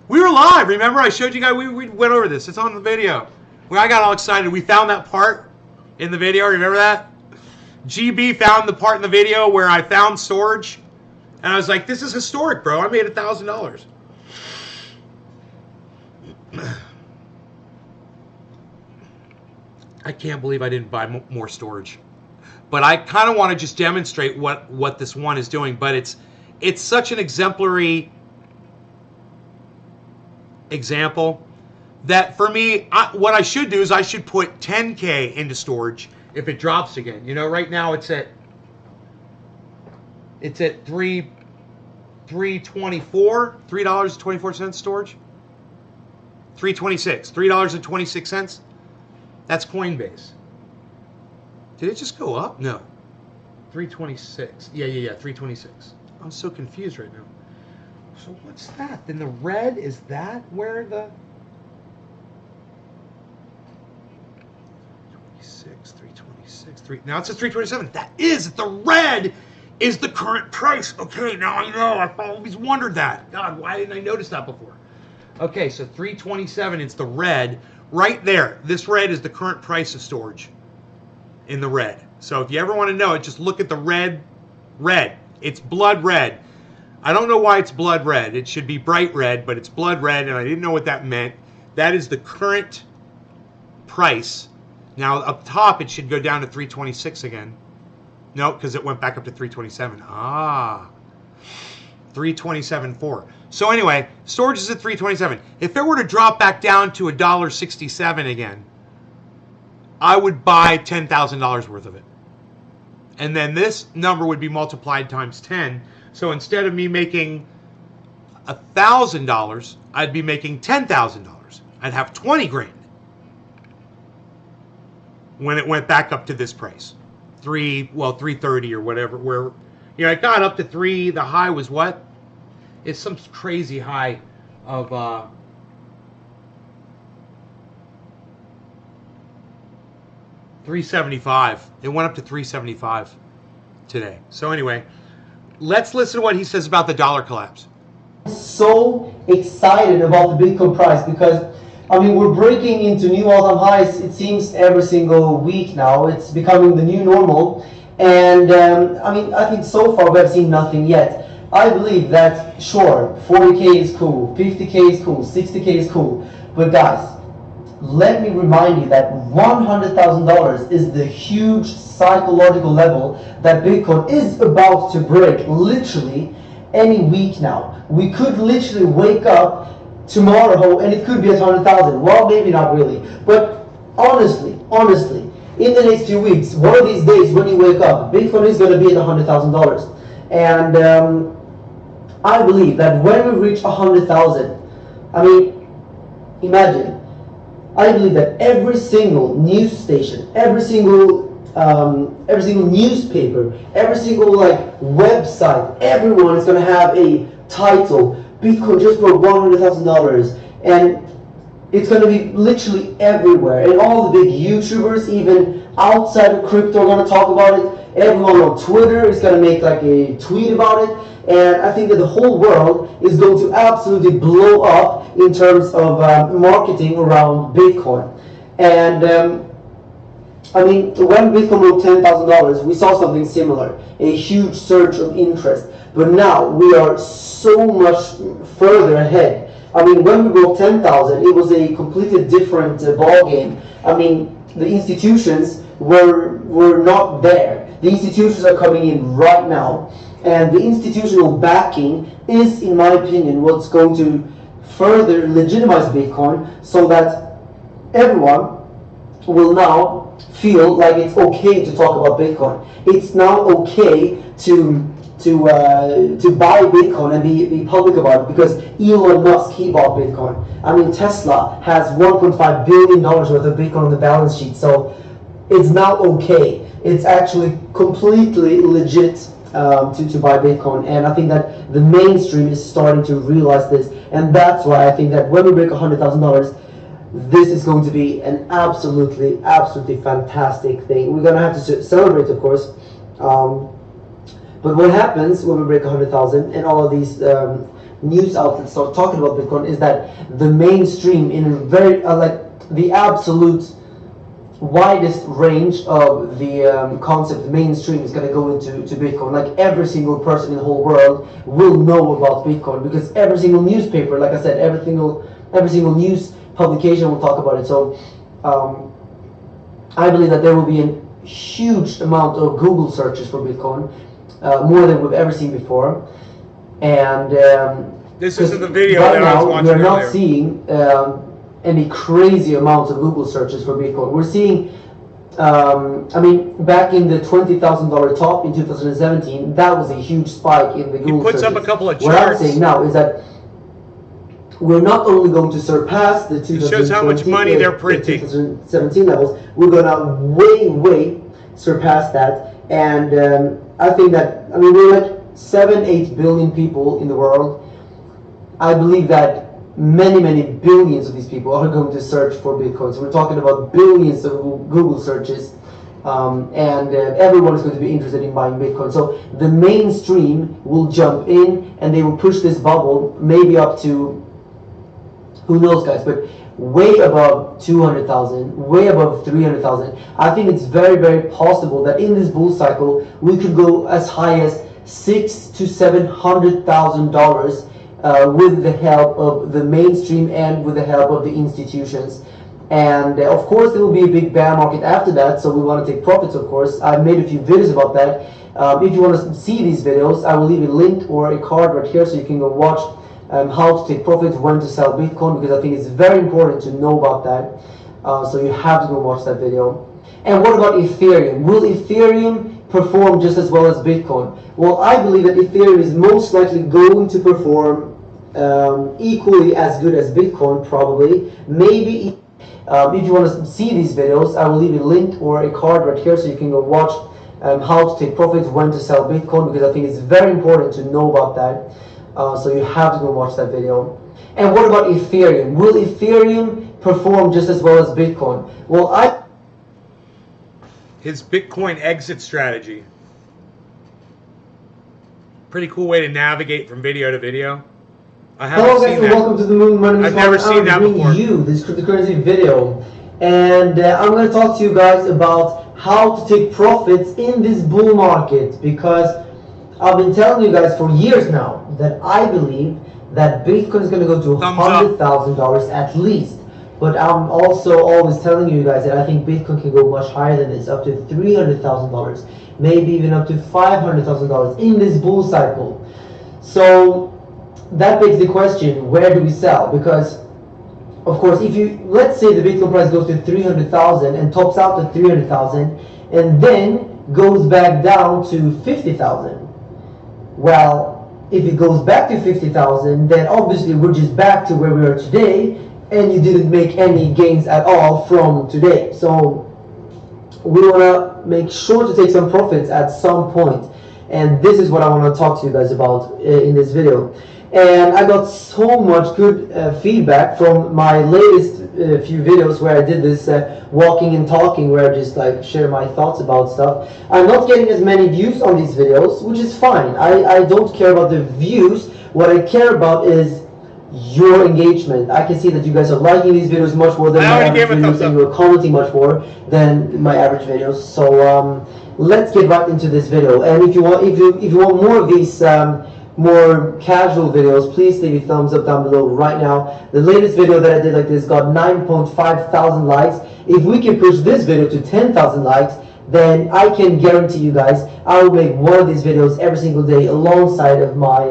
S1: We were live. Remember, I showed you guys, we went over this. It's on the video. Where I got all excited. We found that part in the video. Remember that? GB found the part in the video where I found storage. And I was like, this is historic, bro. I made $1,000. I can't believe I didn't buy more storage. But I kind of want to just demonstrate what this one is doing. But it's such an exemplary example that for me, what I should do is I should put 10K into storage if it drops again. You know, right now it's at $3.24 storage. $3.26. That's Coinbase. Did it just go up? No. 326. Yeah, 326. I'm so confused right now. So what's that? Then the red, is that where the 326, now it says 327. That is, the red is the current price. Okay, now I know. I've always wondered that. God, why didn't I notice that before? Okay, so 327, it's the red right there. This red is the current price of storage in the red. So if you ever want to know it, just look at the red. It's blood red. I don't know why it's blood red. It should be bright red, but it's blood red, and I didn't know what that meant. That is the current price. Now up top, it should go down to 326 again. No, because it went back up to 327. 327.4. So anyway, storage is at 327. If it were to drop back down to $1.67 again, I would buy $10,000 worth of it. And then this number would be multiplied times 10. So instead of me making $1,000, I'd be making $10,000. I'd have 20 grand when it went back up to this price. 330 or whatever, where, you know, it got up to 3, the high was what? It's some crazy high of 375. It went up to 375 today. So anyway, let's listen to what he says about the dollar collapse.
S8: So excited about the Bitcoin price because, I mean, we're breaking into new all-time highs, it seems, every single week now. It's becoming the new normal. And, I mean, I think so far we have seen nothing yet. I believe that, sure, 40K is cool, 50K is cool, 60K is cool. But guys, let me remind you that $100,000 is the huge psychological level that Bitcoin is about to break literally any week now. We could literally wake up tomorrow and it could be at 100,000. Well, maybe not really, but honestly, in the next few weeks, one of these days when you wake up, Bitcoin is going to be at $100,000. And I believe that when we reach 100,000, I mean, imagine, I believe that every single news station, every single newspaper, every single website, everyone is going to have a title, Bitcoin just broke $100,000, and it's going to be literally everywhere. And all the big YouTubers, even outside of crypto, are going to talk about it. Everyone on Twitter is going to make a tweet about it. And I think that the whole world is going to absolutely blow up in terms of marketing around Bitcoin. And I mean, when Bitcoin broke $10,000, we saw something similar, a huge surge of interest. But now we are so much further ahead. I mean, when we broke 10,000, it was a completely different ball game. I mean, the institutions were not there. The institutions are coming in right now, and the institutional backing is, in my opinion, what's going to further legitimize Bitcoin, so that everyone will now feel like it's okay to talk about Bitcoin. It's now okay to buy Bitcoin and be public about it, because Elon Musk, he bought Bitcoin. I mean, Tesla has $1.5 billion worth of Bitcoin on the balance sheet, so it's now okay. It's actually completely legit to buy Bitcoin, and I think that the mainstream is starting to realize this, and that's why I think that when we break $100,000, this is going to be an absolutely fantastic thing. We're gonna have to celebrate, of course. But what happens when we break 100,000 and all of these news outlets start talking about Bitcoin is that the mainstream, in a very the absolute widest range of the concept mainstream, is going to go into Bitcoin. Like every single person in the whole world will know about Bitcoin, because every single newspaper, like I said, every single news publication will talk about it. So I believe that there will be a huge amount of Google searches for Bitcoin. More than we've ever seen before, and
S1: this isn't the video
S8: right
S1: that I was
S8: now
S1: watching
S8: we're not
S1: earlier.
S8: seeing any crazy amounts of Google searches for Bitcoin. We're seeing, I mean, back in the $20,000 top in 2017, that was a huge spike in the Google
S1: He puts
S8: searches.
S1: up a couple of
S8: What I'm
S1: charts.
S8: saying now is that we're not only going to surpass the 2020,
S1: shows how much money they're printing.
S8: 2017 levels, we're going to way surpass that. And I think that, I mean, we're like 7-8 billion people in the world. I believe that many billions of these people are going to search for Bitcoin. So we're talking about billions of Google searches, and everyone is going to be interested in buying Bitcoin. So the mainstream will jump in and they will push this bubble maybe up to, who knows, guys, but way above 200,000, way above 300,000. I think it's very possible that in this bull cycle we could go as high as $600,000 to $700,000 with the help of the mainstream and with the help of the institutions. And of course there will be a big bear market after that, so we want to take profits, of course. I've made a few videos about that. If you want to see these videos, I will leave a link or a card right here so you can go watch how to take profits, when to sell Bitcoin, because I think it's very important to know about that. So you have to go watch that video. And what about Ethereum? Will Ethereum perform just as well as Bitcoin? Well, I believe that Ethereum is most likely going to perform equally as good as Bitcoin, probably. Maybe. If you want to see these videos, I will leave a link or a card right here so you can go watch how to take profits, when to sell Bitcoin, because I think it's very important to know about that. So you have to go watch that video. And what about Ethereum? Will Ethereum perform just as well as Bitcoin? Well,
S1: His Bitcoin exit strategy. Pretty cool way to navigate from video to video. I haven't
S8: hello guys
S1: seen
S8: and
S1: that.
S8: welcome to the Moon. My name is
S1: I've never seen that before.
S8: you this cryptocurrency video, and I'm going to talk to you guys about how to take profits in this bull market, because I've been telling you guys for years now that I believe that Bitcoin is going to go to $100,000 at least. But I'm also always telling you guys that I think Bitcoin can go much higher than this, up to $300,000, maybe even up to $500,000 in this bull cycle. So that begs the question, where do we sell? Because of course, if you, let's say the Bitcoin price goes to 300,000 and tops out to 300,000 and then goes back down to 50,000. Well, if it goes back to 50,000, then obviously we're just back to where we are today, and you didn't make any gains at all from today. So we want to make sure to take some profits at some point, and this is what I want to talk to you guys about in this video. And I got so much good feedback from my latest few videos where I did this walking and talking, where I just like share my thoughts about stuff. I'm not getting as many views on these videos, which is fine. I don't care about the views. What I care about is your engagement. I can see that you guys are liking these videos much more than my average videos, and you're commenting much more than my average videos. So let's get right into this video. And if you want more of these more casual videos, please leave a thumbs up down below right now. The latest video that I did like this got 9.5 thousand likes. If we can push this video to 10,000 likes, then I can guarantee you guys I will make one of these videos every single day alongside of my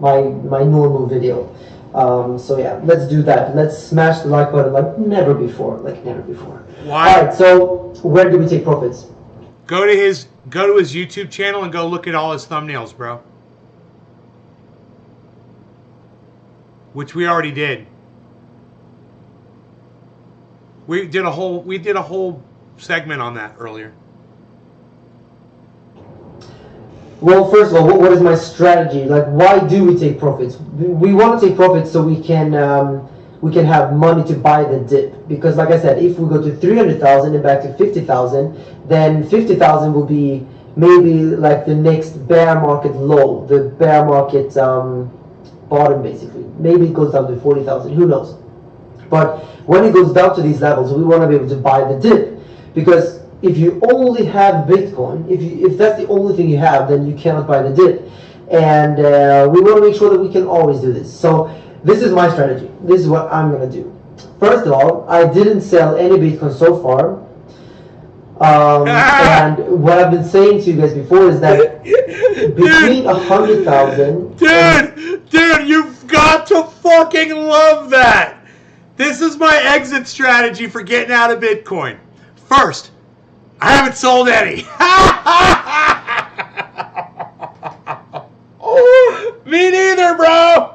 S8: my normal video. So yeah, let's do that. Let's smash the like button like never before,
S1: Why?
S8: All right, so where do we take profits?
S1: Go to his YouTube channel and go look at all his thumbnails, bro. Which we already did. We did a whole segment on that earlier.
S8: Well, first of all, what is my strategy? Like, why do we take profits? We want to take profits so we can have money to buy the dip. Because, like I said, if we go to 300,000 and back to 50,000, then 50,000 will be maybe like the next bear market low, the bear market bottom, basically. Maybe it goes down to 40,000. Who knows? But when it goes down to these levels, we want to be able to buy the dip, because if you only have Bitcoin, if that's the only thing you have, then you cannot buy the dip. And we want to make sure that we can always do this. So this is my strategy. This is what I'm going to do. First of all, I didn't sell any Bitcoin so far. And what I've been saying to you guys before is that between 100,000...
S1: Dude, you've got to fucking love that! This is my exit strategy for getting out of Bitcoin. First, I haven't sold any. Me neither, bro.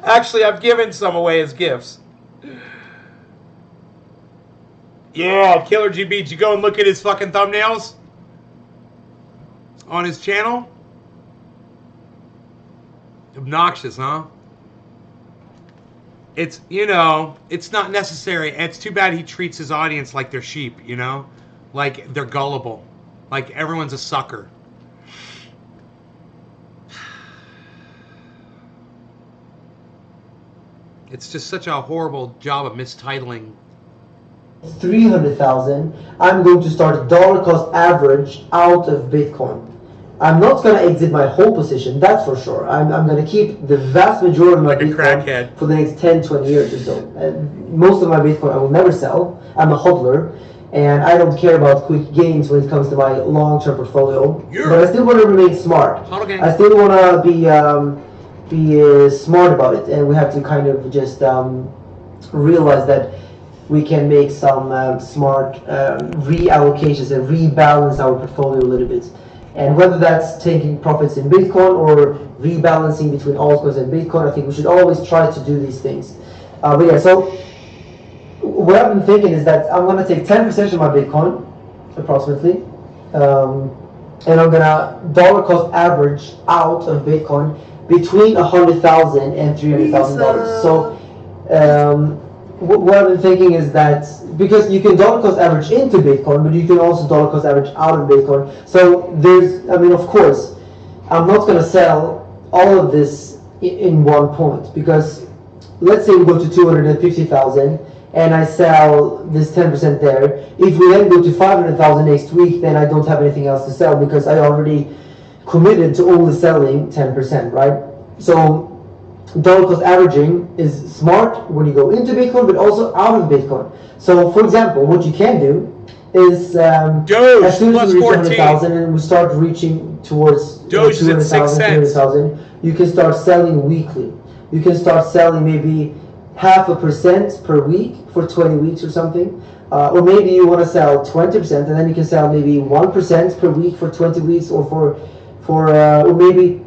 S1: Actually, I've given some away as gifts. Yeah, Killer GB, did you go and look at his fucking thumbnails on his channel? Obnoxious, huh? It's, you know, it's not necessary. It's too bad he treats his audience like they're sheep, you know? Like they're gullible. Like everyone's a sucker. It's just such a horrible job of mistitling.
S8: 300,000, I'm going to start dollar cost average out of Bitcoin. I'm not going to exit my whole position, that's for sure. I'm going to keep the vast majority of my Bitcoin for the next 10-20 years or so. And most of my Bitcoin I will never sell. I'm a hodler, and I don't care about quick gains when it comes to my long-term portfolio. But I still want to remain smart. I still want to be smart about it, and we have to kind of just realize that we can make some smart reallocations and rebalance our portfolio a little bit. And whether that's taking profits in Bitcoin or rebalancing between altcoins and Bitcoin, I think we should always try to do these things. But yeah, so what I've been thinking is that I'm going to take 10% of my Bitcoin, approximately, and I'm going to dollar cost average out of Bitcoin between $100,000 and $300,000. So what I've been thinking is that, because you can dollar cost average into Bitcoin, but you can also dollar cost average out of Bitcoin. So there's, I mean, of course, I'm not going to sell all of this in one point, because let's say we go to 250,000 and I sell this 10% there. If we then go to 500,000 next week, then I don't have anything else to sell, because I already committed to only selling 10%, right? So dollar cost averaging is smart when you go into Bitcoin, but also out of Bitcoin. So, for example, what you can do is
S1: Doge
S8: as soon as
S1: plus
S8: we reach
S1: 14.
S8: 100,000 and we start reaching towards
S1: Doge is at 6 cents.
S8: 200,000, you can start selling weekly. You can start selling maybe 0.5% per week for 20 weeks or something. Or maybe you want to sell 20%, and then you can sell maybe 1% per week for 20 weeks, or or maybe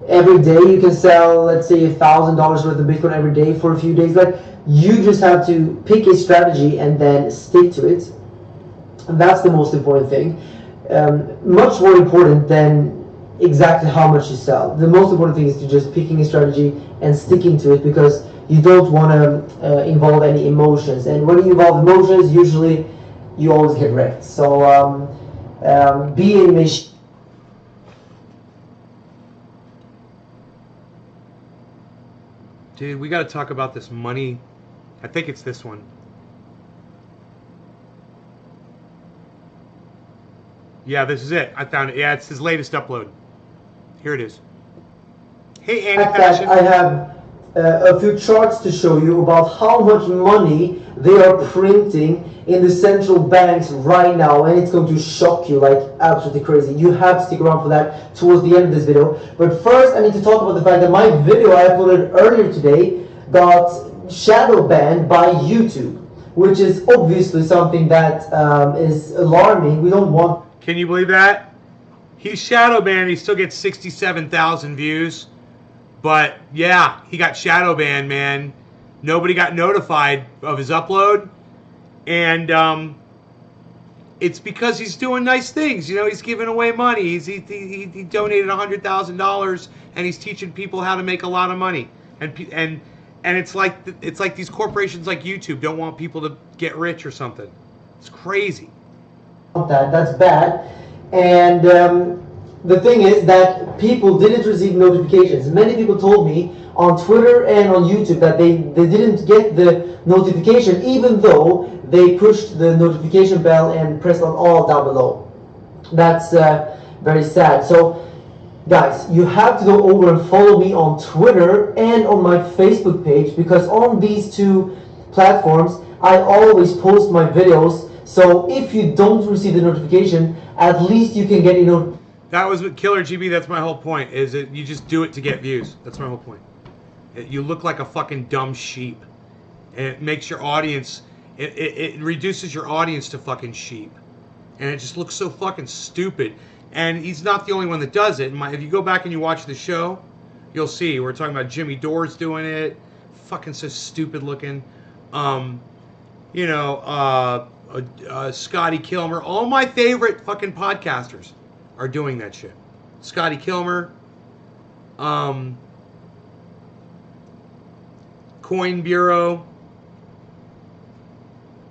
S8: every day you can sell, let's say, $1,000 worth of Bitcoin every day for a few days. Like, you just have to pick a strategy and then stick to it. And that's the most important thing. Much more important than exactly how much you sell. The most important thing is to just picking a strategy and sticking to it, because you don't want to involve any emotions. And when you involve emotions, usually you always get wrecked. So be a machine.
S1: Dude, we got to talk about this money. I think it's this one. Yeah, this is it. I found it. Yeah, it's his latest upload. Here it is. Hey, Annie Fashion.
S8: I have a few charts to show you about how much money they are printing in the central banks right now, and it's going to shock you like absolutely crazy. You have to stick around for that towards the end of this video. But first, I need to talk about the fact that my video I uploaded earlier today got shadow banned by YouTube, which is obviously something that is alarming. We don't want.
S1: Can you believe that? He's shadow banned. He still gets 67,000 views. But yeah, he got shadow banned, man. Nobody got notified of his upload. And it's because he's doing nice things. You know, he's giving away money. He donated $100,000 and he's teaching people how to make a lot of money. And it's like these corporations like YouTube don't want people to get rich or something. It's crazy.
S8: That's bad. And the thing is that people didn't receive notifications. Many people told me on Twitter and on YouTube that they didn't get the notification, even though they pushed the notification bell and pressed on all down below. That's very sad. So guys, you have to go over and follow me on Twitter and on my Facebook page, because on these two platforms I always post my videos. So if you don't receive the notification, at least you can get
S1: That was what Killer GB. That's my whole point. Is that you just do it to get views. That's my whole point. You look like a fucking dumb sheep, and it makes your audience. It reduces your audience to fucking sheep, and it just looks so fucking stupid. And he's not the only one that does it. If you go back and you watch the show, you'll see we're talking about Jimmy Dore's doing it. Fucking so stupid looking. Scotty Kilmer. All my favorite fucking podcasters are doing that shit. Scotty Kilmer, Coin Bureau.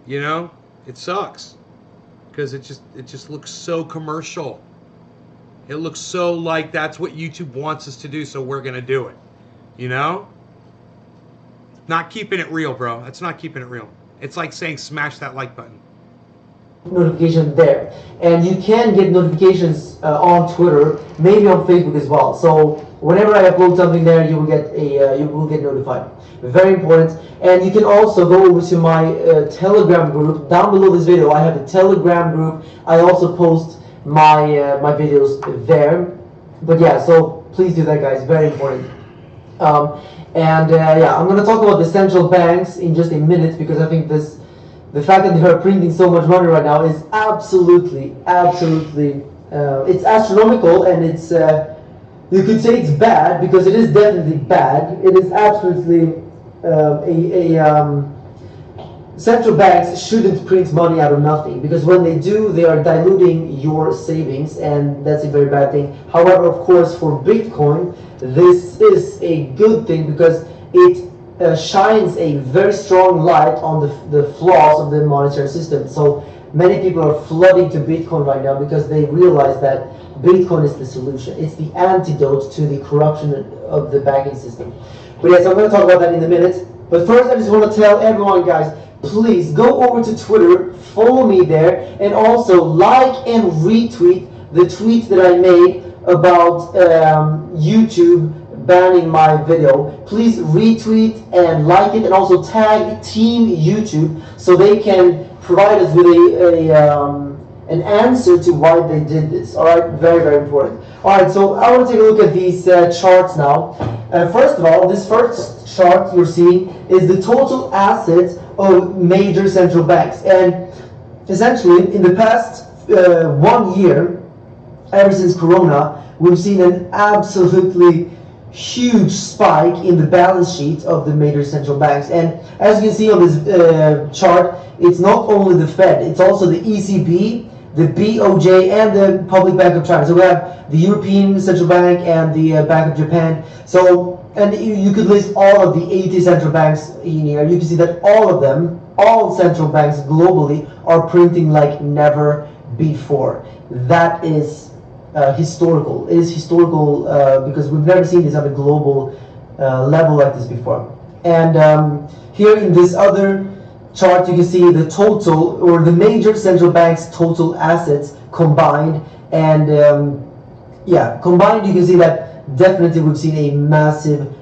S1: You know, it sucks because it just looks so commercial. It looks so like that's what YouTube wants us to do, so we're gonna do it. You know, not keeping it real, bro. That's not keeping it real. It's like saying smash that like button.
S8: Notification there, and you can get notifications on Twitter, maybe on Facebook as well. So whenever I upload something there, you will get notified. Very important. And you can also go over to my Telegram group down below this video. I have a Telegram group. I also post my my videos there. But yeah, so please do that, guys. Very important. Yeah, I'm gonna talk about the central banks in just a minute, because I think the fact that they are printing so much money right now is absolutely, it's astronomical, and it's, you could say it's bad, because it is definitely bad. It is absolutely, central banks shouldn't print money out of nothing, because when they do, they are diluting your savings, and that's a very bad thing. However, of course, for Bitcoin, this is a good thing, because it shines a very strong light on the flaws of the monetary system. So many people are flooding to Bitcoin right now because they realize that Bitcoin is the solution. It's the antidote to the corruption of the banking system. But yes, I'm going to talk about that in a minute. But first, I just want to tell everyone, guys, please go over to Twitter, follow me there, and also like and retweet the tweet that I made about YouTube banning my video, please retweet and like it, and also tag Team YouTube so they can provide us with an answer to why they did this. All right, very, very important. All right, so I want to take a look at these charts now. First of all, this first chart you're seeing is the total assets of major central banks, and essentially in the past 1 year, ever since Corona, we've seen an absolutely huge spike in the balance sheet of the major central banks. And as you can see on this chart, it's not only the Fed, it's also the ECB, the BOJ, and the Public Bank of China. So we have the European Central Bank and the Bank of Japan. So, and you could list all of the 80 central banks in here. You can see that all of them, all central banks globally, are printing like never before. That is historical. It is historical because we've never seen this on a global level like this before. And here in this other chart, you can see the total, or the major central banks' total assets combined. And yeah, combined, you can see that definitely we've seen a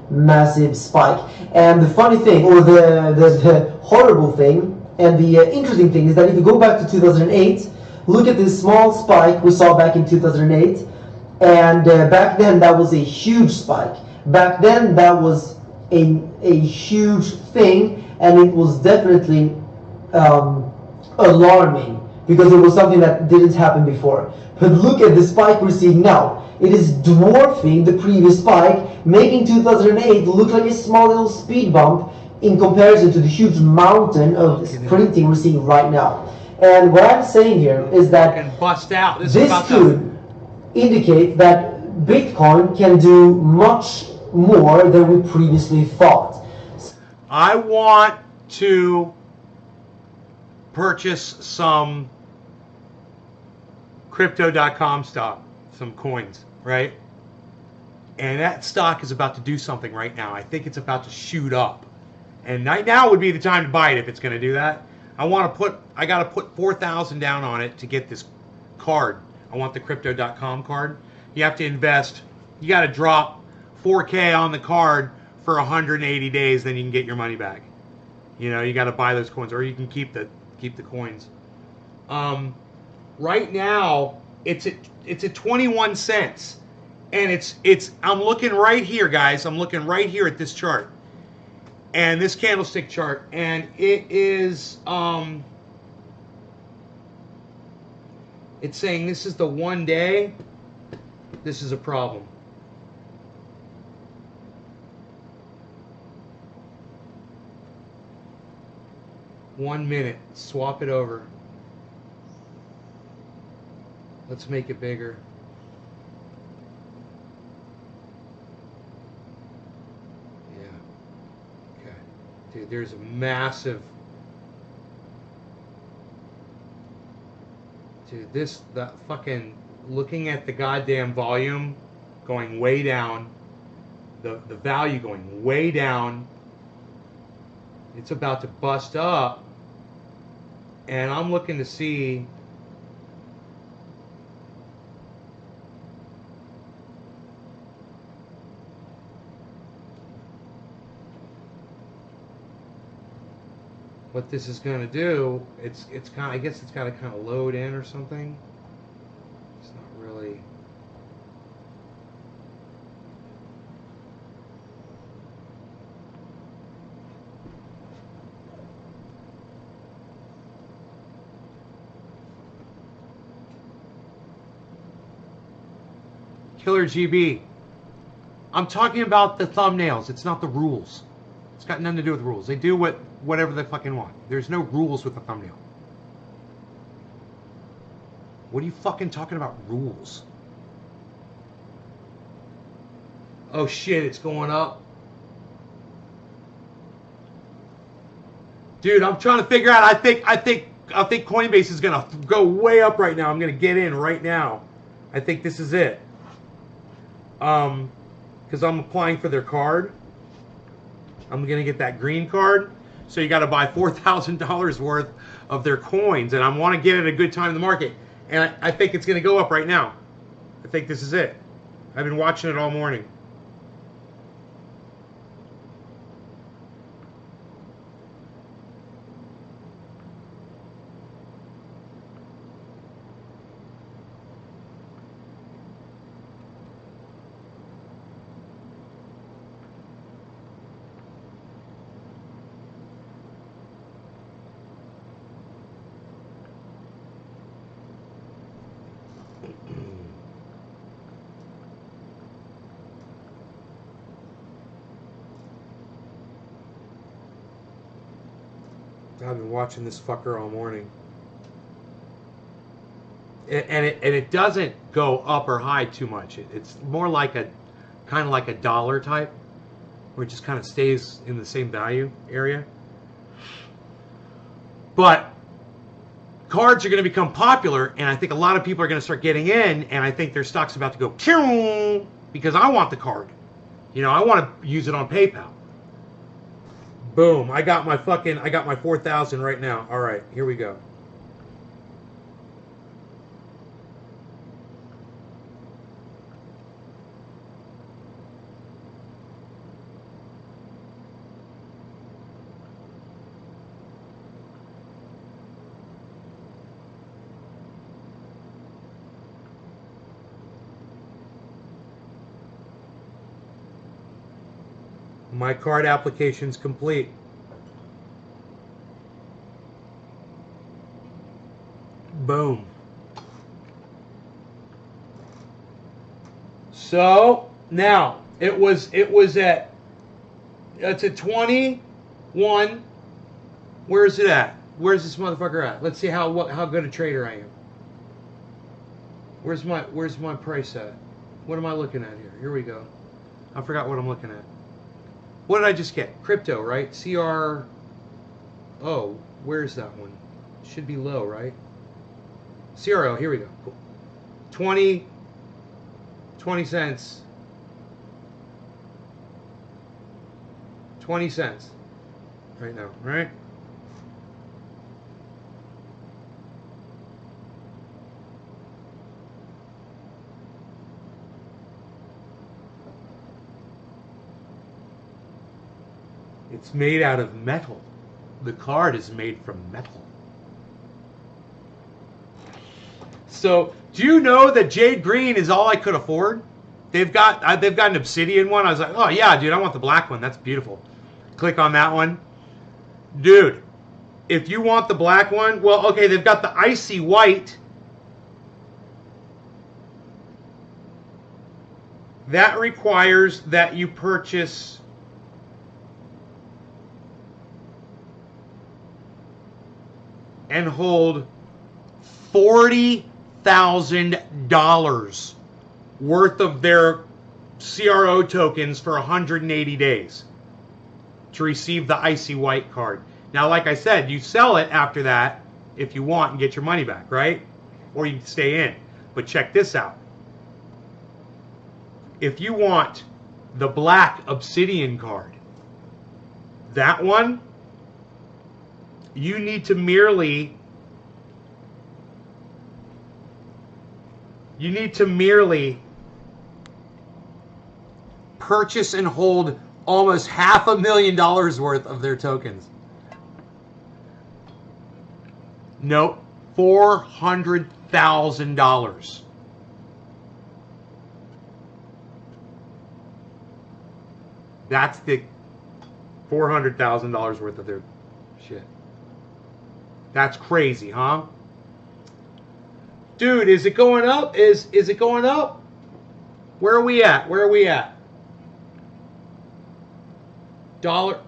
S8: massive spike. And the funny thing, or the horrible thing, and the interesting thing is that if you go back to 2008, look at this small spike we saw back in 2008, and back then that was a huge spike. Back then that was a huge thing, and it was definitely alarming because it was something that didn't happen before. But look at the spike we're seeing now. It is dwarfing the previous spike, making 2008 look like a small little speed bump in comparison to the huge mountain of printing we're seeing right now. And what I'm saying here is that
S1: bust out.
S8: This could indicate that Bitcoin can do much more than we previously thought.
S1: I want to purchase some crypto.com stock, some coins, right? And that stock is about to do something right now. I think it's about to shoot up. And right now would be the time to buy it if it's going to do that. I got to put 4,000 down on it to get this card. I want the crypto.com card. You have to invest. You got to drop 4K on the card for 180 days, then you can get your money back. You know, you got to buy those coins, or you can keep the coins. Right now, it's at 21 cents, and it's. I'm looking right here, guys. I'm looking right here at this chart. And this candlestick chart, and it is, it's saying this is the 1 day. This is a problem. One minute, swap it over. Let's make it bigger. Dude, there's a massive... Dude, that fucking... Looking at the goddamn volume going way down, the value going way down, it's about to bust up, and I'm looking to see... what this is going to do. It's kind of, I guess it's got to kind of load in or something. It's not really. Killer GB. I'm talking about the thumbnails. It's not the rules. It's got nothing to do with rules. They do whatever they fucking want. There's no rules with the thumbnail. What are you fucking talking about rules? Oh shit, it's going up. Dude, I'm trying to figure out. I think Coinbase is gonna go way up right now. I'm gonna get in right now. I think this is it. Because I'm applying for their card. I'm going to get that green card. So you got to buy $4,000 worth of their coins. And I want to get it at a good time in the market. And I think it's going to go up right now. I think this is it. I've been watching it all morning. I've been watching this fucker all morning. And it doesn't go up or high too much. It's more like a kind of like a dollar type, where it just kind of stays in the same value area. But cards are going to become popular, and I think a lot of people are going to start getting in, and I think their stock's about to go pew because I want the card. You know, I want to use it on PayPal. Boom! I got my 4,000 right now. All right, here we go. My card application's complete. Boom. So now it was at it's at 21. Where is it at? Where's this motherfucker at? Let's see how good a trader I am. Where's my price at? What am I looking at here? Here we go. I forgot what I'm looking at. What did I just get? Crypto, right? CR. Oh, where's that one? Should be low, right? CRO, here we go. Cool. 20 cents. 20 cents. Right now, right? It's made out of metal. The card is made from metal. So, do you know that jade green is all I could afford? They've got an obsidian one. I was like, oh yeah, dude, I want the black one. That's beautiful. Click on that one. Dude, if you want the black one, well, okay, they've got the icy white. That requires that you purchase and hold $40,000 worth of their CRO tokens for 180 days to receive the icy white card. Now, like I said, you sell it after that if you want and get your money back, right? Or you can stay in. But check this out. If you want the black obsidian card, that one, you need to merely purchase and hold almost $500,000 worth of their tokens. Nope, $400,000. That's the $400,000 worth of their shit. That's crazy, huh? Dude, is it going up? Is it going up? Where are we at? Where are we at? Dollar.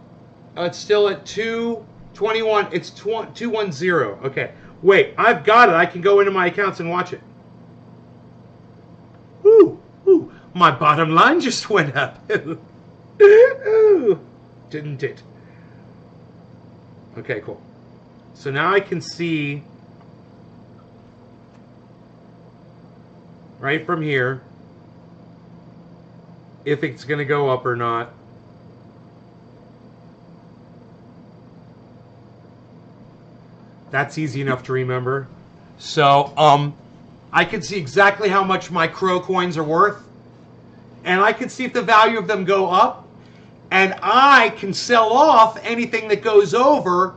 S1: It's still at 221. It's 210. Okay. Wait, I've got it. I can go into my accounts and watch it. Ooh, ooh. My bottom line just went up. Ooh, didn't it? Okay, cool. So now I can see right from here if it's going to go up or not. That's easy enough to remember. So I can see exactly how much my Crow coins are worth, and I can see if the value of them go up, and I can sell off anything that goes over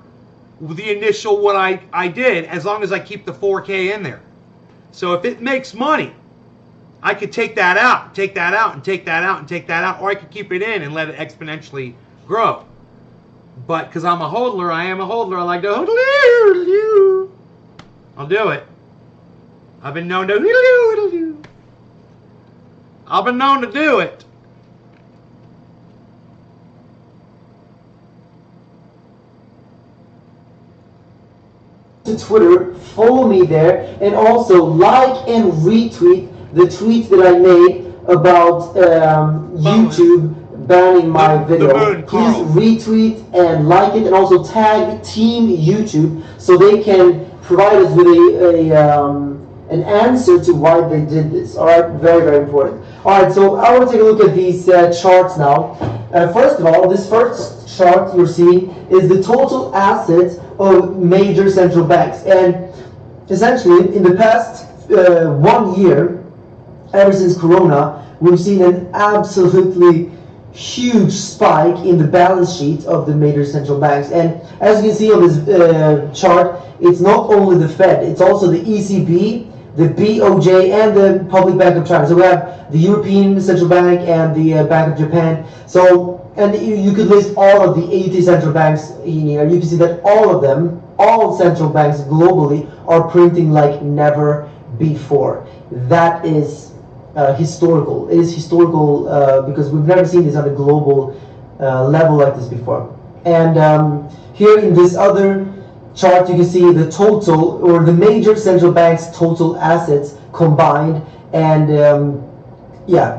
S1: the initial what I did, as long as I keep the 4K in there. So if it makes money, I could take that out, take that out, and take that out, and take that out, or I could keep it in and let it exponentially grow. But because I'm a hodler, I am a hodler. I like to hodler. I'll do it. I've been known to. I've been known to do it.
S8: To Twitter, follow me there, and also like and retweet the tweets that I made about YouTube banning my video.
S1: Moon,
S8: Please
S1: Carl.
S8: retweet and like it, and also tag Team YouTube so they can provide us with an answer to why they did this. All right, very, very important. All right, so I want to take a look at these charts now. First of all, this first chart you're seeing is the total assets of major central banks. And essentially, in the past 1 year, ever since Corona, we've seen an absolutely huge spike in the balance sheet of the major central banks. And as you can see on this chart, it's not only the Fed, it's also the ECB, the BOJ, and the Public Bank of China. So we have the European Central Bank and the Bank of Japan. So, and you could list all of the 80 central banks in here. You can see that all of them, all central banks globally, are printing like never before. That is historical. It is historical because we've never seen this on a global level like this before. And here in this other chart, you can see the total, or the major central banks' total assets combined. And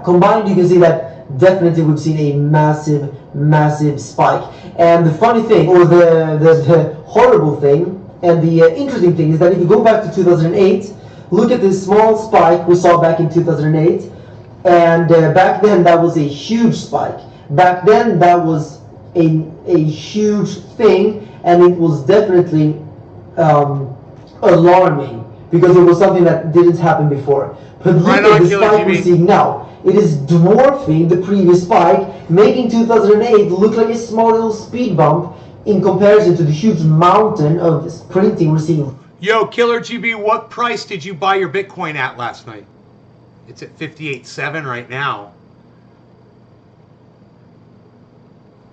S8: combined, you can see that definitely we've seen a massive spike. And the funny thing, or the horrible thing, and the interesting thing is that if you go back to 2008, look at this small spike we saw back in 2008, and back then that was a huge spike. Back then that was a huge thing, and it was definitely alarming because it was something that didn't happen before. But look at the spike we're seeing now. It is dwarfing the previous spike, making 2008 look like a small little speed bump in comparison to the huge mountain of printing we're seeing.
S1: Yo, Killer GB, what price did you buy your Bitcoin at last night? It's at 58.7 right now.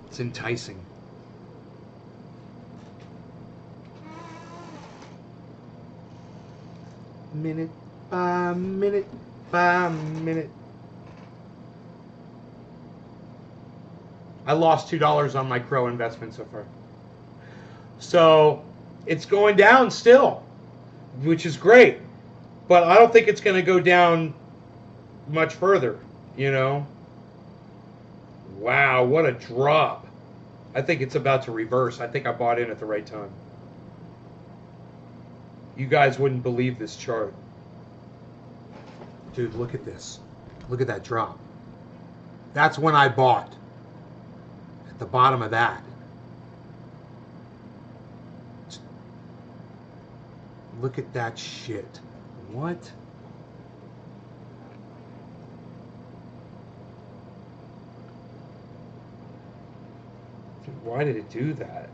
S1: It's enticing. Minute by minute by minute. I lost $2 on my Crow investment so far. So it's going down still, which is great. But I don't think it's going to go down much further, you know. Wow, what a drop. I think it's about to reverse. I think I bought in at the right time. You guys wouldn't believe this chart. Dude, look at this. Look at that drop. That's when I bought. At the bottom of that. Look at that shit. What? Dude, why did it do that?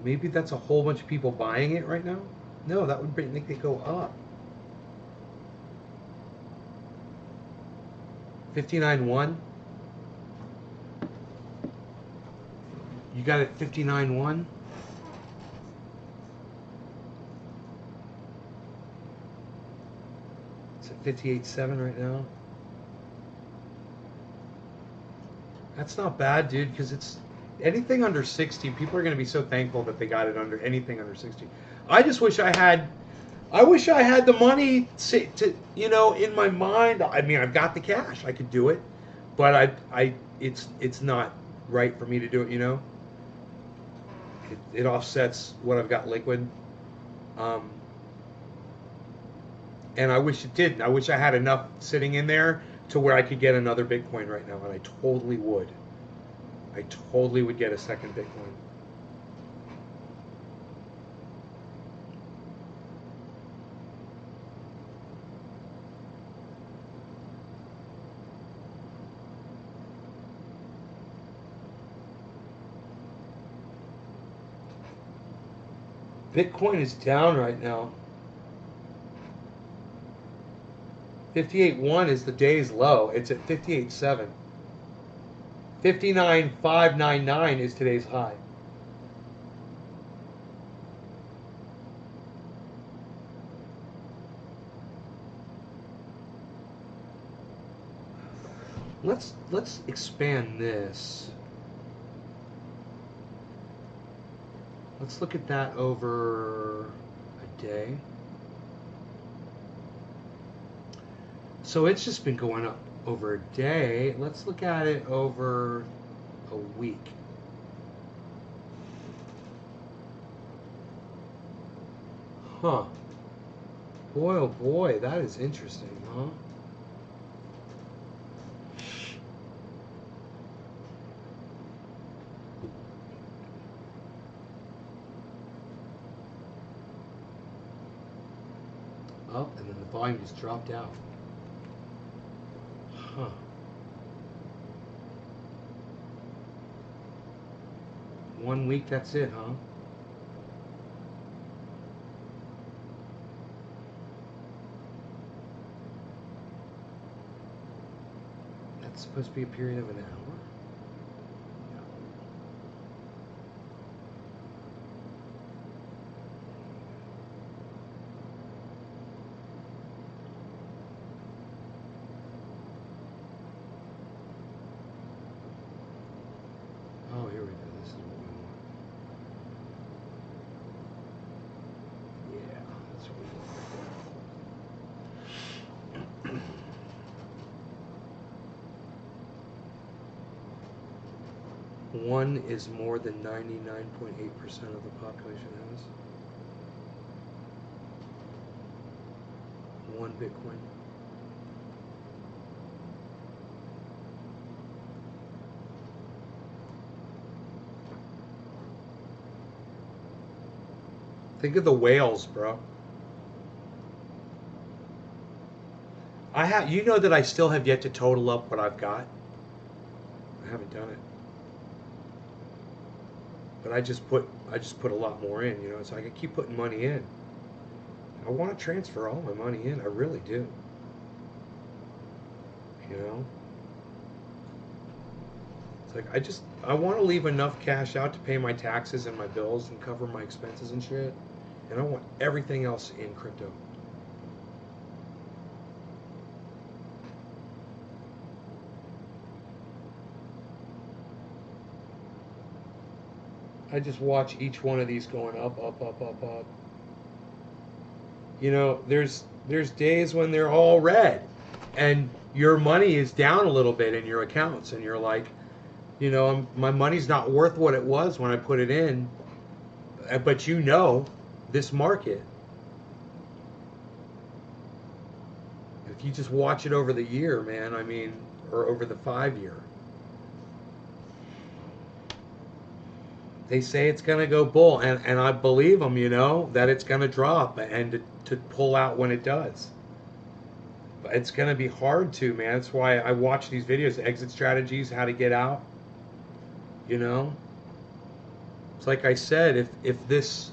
S1: Maybe that's a whole bunch of people buying it right now? No, that would make it go up. 59.1. You got it 59.1. It's at 58.7 right now. That's not bad, dude, because it's anything under 60. People are going to be so thankful that they got it under anything under 60. I just wish I had. I wish I had the money to, you know, in my mind. I mean, I've got the cash. I could do it, but it's not right for me to do it. You know, it offsets what I've got liquid, and I wish it did. I wish I had enough sitting in there to where I could get another Bitcoin right now, and I totally would. I totally would get a second Bitcoin. Bitcoin is down right now. 58.1 is the day's low. It's at 58.7. 59.599 is today's high. Let's expand this. Let's look at that over a day. So it's just been going up over a day. Let's look at it over a week. Huh. Boy, oh boy, that is interesting, huh? Oh, and then the volume just dropped out. Huh. One week, that's it, huh? That's supposed to be a period of an hour? Oh, here we go. This is what we want. Yeah, that's what we want. One is more than 99.8% of the population has. One Bitcoin. Think of the whales, bro. You know that I still have yet to total up what I've got. I haven't done it. But I just put a lot more in, you know, so I can keep putting money in. I want to transfer all my money in, I really do. You know? It's like I want to leave enough cash out to pay my taxes and my bills and cover my expenses and shit. And I want everything else in crypto. I just watch each one of these going up, up, up, up, up. You know, there's days when they're all red and your money is down a little bit in your accounts and you're like, you know, my money's not worth what it was when I put it in. But you know, this market, if you just watch it over the year, man, I mean, or over the 5 year, they say it's going to go bull, and I believe them, you know, that it's going to drop and to pull out when it does. But it's going to be hard to, man. That's why I watch these videos, exit strategies, how to get out, you know. It's like I said, if this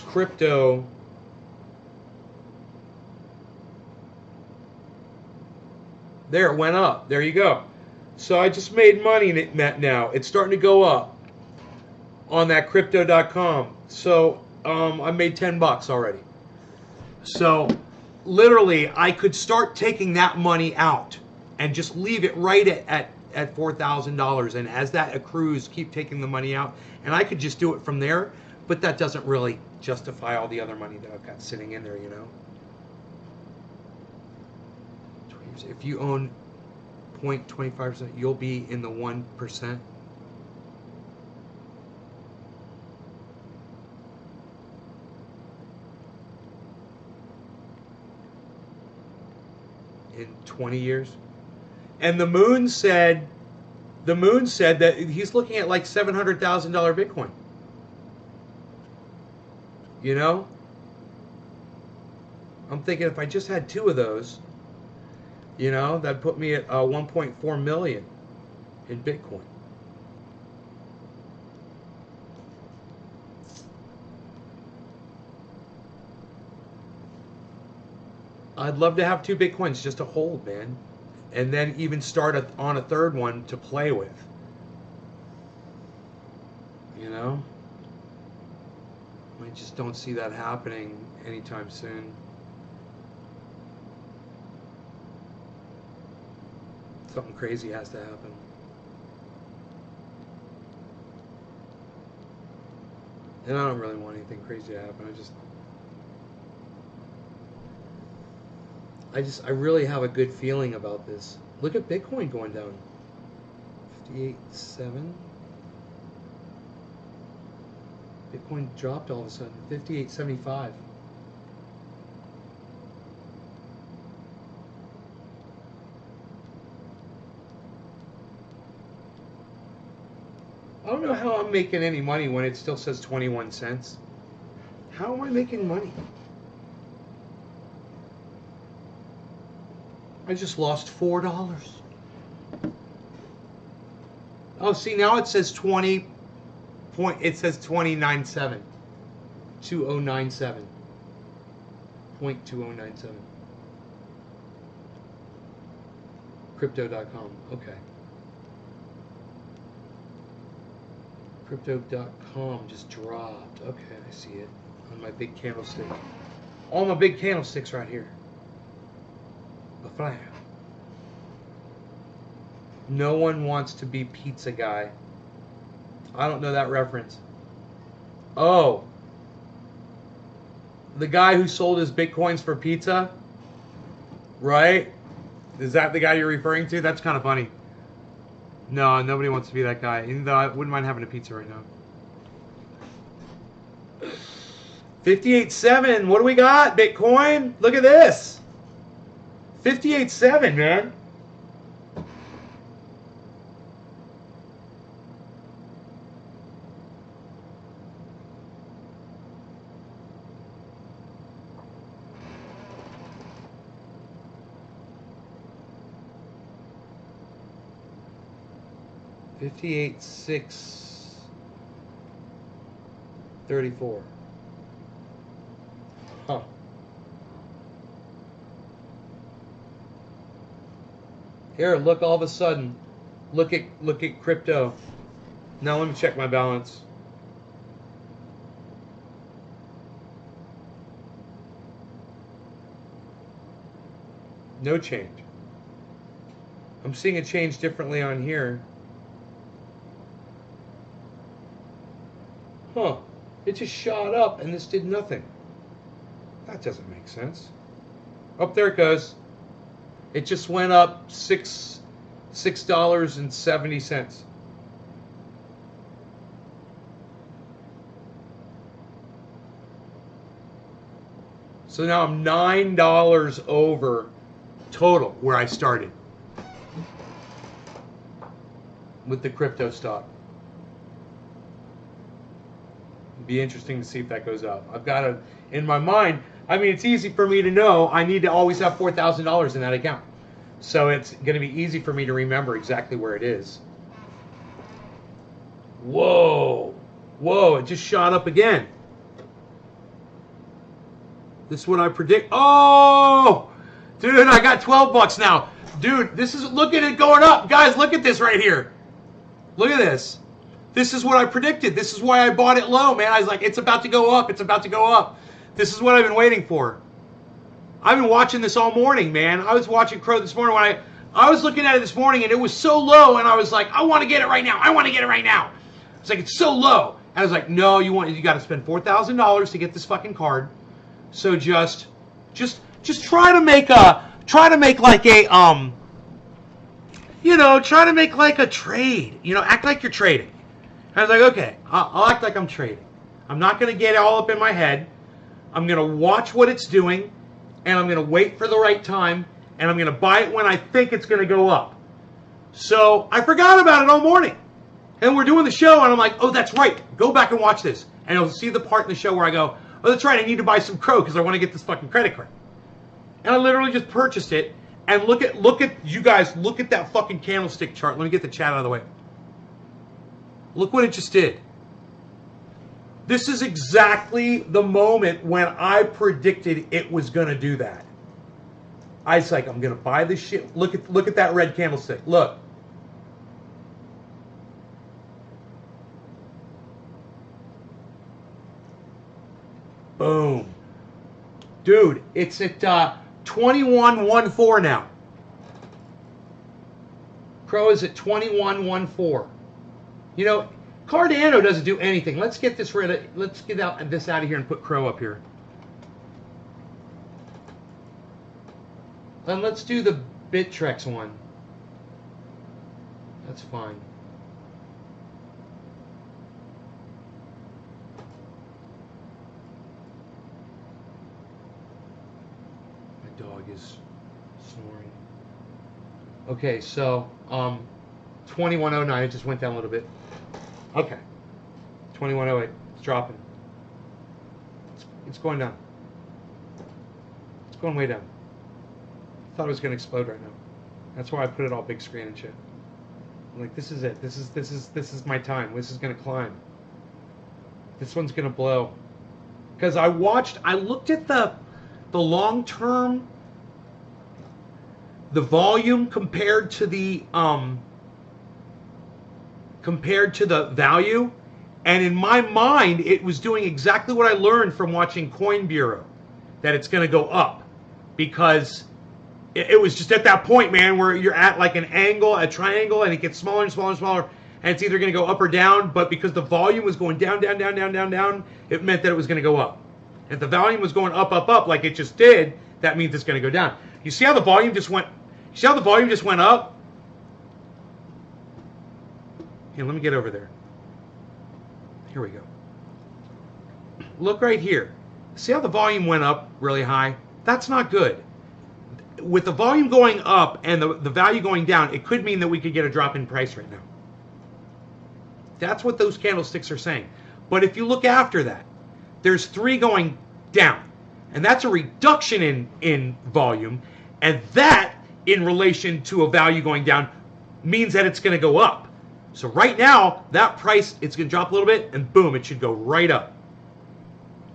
S1: crypto, there it went up. There you go. So I just made money in it now. It's starting to go up on that crypto.com. So I made $10 already. So literally I could start taking that money out and just leave it right at $4,000, and as that accrues, keep taking the money out, and I could just do it from there. But that doesn't really justify all the other money that I've got sitting in there, you know. If you own 0.25%, you'll be in the 1%. In 20 years. And the moon said that he's looking at like $700,000 Bitcoin. You know? I'm thinking if I just had 2 of those, you know, that'd put me at 1.4 million in Bitcoin. I'd love to have 2 Bitcoins just to hold, man. And then even start on a third one to play with. You know? I just don't see that happening anytime soon. Something crazy has to happen. And I don't really want anything crazy to happen. I really have a good feeling about this. Look at Bitcoin going down. 58.7. Bitcoin dropped all of a sudden. 58.75. I don't know how I'm making any money when it still says 21 cents. How am I making money? I just lost $4. Oh, see, now it says 20 point. It says 2097. 2097. 0.2097. Crypto.com. Okay. Crypto.com just dropped. Okay, I see it on my big candlestick. All my big candlesticks right here. A flag. No one wants to be pizza guy. I don't know that reference. Oh. The guy who sold his bitcoins for pizza? Right? Is that the guy you're referring to? That's kind of funny. No, nobody wants to be that guy. Even though I wouldn't mind having a pizza right now. 58.7. What do we got, Bitcoin? Look at this. 58.7, man. $58,634. Huh. Here, look, all of a sudden, look at crypto. Now let me check my balance. No change. I'm seeing a change differently on here. Huh. It just shot up and this did nothing. That doesn't make sense. Oh, there it goes. It just went up $6.70. So now I'm $9 over total where I started with the crypto stock. It'd be interesting to see if that goes up. I've got to, in my mind, I mean, it's easy for me to know I need to always have $4,000 in that account. So it's going to be easy for me to remember exactly where it is. Whoa. Whoa, it just shot up again. This is what I predict. Oh! Dude, I got 12 bucks now. Dude, this is, look at it going up. Guys, look at this right here. Look at this. This is what I predicted. This is why I bought it low, man. I was like, it's about to go up. It's about to go up. This is what I've been waiting for. I've been watching this all morning, man. I was watching Crow this morning when I was looking at it this morning and it was so low and I was like, I want to get it right now. I want to get it right now. It's like, it's so low. And I was like, no, you got to spend $4,000 to get this fucking card. So just try to make like a trade. Act like you're trading. I was like, okay, I'll act like I'm trading. I'm not going to get all up in my head. I'm going to watch what it's doing, and I'm going to wait for the right time, and I'm going to buy it when I think it's going to go up. So I forgot about it all morning. And we're doing the show, and I'm like, oh, that's right. Go back and watch this. And you'll see the part in the show where I go, oh, that's right, I need to buy some Crow because I want to get this fucking credit card. And I literally just purchased it. And look at you guys, look at that fucking candlestick chart. Let me get the chat out of the way. Look what it just did. This is exactly the moment when I predicted it was going to do that. I was like, I'm going to buy this shit. Look at that red candlestick. Look. Boom. Dude, it's at 21.14 now. Crow is at 21.14. You know, Cardano doesn't do anything. Let's get this rid of. Let's get this out of here and put Crow up here. And let's do the Bittrex one. That's fine. My dog is snoring. Okay, so 2109. It just went down a little bit. Okay, 2108. It's dropping. It's going down. It's going way down. I thought it was going to explode right now. That's why I put it all big screen and shit. I'm like, this is it. This is my time. This is going to climb. This one's going to blow. Because I looked at the long term, the volume compared to the value, and in my mind it was doing exactly what I learned from watching Coin Bureau, that it's going to go up, because it was just at that point, man, where you're at like an angle, a triangle, and it gets smaller and smaller and smaller, and it's either going to go up or down. But because the volume was going down, down, down, down, down, down, it meant that it was going to go up. And if the volume was going up, up, up, like it just did, that means it's going to go down. You see how the volume just went? You see how the volume just went up? Here, let me get over there. Here we go. Look right here. See how the volume went up really high? That's not good. With the volume going up and the value going down, it could mean that we could get a drop in price right now. That's what those candlesticks are saying. But if you look after that, there's 3 going down. And that's a reduction in volume. And that, in relation to a value going down, means that it's going to go up. So right now, that price, it's going to drop a little bit, and boom, it should go right up.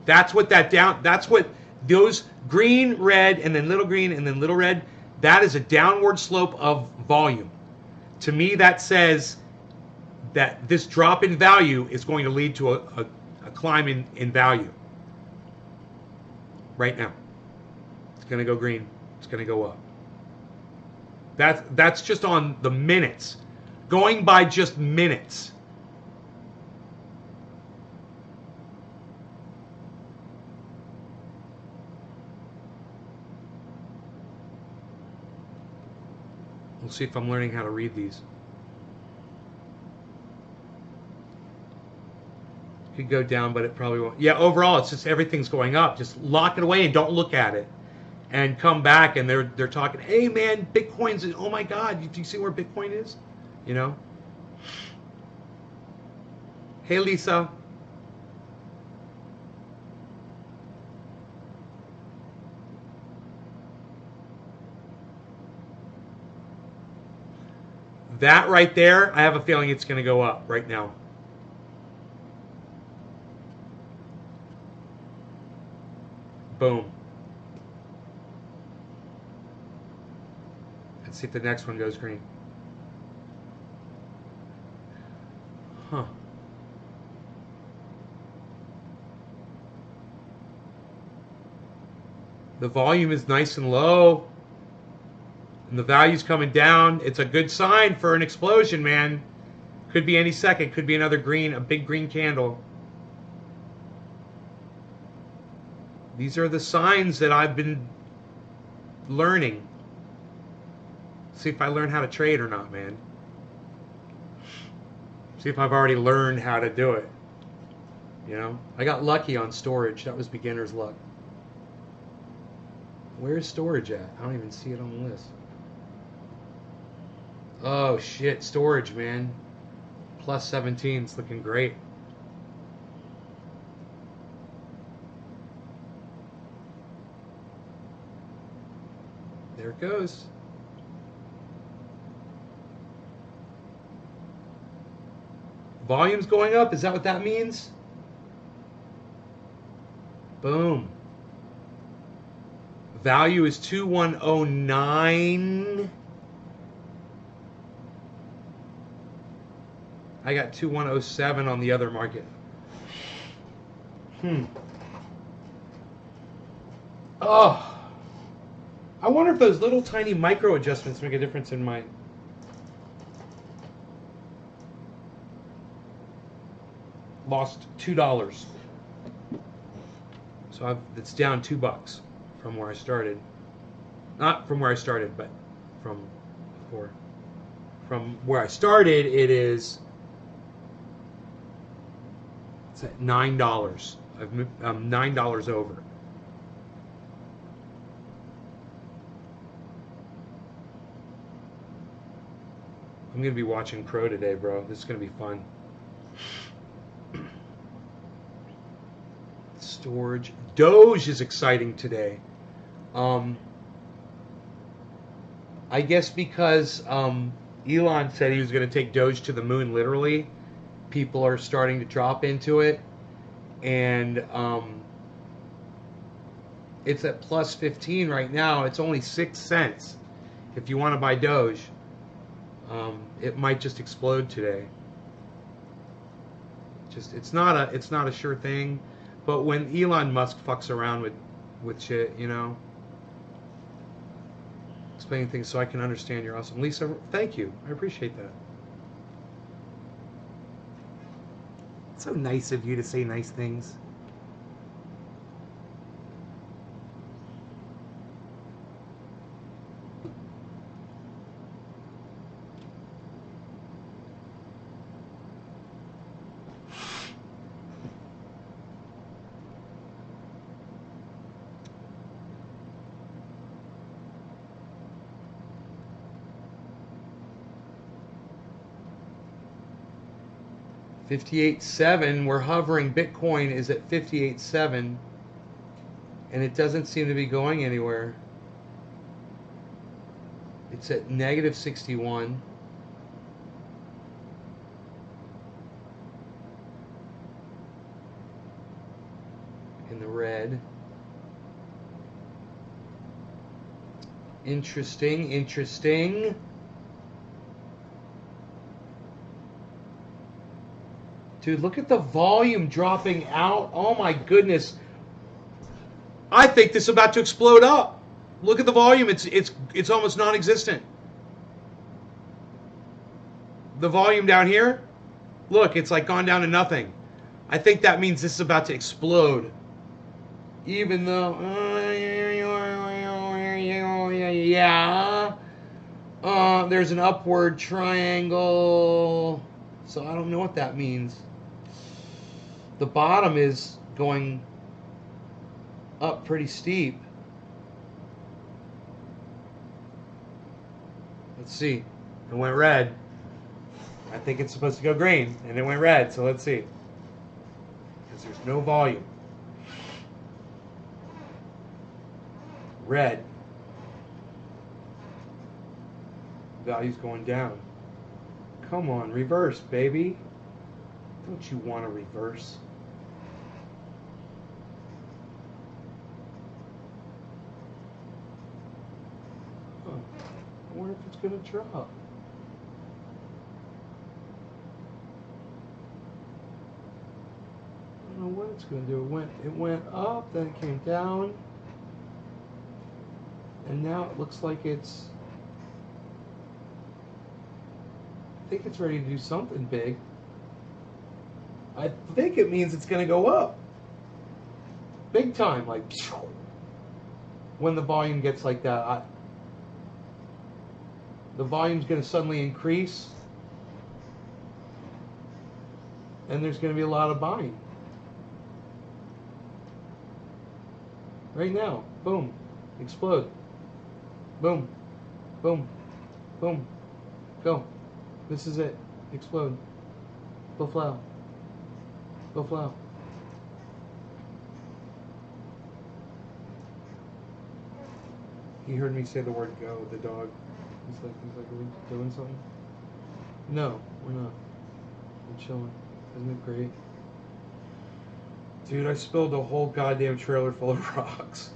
S1: That's what that's what those green, red, and then little green, and then little red, that is a downward slope of volume. To me, that says that this drop in value is going to lead to a climb in value. Right now. It's going to go green. It's going to go up. That's just on the minutes. Going by just minutes. We'll see if I'm learning how to read these. Could go down, but it probably won't. Yeah, overall, it's just everything's going up. Just lock it away and don't look at it. And come back, and they're talking, hey, man, Bitcoin's, oh, my God, do you see where Bitcoin is? You know? Hey, Lisa. That right there, I have a feeling it's going to go up right now. Boom. Let's see if the next one goes green. Huh. The volume is nice and low. And the value's coming down. It's a good sign for an explosion, man. Could be any second. Could be another green, a big green candle. These are the signs that I've been learning. See if I learn how to trade or not, man. See if I've already learned how to do it. You know? I got lucky on storage. That was beginner's luck. Where's storage at? I don't even see it on the list. Oh, shit. Storage, man. Plus 17. It's looking great. There it goes. Volume's going up. Is that what that means? Boom. Value is 2109. I got 2107 on the other market. Oh. I wonder if those little tiny micro adjustments make a difference in my lost $2. So it's down $2 from where I started. Not from where I started, but from before. From where I started, it's at $9. I'm $9 over. I'm gonna be watching Pro today, bro. This is gonna be fun. Storage. Doge is exciting today. I guess because Elon said he was going to take Doge to the moon, literally, people are starting to drop into it, and it's at plus 15 right now. It's only 6 cents if you want to buy Doge. It might just explode today. It's not a sure thing, but when Elon Musk fucks around with shit, you know, explaining things so I can understand, you're awesome. Lisa, thank you. I appreciate that. It's so nice of you to say nice things. $58.7. We're hovering. Bitcoin is at $58.7, and it doesn't seem to be going anywhere. It's at negative 61. In the red. Interesting. Dude, look at the volume dropping out. Oh my goodness. I think this is about to explode up. Look at the volume. It's almost non-existent. The volume down here, look, it's like gone down to nothing. I think that means this is about to explode. Even though, yeah, there's an upward triangle. So I don't know what that means. The bottom is going up pretty steep. Let's see. It went red. I think it's supposed to go green, and it went red, so let's see. Because there's no volume. Red. Value's going down. Come on, reverse, baby. Don't you want to reverse? Huh. I wonder if it's going to drop. I don't know what it's going to do. It went up, then it came down. And now it looks like it's... I think it's ready to do something big. I think it means it's going to go up. Big time, like when the volume gets like that. The volume's going to suddenly increase. And there's going to be a lot of buying. Right now. Boom. Explode. Boom. Boom. Boom. Go. This is it. Explode. Go flow. Go flow. He heard me say the word go, the dog. He's like, are we doing something? No, we're not. We're chilling. Isn't it great? Dude, I spilled a whole goddamn trailer full of rocks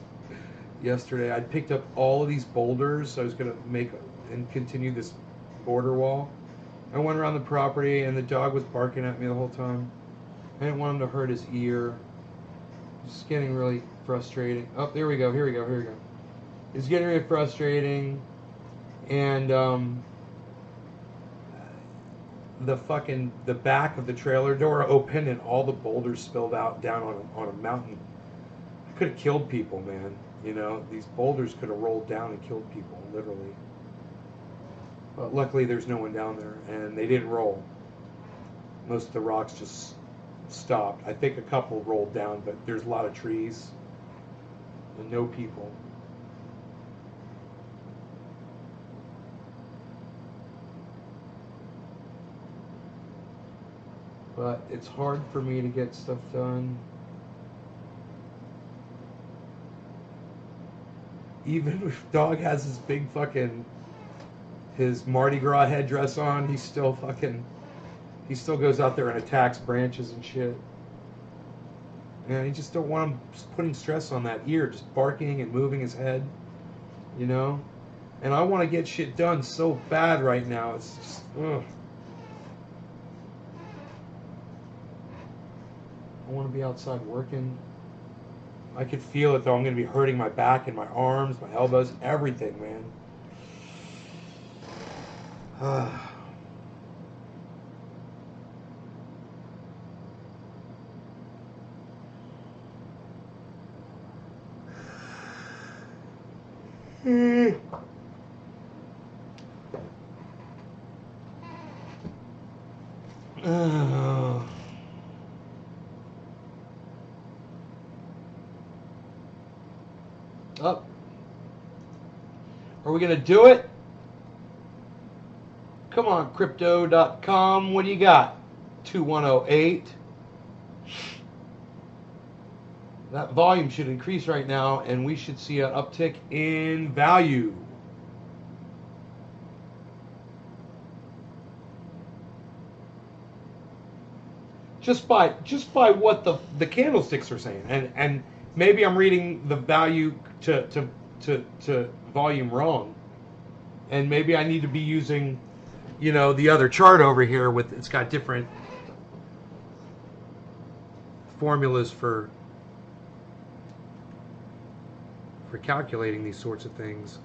S1: yesterday. I picked up all of these boulders. I was going to make and continue this border wall. I went around the property and the dog was barking at me the whole time. I didn't want him to hurt his ear. It's getting really frustrating. Oh, here we go. It's getting really frustrating. And the back of the trailer door open and all the boulders spilled out down on a mountain. I could have killed people, man. You know, these boulders could have rolled down and killed people, literally. But luckily there's no one down there, and they didn't roll. Most of the rocks just stopped. I think a couple rolled down, but there's a lot of trees and no people. But it's hard for me to get stuff done. Even if Dog has his big his Mardi Gras headdress on, he still goes out there and attacks branches and shit. And you just don't want him putting stress on that ear, just barking and moving his head, you know? And I want to get shit done so bad right now. It's just, ugh. I want to be outside working. I could feel it though. I'm going to be hurting my back and my arms, my elbows, everything, man. Up. Are we going to do it? Come on, crypto.com. What do you got? 2108. That volume should increase right now, and we should see an uptick in value. Just by what the candlesticks are saying, and maybe I'm reading the value to volume wrong, and maybe I need to be using, you know, the other chart over here with it's got different formulas for calculating these sorts of things.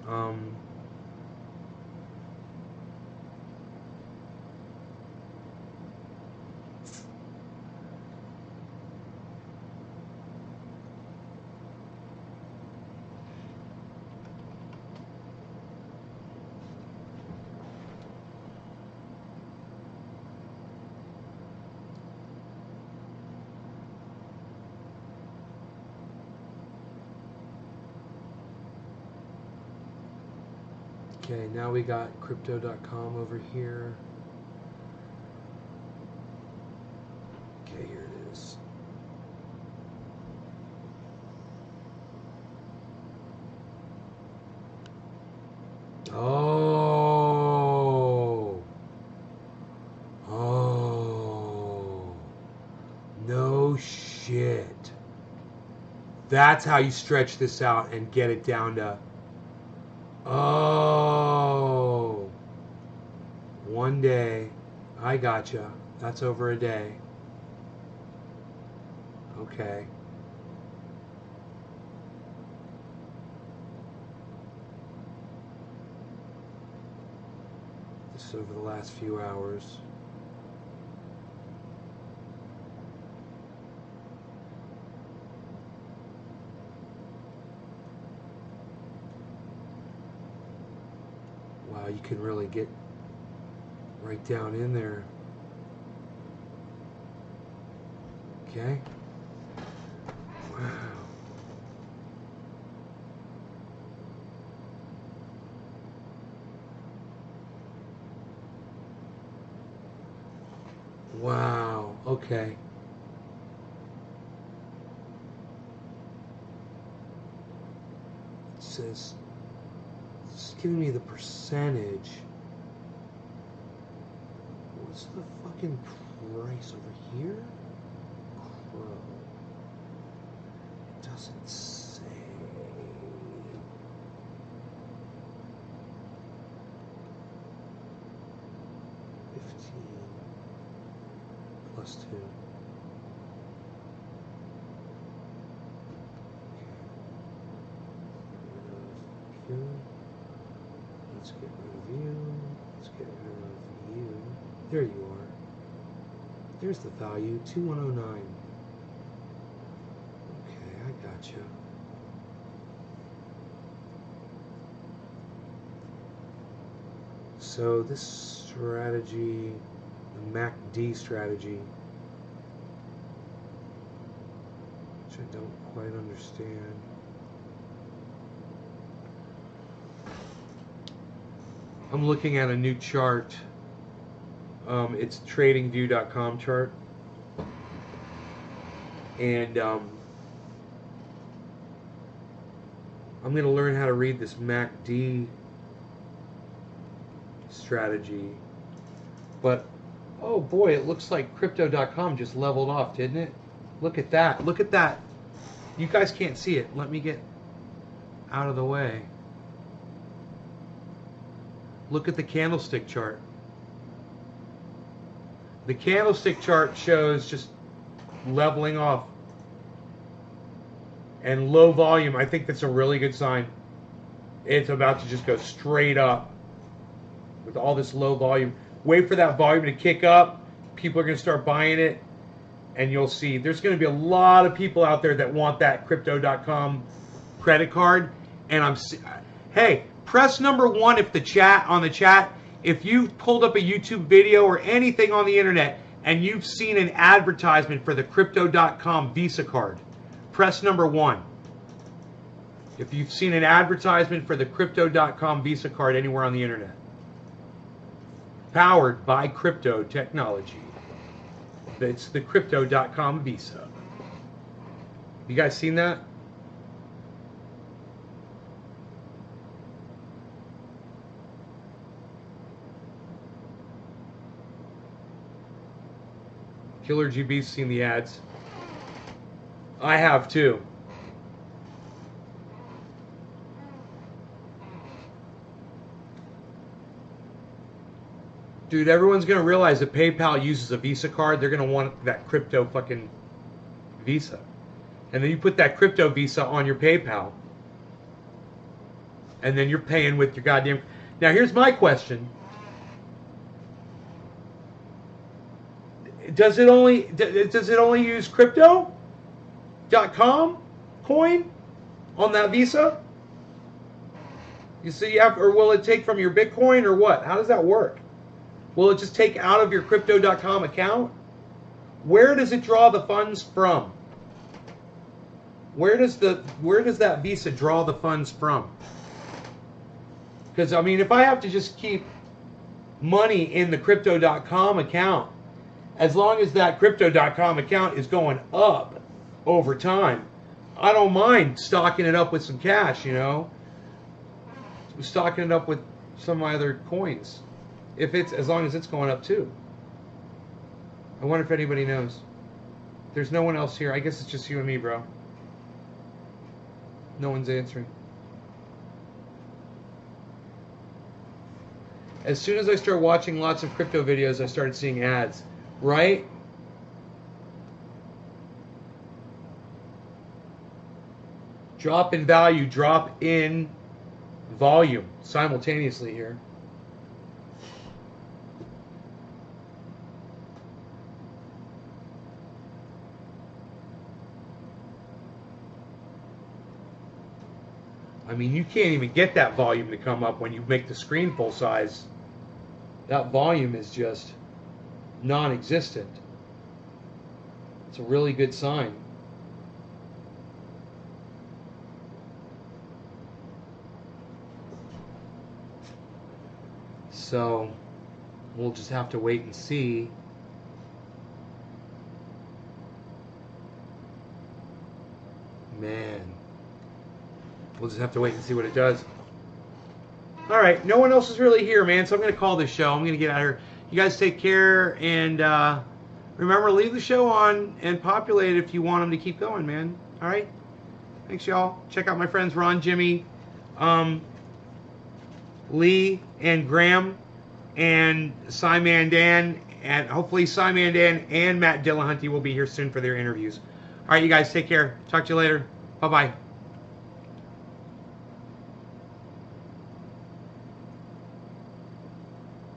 S1: Okay, now we got crypto.com over here. Okay, here it is. Oh. Oh. No shit. That's how you stretch this out and get it down to... Oh, one day. I gotcha. That's over a day. Okay. This is over the last few hours. Wow, you can really get right down in there. Okay. Wow. Wow. Okay. It says it's giving me the percentage. What's the fucking price over here? Crow. It doesn't say. 15 plus 2. Let's get rid of you. Let's get rid of you. There you are. There's the value, 2109. Okay, I gotcha. So this strategy, the MACD strategy, which I don't quite understand. I'm looking at a new chart. It's tradingview.com chart. And I'm going to learn how to read this MACD strategy. But, oh boy, it looks like crypto.com just leveled off, didn't it? Look at that. Look at that. You guys can't see it. Let me get out of the way. Look at the candlestick chart. The candlestick chart shows just leveling off and low volume. I think that's a really good sign. It's about to just go straight up with all this low volume. Wait for that volume to kick up. People are going to start buying it, and you'll see there's going to be a lot of people out there that want that crypto.com credit card. And hey, press number 1 if the chat, if you've pulled up a YouTube video or anything on the internet and you've seen an advertisement for the crypto.com Visa card, press number 1. If you've seen an advertisement for the crypto.com Visa card anywhere on the internet. Powered by crypto technology. It's the crypto.com Visa. You guys seen that? Killer GB's seen the ads. I have too. Dude, everyone's going to realize that PayPal uses a Visa card. They're going to want that crypto fucking Visa. And then you put that crypto Visa on your PayPal. And then you're paying with your goddamn... Now, here's my question. Does it only use crypto.com coin on that Visa? You see, or will it take from your Bitcoin or what? How does that work? Will it just take out of your crypto.com account? Where does it draw the funds from? Where does that Visa draw the funds from? Because I mean, if I have to just keep money in the crypto.com account, as long as that crypto.com account is going up over time, I don't mind stocking it up with some cash, you know, stocking it up with some other coins. As long as it's going up too. I wonder if anybody knows. There's no one else here. I guess it's just you and me, bro. No one's answering. As soon as I started watching lots of crypto videos, I started seeing ads. Right? Drop in value, drop in volume simultaneously here. I mean, you can't even get that volume to come up when you make the screen full size. That volume is just non-existent. It's a really good sign. So we'll just have to wait and see. Man, we'll just have to wait and see what it does. All right, no one else is really here, man, so I'm going to call this show. I'm going to get out of here. You guys take care, and remember, leave the show on and populate it if you want them to keep going, man. All right? Thanks, y'all. Check out my friends Ron, Jimmy, Lee, and Graham, and Simon Dan, and hopefully Simon Dan and Matt Dillahunty will be here soon for their interviews. All right, you guys, take care. Talk to you later. Bye-bye.